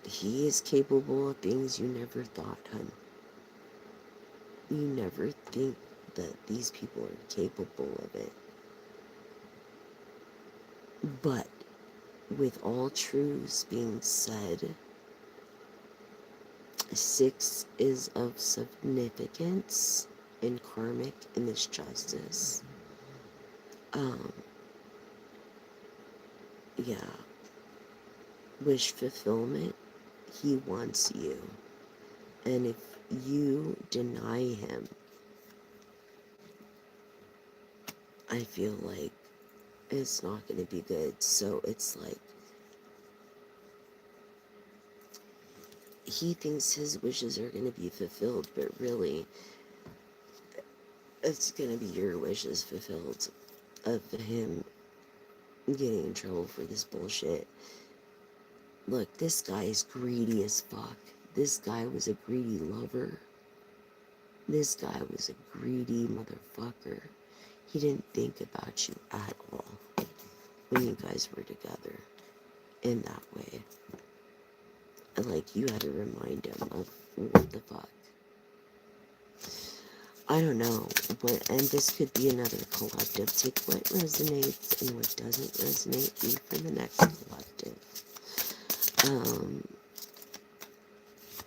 A: He is capable of things you never thought, hun. You never think that these people are capable of it. But with all truths being said, 6 is of significance in karmic in this justice. Um, yeah, wish fulfillment. He wants you. And if you deny him, I feel like it's not going to be good. So it's like he thinks his wishes are going to be fulfilled, but really, it's going to be your wishes fulfilled of him getting in trouble for this bullshit. Look, this guy is greedy as fuck. This guy was a greedy lover. This guy was a greedy motherfucker. He didn't think about you at all when you guys were together in that way. And like, you had to remind him of what the fuck. I don't know, but, and this could be another collective. Take what resonates and what doesn't resonate, leave for the next collective.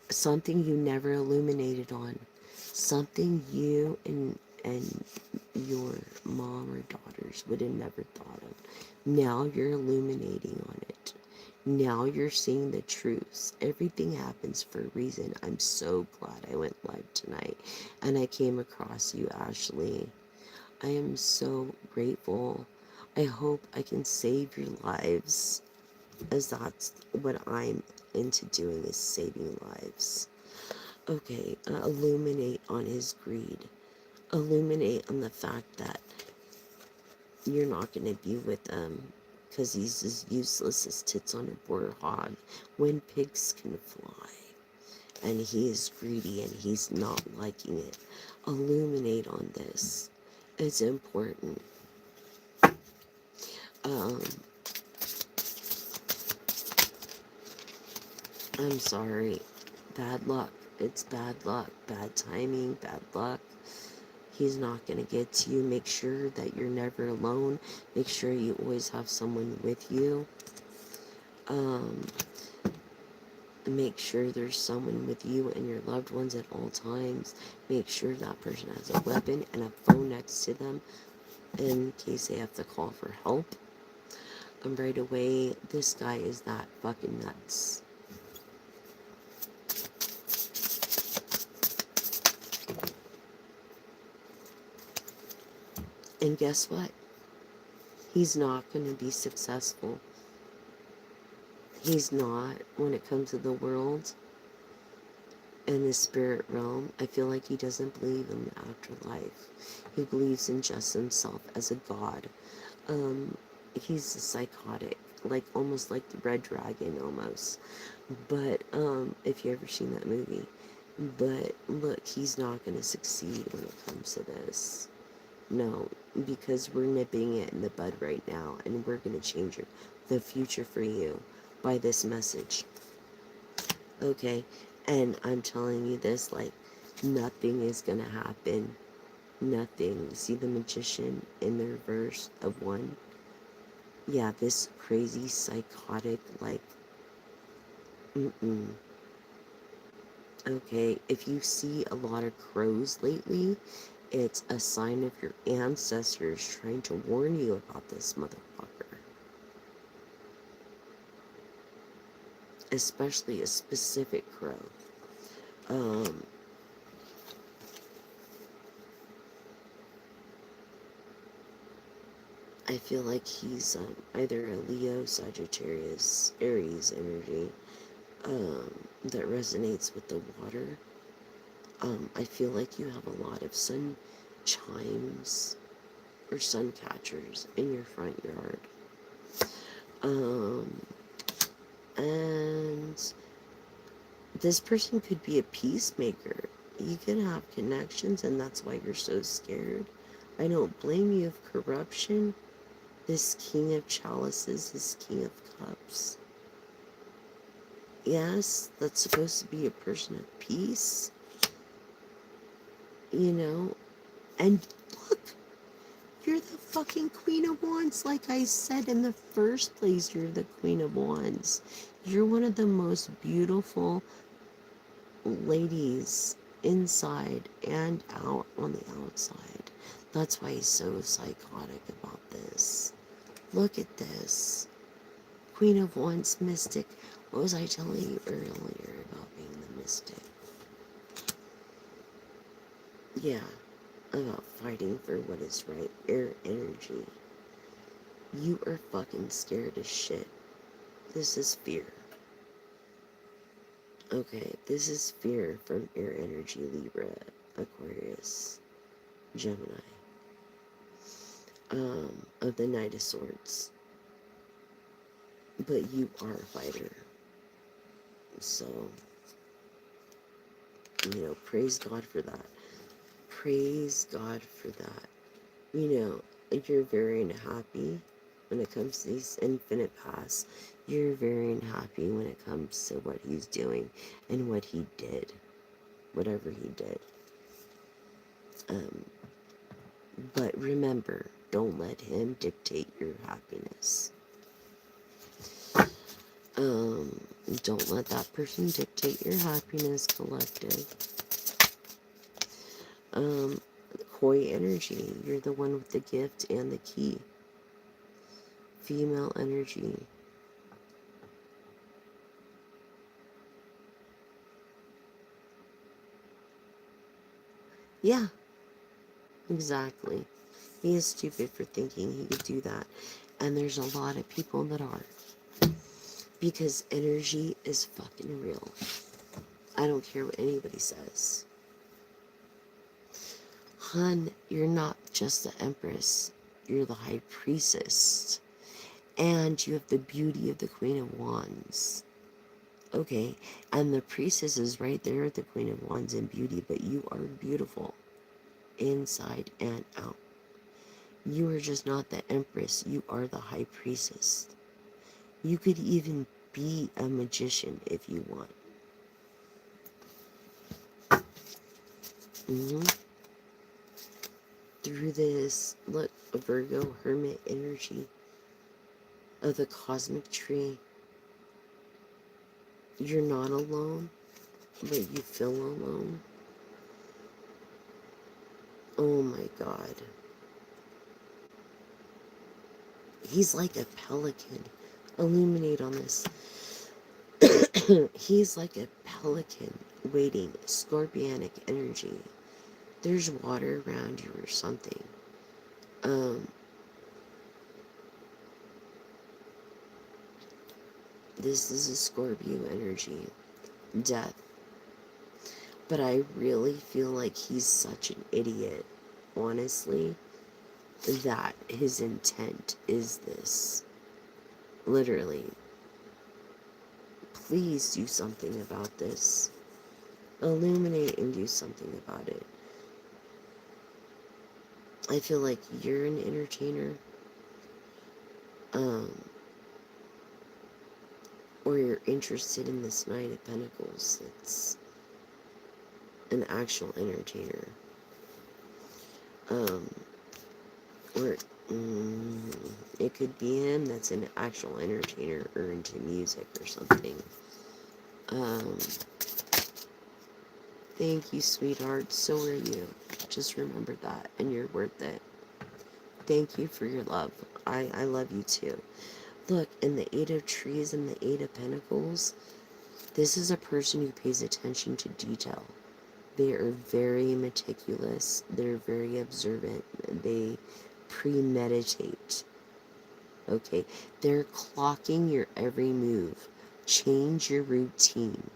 A: Something you never illuminated on. Something you and your mom or daughters would have never thought of. Now you're illuminating on it. Now you're seeing the truths. Everything happens for a reason. I'm so glad I went live tonight and I came across you, Ashley. I am so grateful. I hope I can save your lives, as that's what I'm into doing, is saving lives. Okay, illuminate on his greed. Illuminate on the fact that you're not going to be with him because he's as useless as tits on a border hog when pigs can fly. And he is greedy and he's not liking it. Illuminate on this. It's important. Um, I'm sorry. Bad luck. It's bad luck. Bad timing. Bad luck. He's not going to get to you. Make sure that you're never alone. Make sure you always have someone with you. Make sure there's someone with you and your loved ones at all times. Make sure that person has a weapon and a phone next to them in case they have to call for help. And right away, this guy is that fucking nuts. And guess what? He's not going to be successful. He's not when it comes to the world and the spirit realm. I feel like he doesn't believe in the afterlife. He believes in just himself as a god. He's a psychotic, like almost like the Red Dragon almost. But if you ever seen that movie. But look, he's not going to succeed when it comes to this. No, because we're nipping it in the bud right now, and we're going to change the future for you by this message. Okay? And I'm telling you this, like, nothing is going to happen. Nothing. See the magician in the reverse of one? Yeah, this crazy, psychotic, like, Okay, if you see a lot of crows lately, it's a sign of your ancestors trying to warn you about this motherfucker. Especially a specific crow. I feel like he's either a Leo, Sagittarius, Aries energy that resonates with the water. I feel like you have a lot of sun chimes or sun catchers in your front yard. And this person could be a peacemaker. You can have connections, and that's why you're so scared. I don't blame you of corruption. This king of chalices, this king of cups. Yes, that's supposed to be a person of peace. You know? And look, you're the fucking Queen of Wands. Like I said in the first place, you're the Queen of Wands. You're one of the most beautiful ladies inside and out on the outside. That's why he's so psychotic about this. Look at this. Queen of Wands, mystic. What was I telling you earlier about being the mystic? Yeah, about fighting for what is right. Air energy. You are fucking scared as shit. This is fear. Okay, this is fear from air energy, Libra, Aquarius, Gemini. Of the Knight of Swords. But you are a fighter. So, praise God for that. Praise God for that. You're very unhappy when it comes to these infinite paths. You're very unhappy when it comes to what he's doing and what he did. Whatever he did. But remember, don't let him dictate your happiness. Don't let that person dictate your happiness, collective. Koi energy, you're the one with the gift and the key. Female energy. Yeah, exactly. He is stupid for thinking he could do that. And there's a lot of people that are. Because energy is fucking real. I don't care what anybody says. Hun, you're not just the Empress. You're the High Priestess. And you have the beauty of the Queen of Wands. Okay, and the Priestess is right there at the Queen of Wands in beauty, but you are beautiful. Inside and out. You are just not the Empress. You are the High Priestess. You could even be a magician if you want. Through this, look, a Virgo hermit energy of the cosmic tree. You're not alone, but you feel alone. Oh my God. He's like a pelican. Illuminate on this. He's like a pelican waiting, scorpionic energy. There's water around you or something. This is a Scorpio energy. Death. But I really feel like he's such an idiot, honestly, that his intent is this. Literally. Please do something about this. Illuminate and do something about it. I feel like you're an entertainer. Or you're interested in this Knight of Pentacles. It's an actual entertainer. Or it could be him that's an actual entertainer or into music or something. Thank you, sweetheart. So are you. Just remember that, and you're worth it. Thank you for your love. I love you too. Look, in the Eight of Trees and the Eight of Pentacles, this is a person who pays attention to detail. They are very meticulous. They're very observant. They premeditate. Okay? They're clocking your every move. Change your routine.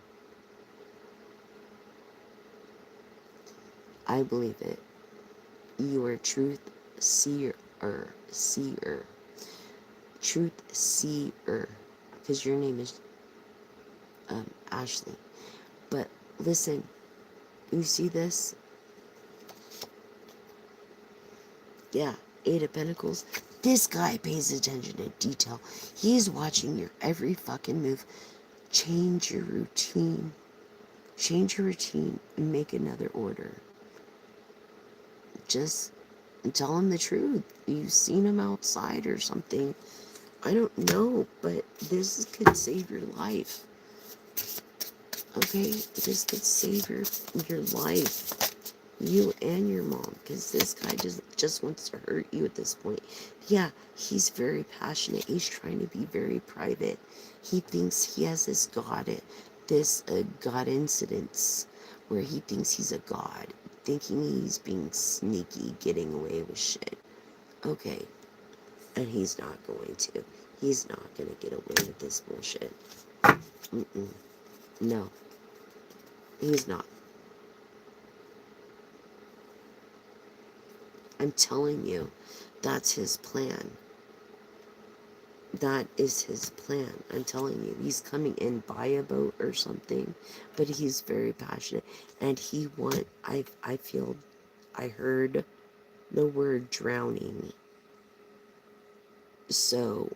A: I believe it. You are truth seer. Truth seer. Because your name is Ashley. But listen, you see this? Yeah, Eight of Pentacles. This guy pays attention to detail. He's watching your every fucking move. Change your routine. Change your routine and make another order. Just tell him the truth. You've seen him outside or something. I don't know, but this could save your life. Okay? This could save your life. You and your mom, because this guy just wants to hurt you at this point. Yeah, he's very passionate. He's trying to be very private. He thinks he has this god incidence where he thinks he's a god, thinking he's being sneaky, getting away with shit. Okay, and he's not going to. He's not going to get away with this bullshit. Mm-mm. No, he's not. I'm telling you, that's his plan. That is his plan. I'm telling you, he's coming in by a boat or something, but he's very passionate, and I feel, I heard the word drowning, so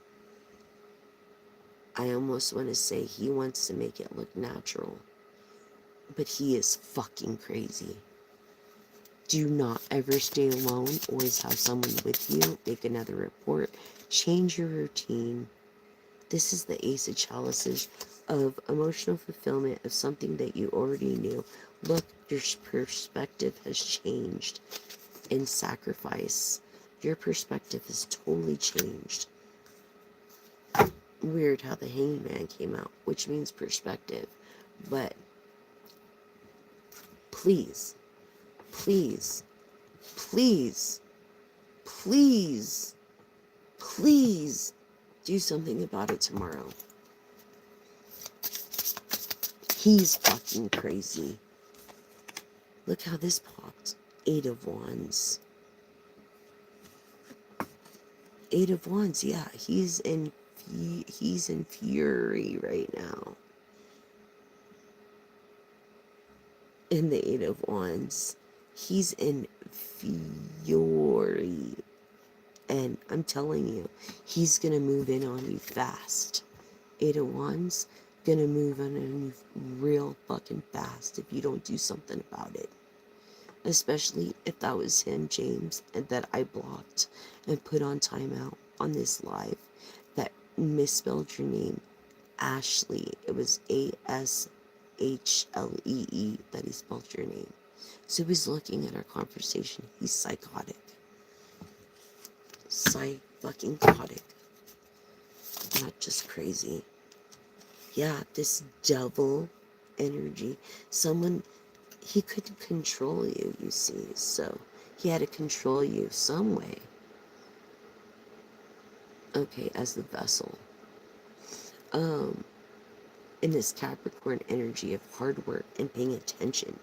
A: I almost want to say he wants to make it look natural, but he is fucking crazy. Do not ever stay alone. Always have someone with you. Make another report. Change your routine. This is the Ace of Chalices of emotional fulfillment of something that you already knew. Look, your perspective has changed in sacrifice. Your perspective has totally changed. Weird how the Hangman came out, which means perspective. But please, please, please, please, please do something about it tomorrow. He's fucking crazy. Look how this popped. 8 of Wands. 8 of Wands, yeah. He's in fury right now. In the 8 of Wands. He's in fury. And I'm telling you, he's gonna move in on you fast. 8 of Wands, gonna move on you real fucking fast if you don't do something about it. Especially if that was him, James, and that I blocked and put on timeout on this live that misspelled your name, Ashley. It was Ashlee that he spelled your name. So he's looking at our conversation. He's psychotic. Fucking-cotic. Not just crazy. Yeah, this devil energy. Someone, he couldn't control you, you see, so he had to control you some way. Okay, as the vessel. In this Capricorn energy of hard work and paying attention,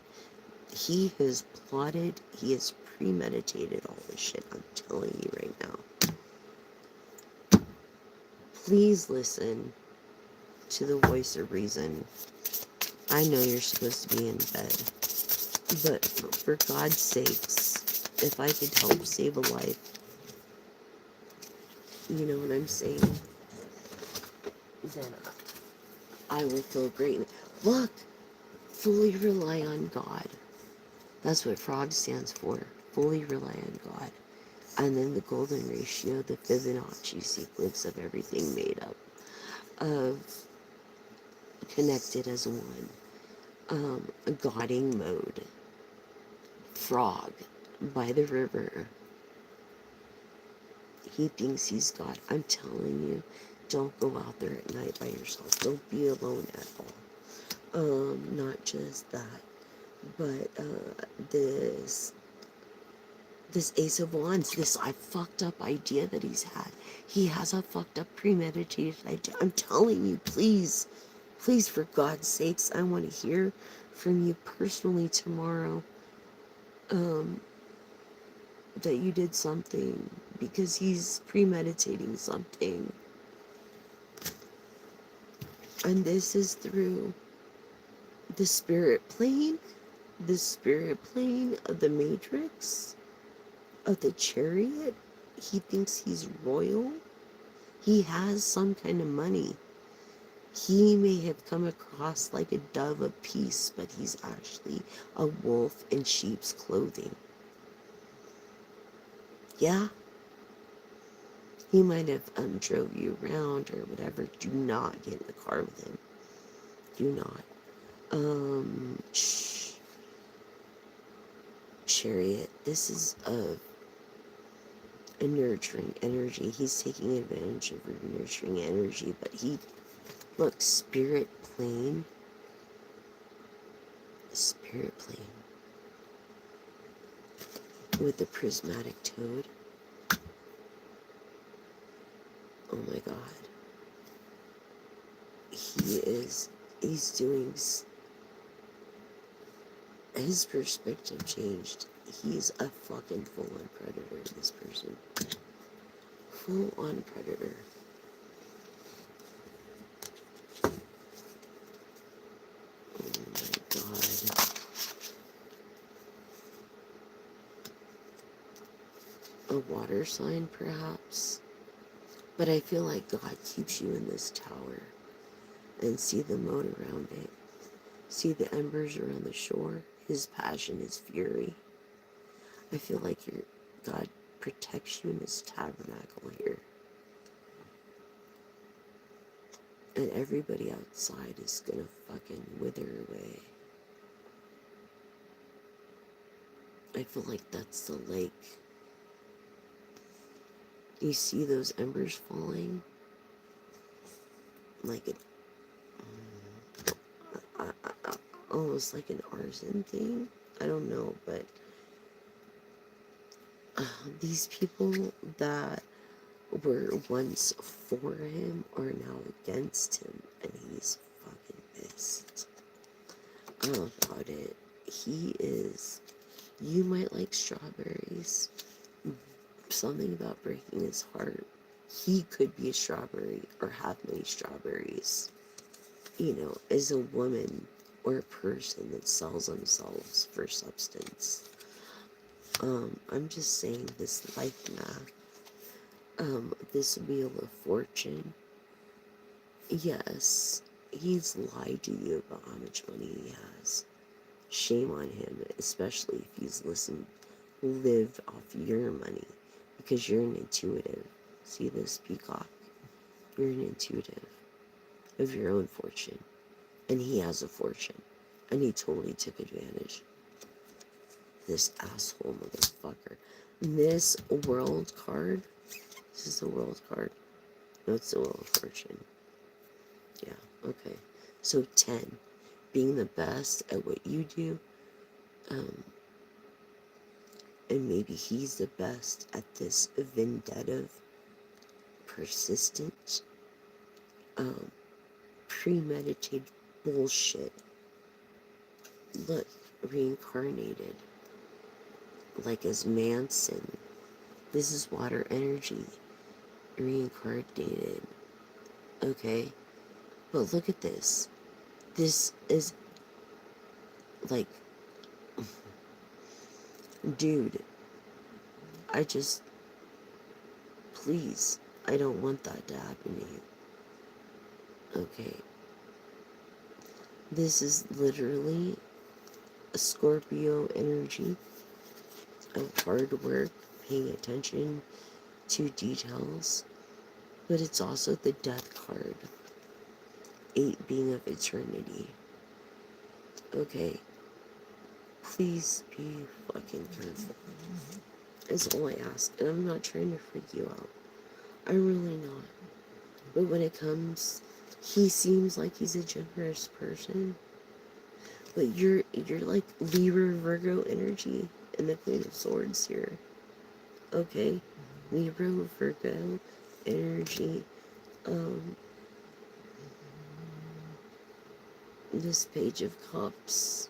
A: he has plotted, he has premeditated all this shit, I'm telling you right now. Please listen to the voice of reason. I know you're supposed to be in bed, but for God's sakes, if I could help save a life, you know what I'm saying, then I will feel great. Look, fully rely on God. That's what FROG stands for. Fully rely on God. And then the golden ratio, the Fibonacci sequence of everything made up of connected as one. A godding mode. Frog by the river. He thinks he's God. I'm telling you, don't go out there at night by yourself. Don't be alone at all. Not just that, but this Ace of Wands, this fucked up idea that he's had. He has a fucked up premeditated idea. I'm telling you, please, please, for God's sakes, I want to hear from you personally tomorrow. That you did something, because he's premeditating something. And this is through the spirit plane of the Matrix, of the Chariot. He thinks he's royal. He has some kind of money. He may have come across like a dove of peace, but he's actually a wolf in sheep's clothing. Yeah. He might have drove you around or whatever. Do not get in the car with him. Do not. Chariot. This is a nurturing energy. He's taking advantage of your nurturing energy, but look, spirit plane with the prismatic toad. Oh my god. He's doing, his perspective changed. He's a fucking full-on predator, this person. Full-on predator. Oh my god. A water sign, perhaps? But I feel like God keeps you in this tower. And see the moat around it. See the embers around the shore. His passion, his fury. I feel like God protects you in his tabernacle here. And everybody outside is gonna fucking wither away. I feel like that's the lake. You see those embers falling? Like it, almost like an arson thing. I don't know, but these people that were once for him are now against him, and he's fucking pissed about it. He is. You might like strawberries. Something about breaking his heart. He could be a strawberry or have many strawberries. You know, as a woman or a person that sells themselves for substance. I'm just saying this life math. This wheel of fortune. Yes, he's lied to you about how much money he has. Shame on him, especially if he's lived off your money, because you're an intuitive. See this peacock? You're an intuitive of your own fortune, and he has a fortune, and he totally took advantage. This asshole motherfucker. This world card. This is the world card. No, it's the wheel of fortune. Yeah, okay. So 10, being the best at what you do, and maybe he's the best at this vendetta, persistent, premeditated bullshit. Look, reincarnated, like as Manson. This is water energy, reincarnated. Okay, but look at this. This is like, dude, please, I don't want that to happen to you. Okay. This is literally a Scorpio energy of hard work, paying attention to details, but it's also the death card. 8 being of eternity. Okay. Please be fucking careful. Is all I ask. And I'm not trying to freak you out. I'm really not. But when it comes, he seems like he's a generous person. But you're like Libra Virgo energy and the Queen of Swords here. Okay? Libra Virgo energy. This Page of Cups.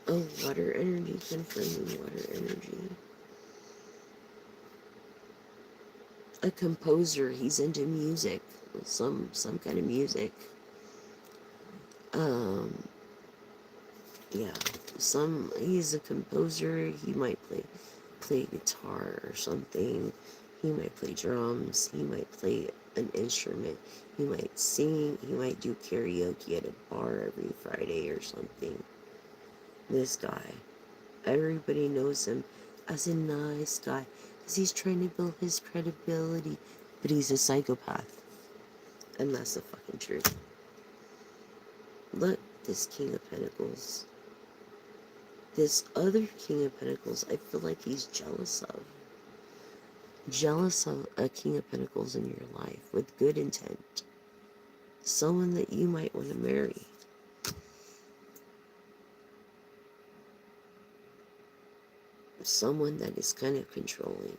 A: Oh, water energy, confirming water energy. A composer, he's into music, some kind of music. Yeah, he's a composer. He might play guitar or something. He might play drums. He might play an instrument. He might sing. He might do karaoke at a bar every Friday or something. This guy, everybody knows him as a nice guy because he's trying to build his credibility, but he's a psychopath, and that's the fucking truth. Look, this King of Pentacles. This other King of Pentacles, I feel like he's jealous of. Jealous of a King of Pentacles in your life with good intent. Someone that you might want to marry. Someone that is kind of controlling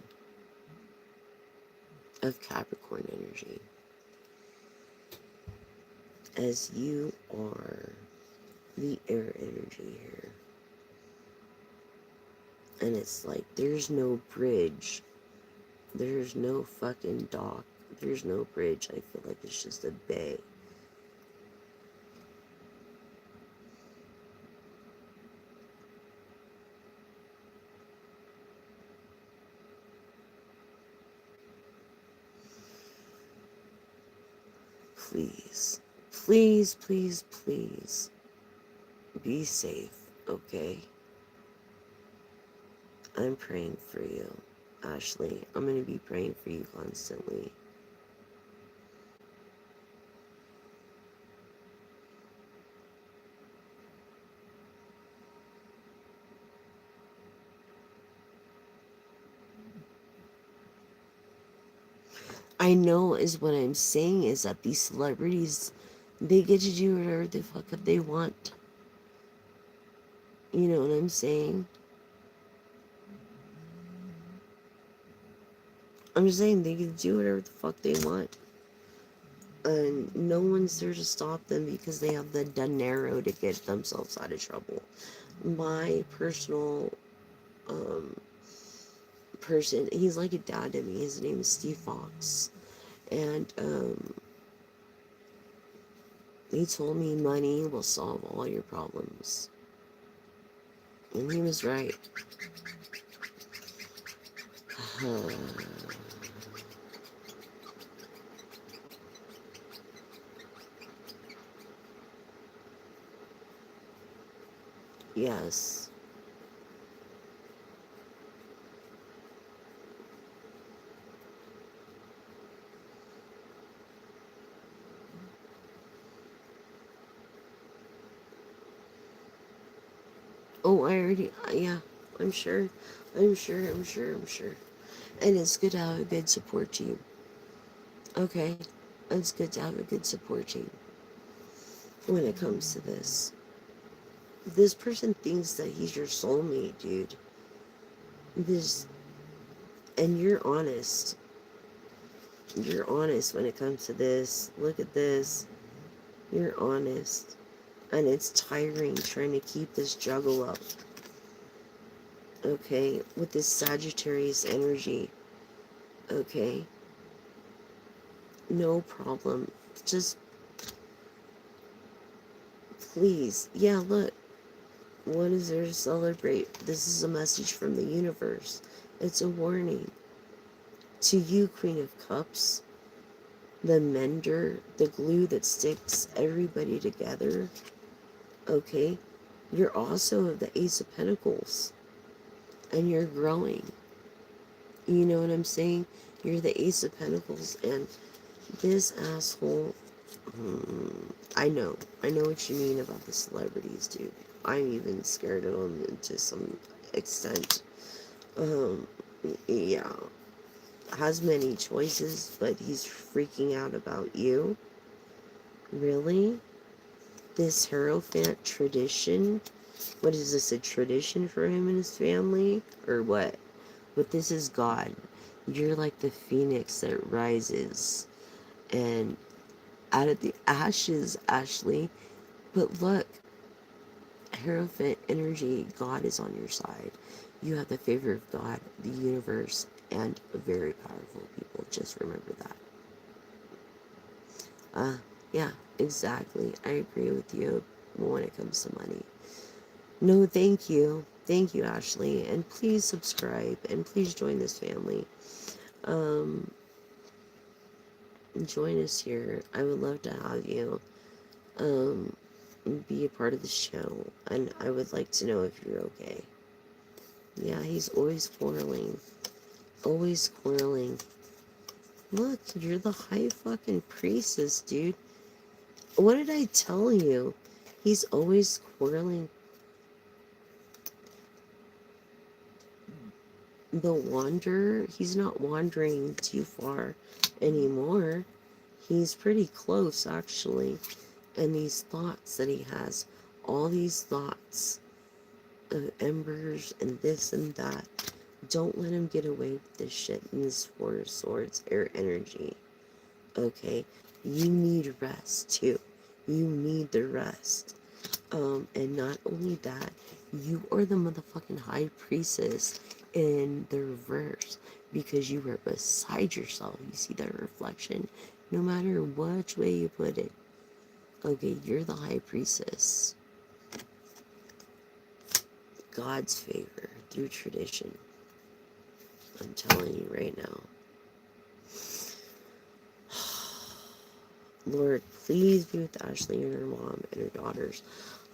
A: of Capricorn energy. As you are the air energy here. And it's like, there's no bridge. There's no fucking dock. There's no bridge. I feel like it's just a bay. Please, please, please, please be safe, okay? I'm praying for you, Ashley. I'm going to be praying for you constantly. I know is what I'm saying is that these celebrities, they get to do whatever the fuck they want. You know what I'm saying? I'm just saying they can do whatever the fuck they want. And no one's there to stop them because they have the dinero to get themselves out of trouble. My personal person, he's like a dad to me. His name is Steve Fox. And he told me money will solve all your problems. And he was right. Yes. Oh, I already, yeah, I'm sure. I'm sure. And it's good to have a good support team. Okay? It's good to have a good support team when it comes to this. This person thinks that he's your soulmate, dude. This, and you're honest. You're honest when it comes to this. Look at this. You're honest. And it's tiring trying to keep this juggle up. Okay? With this Sagittarius energy. Okay? No problem. Just, please. Yeah, look. What is there to celebrate? This is a message from the universe. It's a warning. To you, Queen of Cups, the mender, the glue that sticks everybody together, okay? You're also the Ace of Pentacles, and you're growing. You know what I'm saying? You're the Ace of Pentacles, and this asshole, I know what you mean about the celebrities, dude. I'm even scared of them to some extent. Yeah, has many choices, but he's freaking out about you. Really? This Hierophant tradition? What is this, a tradition for him and his family? Or what? But this is God. You're like the phoenix that rises. And out of the ashes, Ashley. But look, Hierophant energy, God is on your side. You have the favor of God, the universe, and very powerful people. Just remember that. Yeah, exactly. I agree with you when it comes to money. No, thank you. Thank you, Ashley. And please subscribe and please join this family. Join us here. I would love to have you be a part of the show. And I would like to know if you're okay. Yeah, he's always quarreling. Always quarreling. Look, you're the high fucking priestess, dude. What did I tell you? He's always quarreling. The wanderer, he's not wandering too far anymore. He's pretty close, actually. And these thoughts that he has, all these thoughts of embers and this and that, don't let him get away with this shit in this Four of Swords air energy. Okay? You need rest, too. You need the rest. And not only that, you are the motherfucking high priestess in the reverse because you were beside yourself. You see that reflection? No matter which way you put it. Okay, you're the high priestess. God's favor through tradition. I'm telling you right now. Lord, please be with Ashley and her mom and her daughters.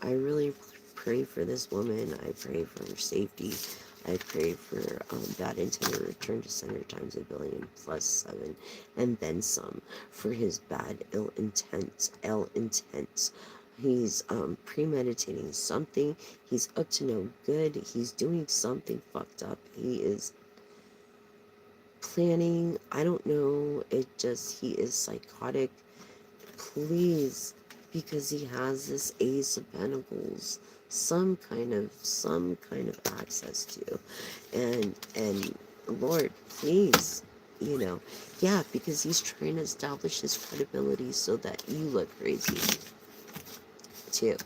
A: I really pray for this woman. I pray for her safety. I pray for that intended return to center times a billion plus 7 and then some for his bad ill intent. He's premeditating something. He's up to no good. He's doing something fucked up. He is planning. I don't know. He is psychotic. Please, because he has this Ace of Pentacles, some kind of access to, and Lord, please, yeah, because he's trying to establish his credibility so that you look crazy too.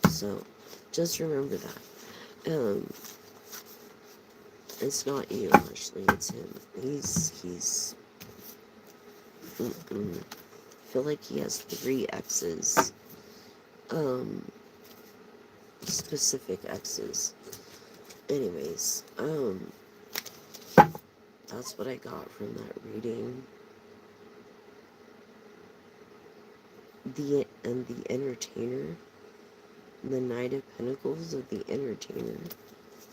A: So, just remember that. It's not you, Ashley. It's him. He's. I feel like he has 3 X's. Specific X's. Anyways, that's what I got from that reading. The Entertainer. The Knight of Pentacles of the Entertainer.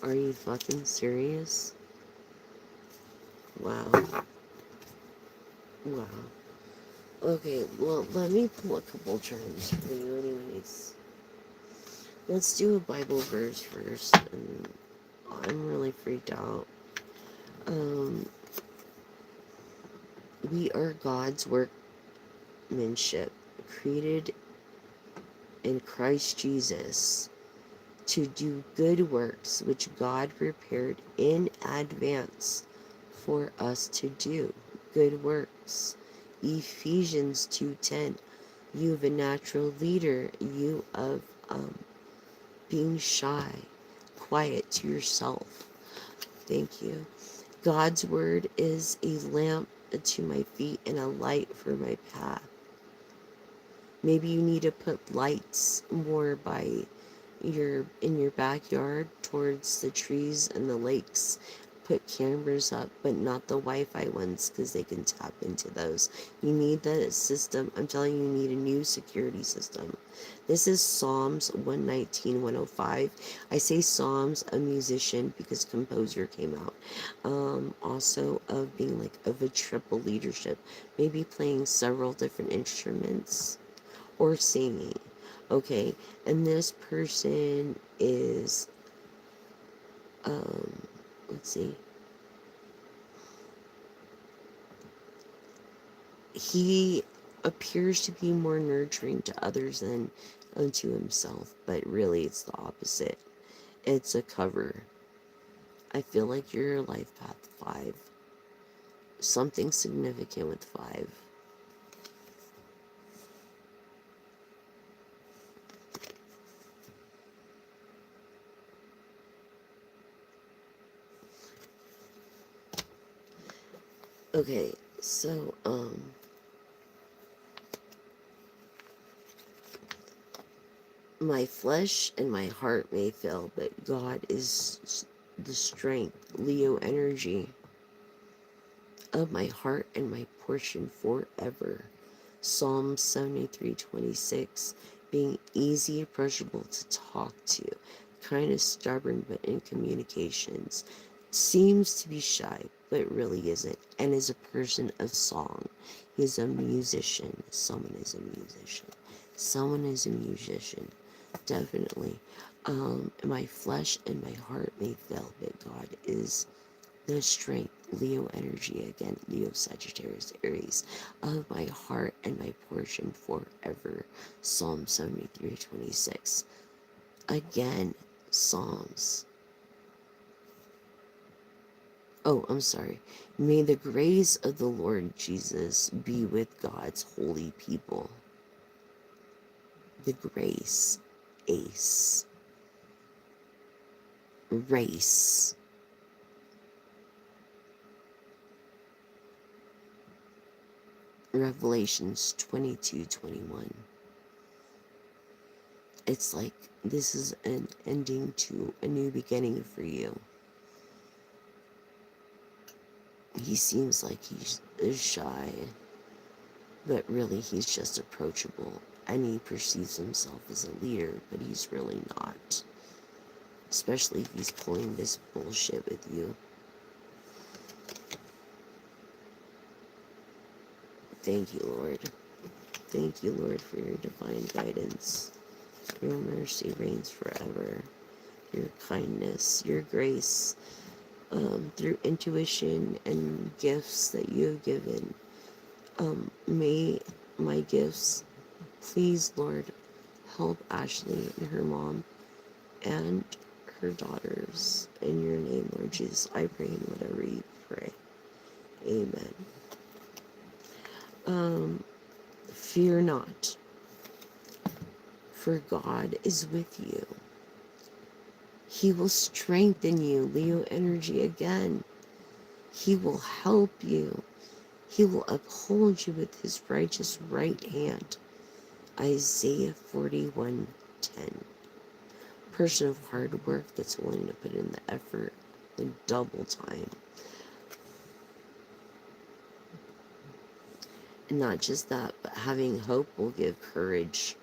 A: Are you fucking serious? Wow. Wow. Okay, well, let me pull a couple terms for you anyways. Let's do a Bible verse first, and I'm really freaked out. We are God's workmanship, created in Christ Jesus to do good works which God prepared in advance for us to do. Good works. Ephesians 2:10. You have a natural leader. You of being shy, quiet to yourself. Thank you. God's word is a lamp to my feet and a light for my path. Maybe you need to put lights more in your backyard towards the trees and the lakes. Put cameras up, but not the Wi-Fi ones because they can tap into those. You need the system. I'm telling you, you need a new security system. This is Psalms 119, 105. I say Psalms, a musician, because composer came out. Also of being of a triple leadership. Maybe playing several different instruments or singing. Okay, and this person is, let's see. He appears to be more nurturing to others than unto himself, but really it's the opposite. It's a cover. I feel like you're life path 5. Something significant with 5. Okay, so, my flesh and my heart may fail, but God is the strength, Leo energy of my heart and my portion forever. Psalm 73:26, being easy, approachable to talk to, kind of stubborn but in communications, seems to be shy but really isn't, and is a person of song. He's a musician. Someone is a musician. Someone is a musician. Definitely. My flesh and my heart may fail, but God is the strength. Leo energy again. Leo, Sagittarius, Aries of my heart and my portion forever. Psalm 73:26. Again, Psalms. Oh, I'm sorry. May the grace of the Lord Jesus be with God's holy people. The grace. Ace. Race. Revelations 22:21. It's like this is an ending to a new beginning for you. He seems like is shy, but really he's just approachable. And he perceives himself as a leader, but he's really not. Especially if he's pulling this bullshit with you. Thank you, Lord. Thank you, Lord, for your divine guidance. Your mercy reigns forever. Your kindness, your grace, through intuition and gifts that you have given. May my gifts, please, Lord, help Ashley and her mom and her daughters. In your name, Lord Jesus, I pray in whatever you pray. Amen. Fear not, for God is with you. He will strengthen you, Leo energy again. He will help you. He will uphold you with his righteous right hand. Isaiah 41:10. Person of hard work that's willing to put in the effort in double time. And not just that, but having hope will give courage.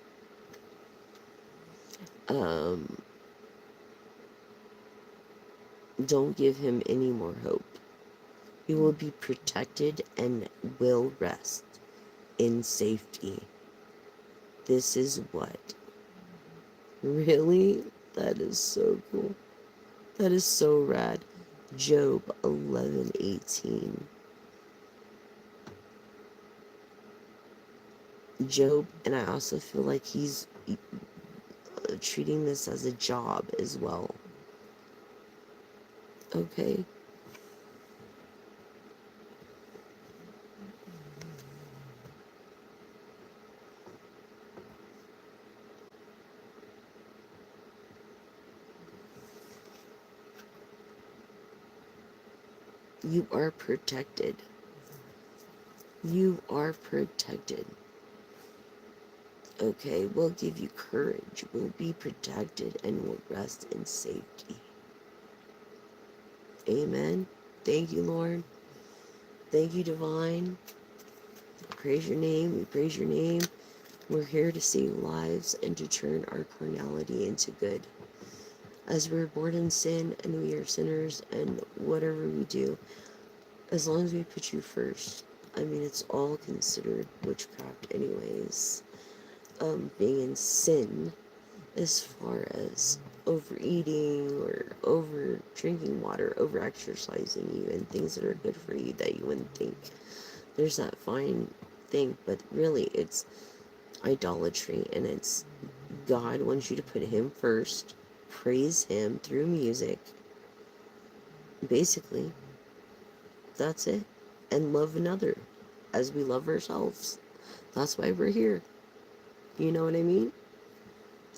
A: Don't give him any more hope. He will be protected and will rest in safety. This is what? Really? That is so cool. That is so rad. Job 11:18. Job, and I also feel like he's treating this as a job as well. Okay? You are protected. You are protected. Okay, we'll give you courage. We'll be protected and will rest in safety. Amen. Thank you, Lord. Thank you, Divine. Praise your name. We praise your name. We're here to save lives and to turn our carnality into good. As we're born in sin and we are sinners, and whatever we do, as long as we put you first, I mean, it's all considered witchcraft anyways. Being in sin as far as overeating or over drinking water, over exercising you, and things that are good for you that you wouldn't think. There's that fine thing, but really it's idolatry, and it's God wants you to put him first, praise him through music. Basically, that's it. And love another as we love ourselves. That's why we're here. You know what I mean?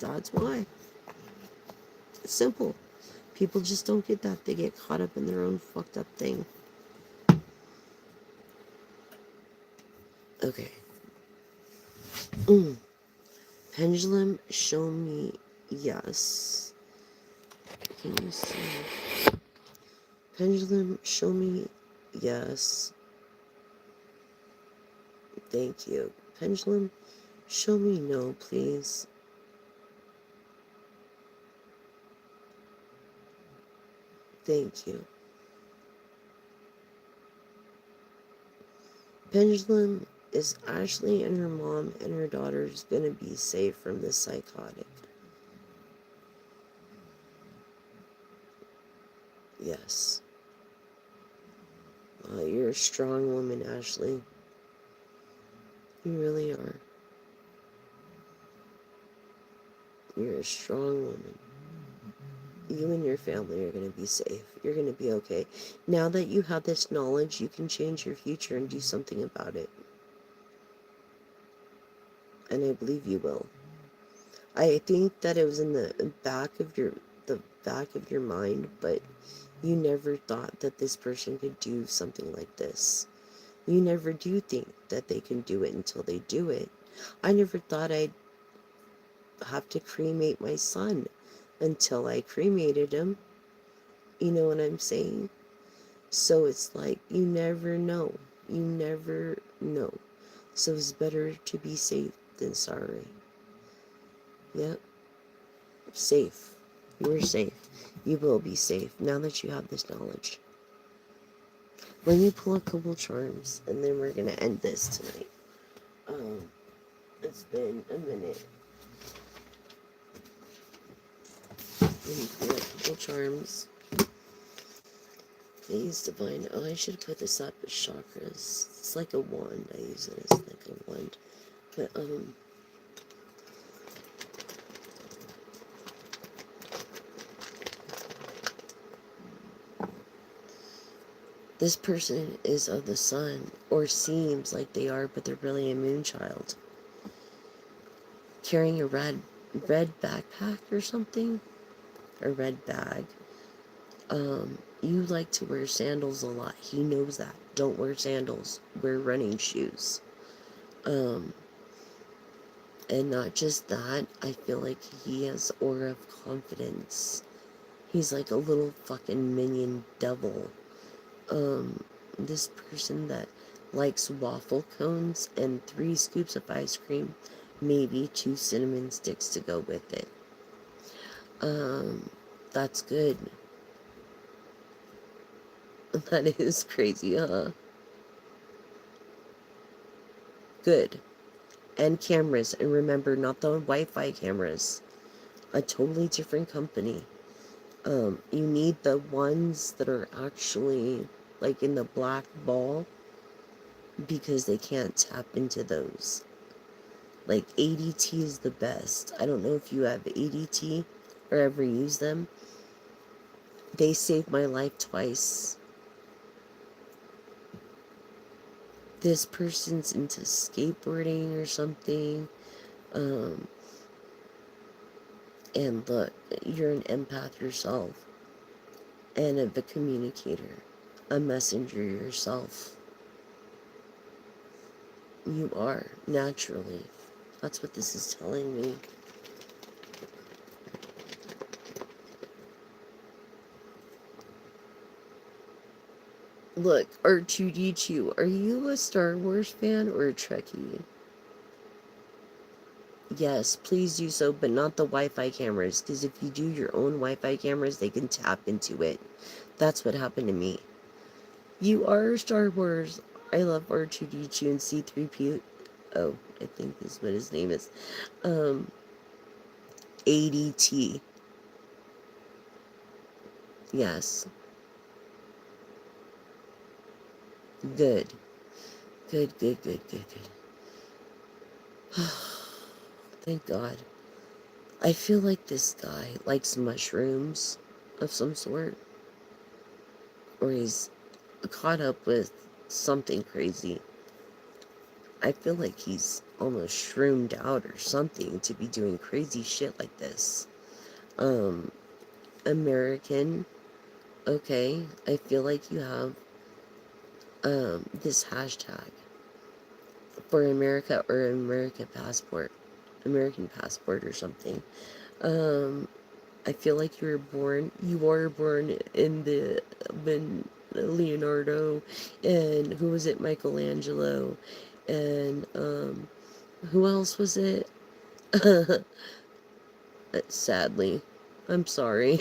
A: That's why. It's simple. People just don't get that. They get caught up in their own fucked up thing. Okay. Pendulum, show me yes. Can you see? Pendulum, show me yes. Thank you. Pendulum, show me no, please. Thank you. Pendulum, is Ashley and her mom and her daughters gonna be safe from this psychotic? Yes. You're a strong woman, Ashley. You really are. You're a strong woman. You and your family are going to be safe. You're going to be okay. Now that you have this knowledge, you can change your future and do something about it. And I believe you will. I think that it was in the back of your mind, but you never thought that this person could do something like this. You never do think that they can do it until they do it. I never thought I'd have to cremate my son until I cremated him. You know what I'm saying? So it's like, you never know. You never know. So it's better to be safe than sorry. Yep. Safe. You're safe. You will be safe now that you have this knowledge. Let me pull a couple charms and then we're going to end this tonight. Um, it's been a minute. Let me pull a couple charms. These divine. Oh, I should put this up as chakras. It's like a wand. I use it as like a wand. But, this person is of the sun, or seems like they are, but they're really a moon child. Carrying a red backpack or something, a red bag. You like to wear sandals a lot. He knows that. Don't wear sandals. Wear running shoes. And not just that, I feel like he has aura of confidence. He's like a little fucking minion devil. This person that likes waffle cones and 3 scoops of ice cream, maybe 2 cinnamon sticks to go with it. That's good. That is crazy, huh? Good. And cameras, and remember, not the Wi-Fi cameras. A totally different company. You need the ones that are actually like in the black ball, because they can't tap into those. Like ADT is the best. I don't know if you have ADT or ever use them. They saved my life twice. This person's into skateboarding or something. And look, you're an empath yourself, and a communicator, a messenger yourself. You are, naturally. That's what this is telling me. Look, R2D2, are you a Star Wars fan or a Trekkie? Yes, please do so, but not the Wi-Fi cameras, because if you do your own Wi-Fi cameras, they can tap into it. That's what happened to me. You are Star Wars. I love R2D2 and C3PO. Oh, I think this is what his name is. ADT. Yes. Good. Good, good, good, good, good. Thank God. I feel like this guy likes mushrooms of some sort, or he's caught up with something crazy. I feel like he's almost shroomed out or something to be doing crazy shit like this. American, okay, I feel like you have, this hashtag for America, or American passport or something. I feel like you are born in when Leonardo, and who was it, Michelangelo, and, who else was it? Sadly. I'm sorry.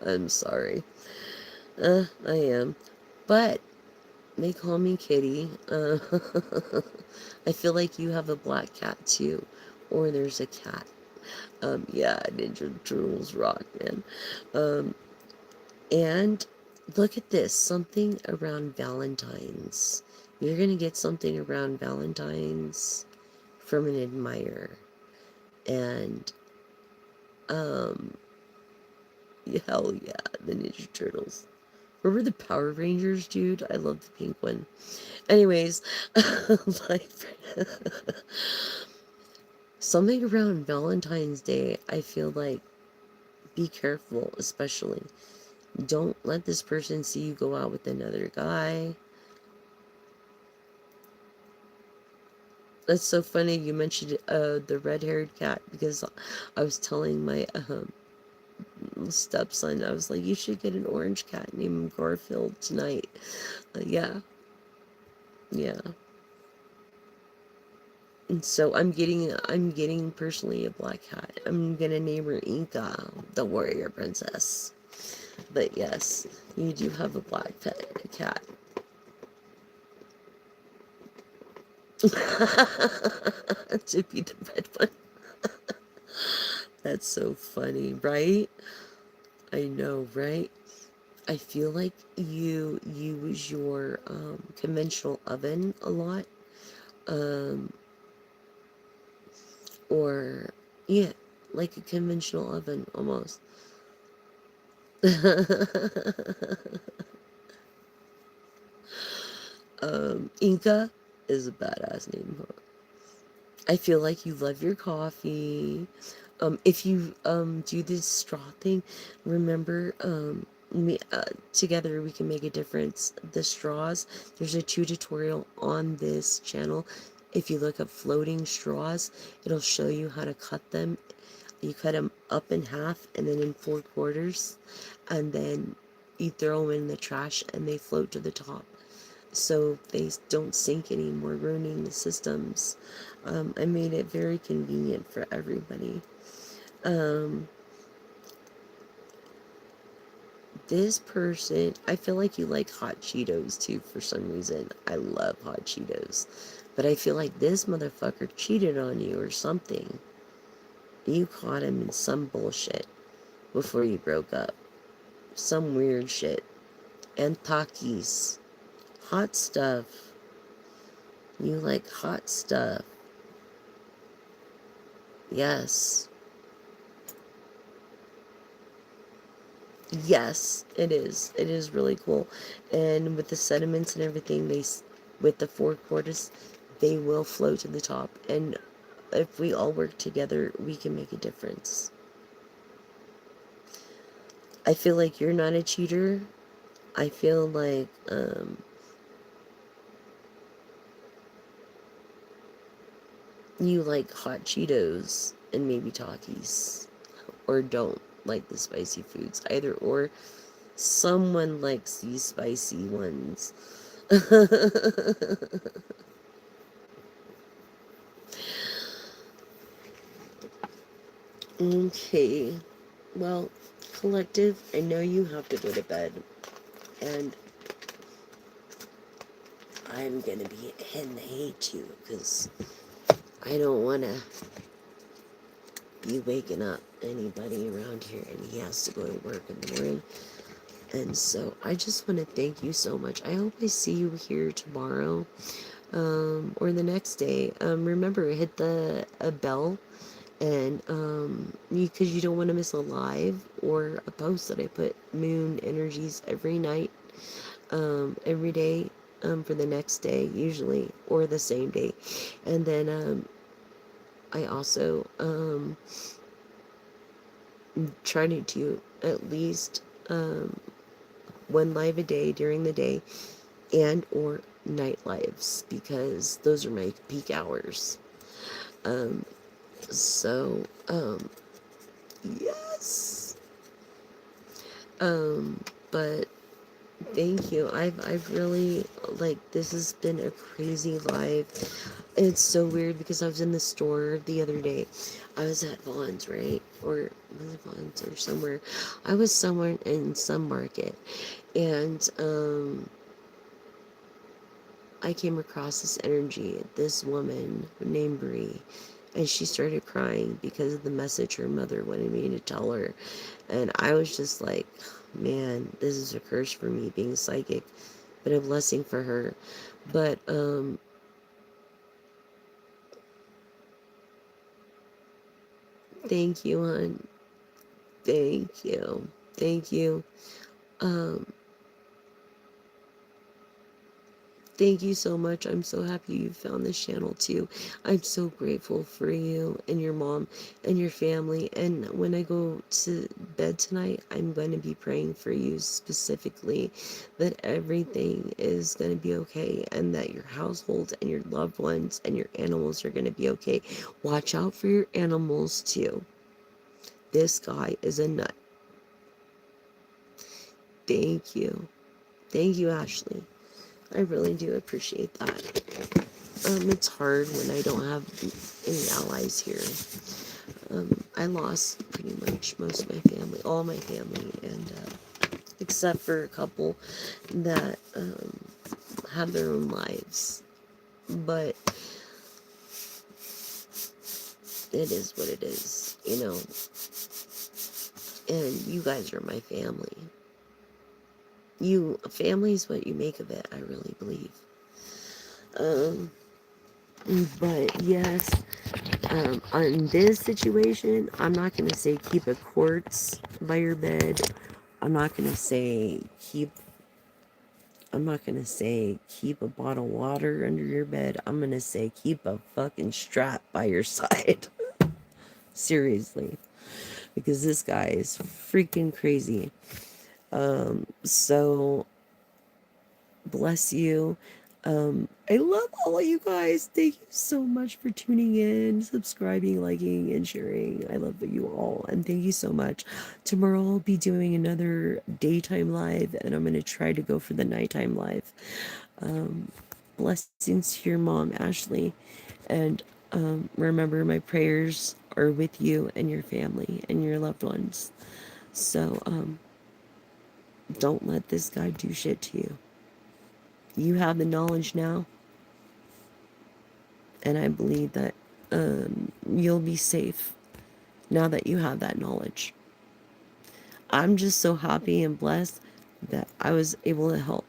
A: I'm sorry. I am. But they call me Kitty. I feel like you have a black cat too. Or there's a cat. Yeah, Ninja Turtles rock, man. Um, and look at this, something around Valentine's. You're gonna get something around Valentine's from an admirer. And, um, hell yeah, the Ninja Turtles. Remember the Power Rangers, dude? I love the pink one. Anyways, like, something around Valentine's Day, I feel like be careful, especially. Don't let this person see you go out with another guy. That's so funny you mentioned the red-haired cat, because I was telling my stepson, I was like, you should get an orange cat named Garfield tonight. Yeah, yeah. And so I'm getting personally a black cat. I'm gonna name her Inca, the warrior princess. But yes, you do have a black pet, a cat. To be the red one. That's so funny, right? I know, right? I feel like you use your conventional oven a lot. Um, or, yeah, like a conventional oven almost. Inca is a badass name, huh? I feel like you love your coffee. If you do this straw thing, remember together we can make a difference. The straws, there's a tutorial on this channel. If you look up floating straws, it'll show you how to cut them. You cut them up in half and then in 4/4, and then you throw them in the trash and they float to the top, so they don't sink anymore, ruining the systems. I made it very convenient for everybody. Um, this person, I feel like you like hot Cheetos too for some reason. I love hot Cheetos. But I feel like this motherfucker cheated on you or something. You caught him in some bullshit before you broke up. Some weird shit. And Takis. Hot stuff. You like hot stuff. Yes. Yes, it is. It is really cool. And with the sediments and everything, with the 4/4, they will float to the top. And if we all work together, we can make a difference. I feel like you're not a cheater. I feel like you like hot Cheetos and maybe Takis, or don't like the spicy foods either, or someone likes these spicy ones. Okay, well, collective, I know you have to go to bed, and I'm gonna be heading to hate you, because I don't want to be waking up anybody around here, and he has to go to work in the morning. And so I just want to thank you so much. I hope I see you here tomorrow, or the next day. Remember, hit the bell, and because you don't want to miss a live or a post that I put moon energies every night, every day, for the next day usually, or the same day. And then I also try to do at least one live a day during the day, and or night lives, because those are my peak hours. um so yes. But thank you. I've really, like, this has been a crazy live. It's so weird because I was in the store the other day. I was at Vaughn's, right? Or was it Vaughn's or somewhere? I was somewhere in some market, and I came across this energy, this woman named Bree, And she started crying because of the message her mother wanted me to tell her. And I was just like, man, this is a curse for me being psychic, but a blessing for her. But thank you, hon. Thank you. Thank you. Um, Thank you so much. I'm so happy you found this channel too. I'm so grateful for you and your mom and your family. And when I go to bed tonight, I'm going to be praying for you specifically that everything is going to be okay and that your household and your loved ones and your animals are going to be okay. Watch out for your animals too. This guy is a nut. Thank you. Thank you, Ashley. I really do appreciate that. It's hard when I don't have any allies here. I lost pretty much most of my family, all my family, and except for a couple that have their own lives. But it is what it is, you know. And you guys are my family. Family is what you make of it, I really believe. Um, but yes, on this situation, I'm not going to say keep a quartz by your bed. I'm not going to say I'm not going to say keep a bottle of water under your bed. I'm going to say keep a fucking strap by your side. Seriously. Because this guy is freaking crazy. So bless you. I love all of you guys. Thank you so much for tuning in, subscribing, liking, and sharing. I love you all, and thank you so much. Tomorrow I'll be doing another daytime live, and I'm going to try to go for the nighttime live. Blessings to your mom, Ashley, and remember my prayers are with you and your family and your loved ones. So don't let this guy do shit to you. You have the knowledge now, and I believe that you'll be safe now that you have that knowledge. I'm just so happy and blessed that I was able to help.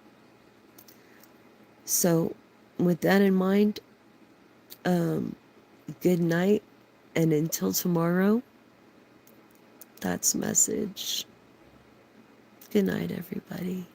A: So, with that in mind, good night, and until tomorrow, that's message. Good night, everybody.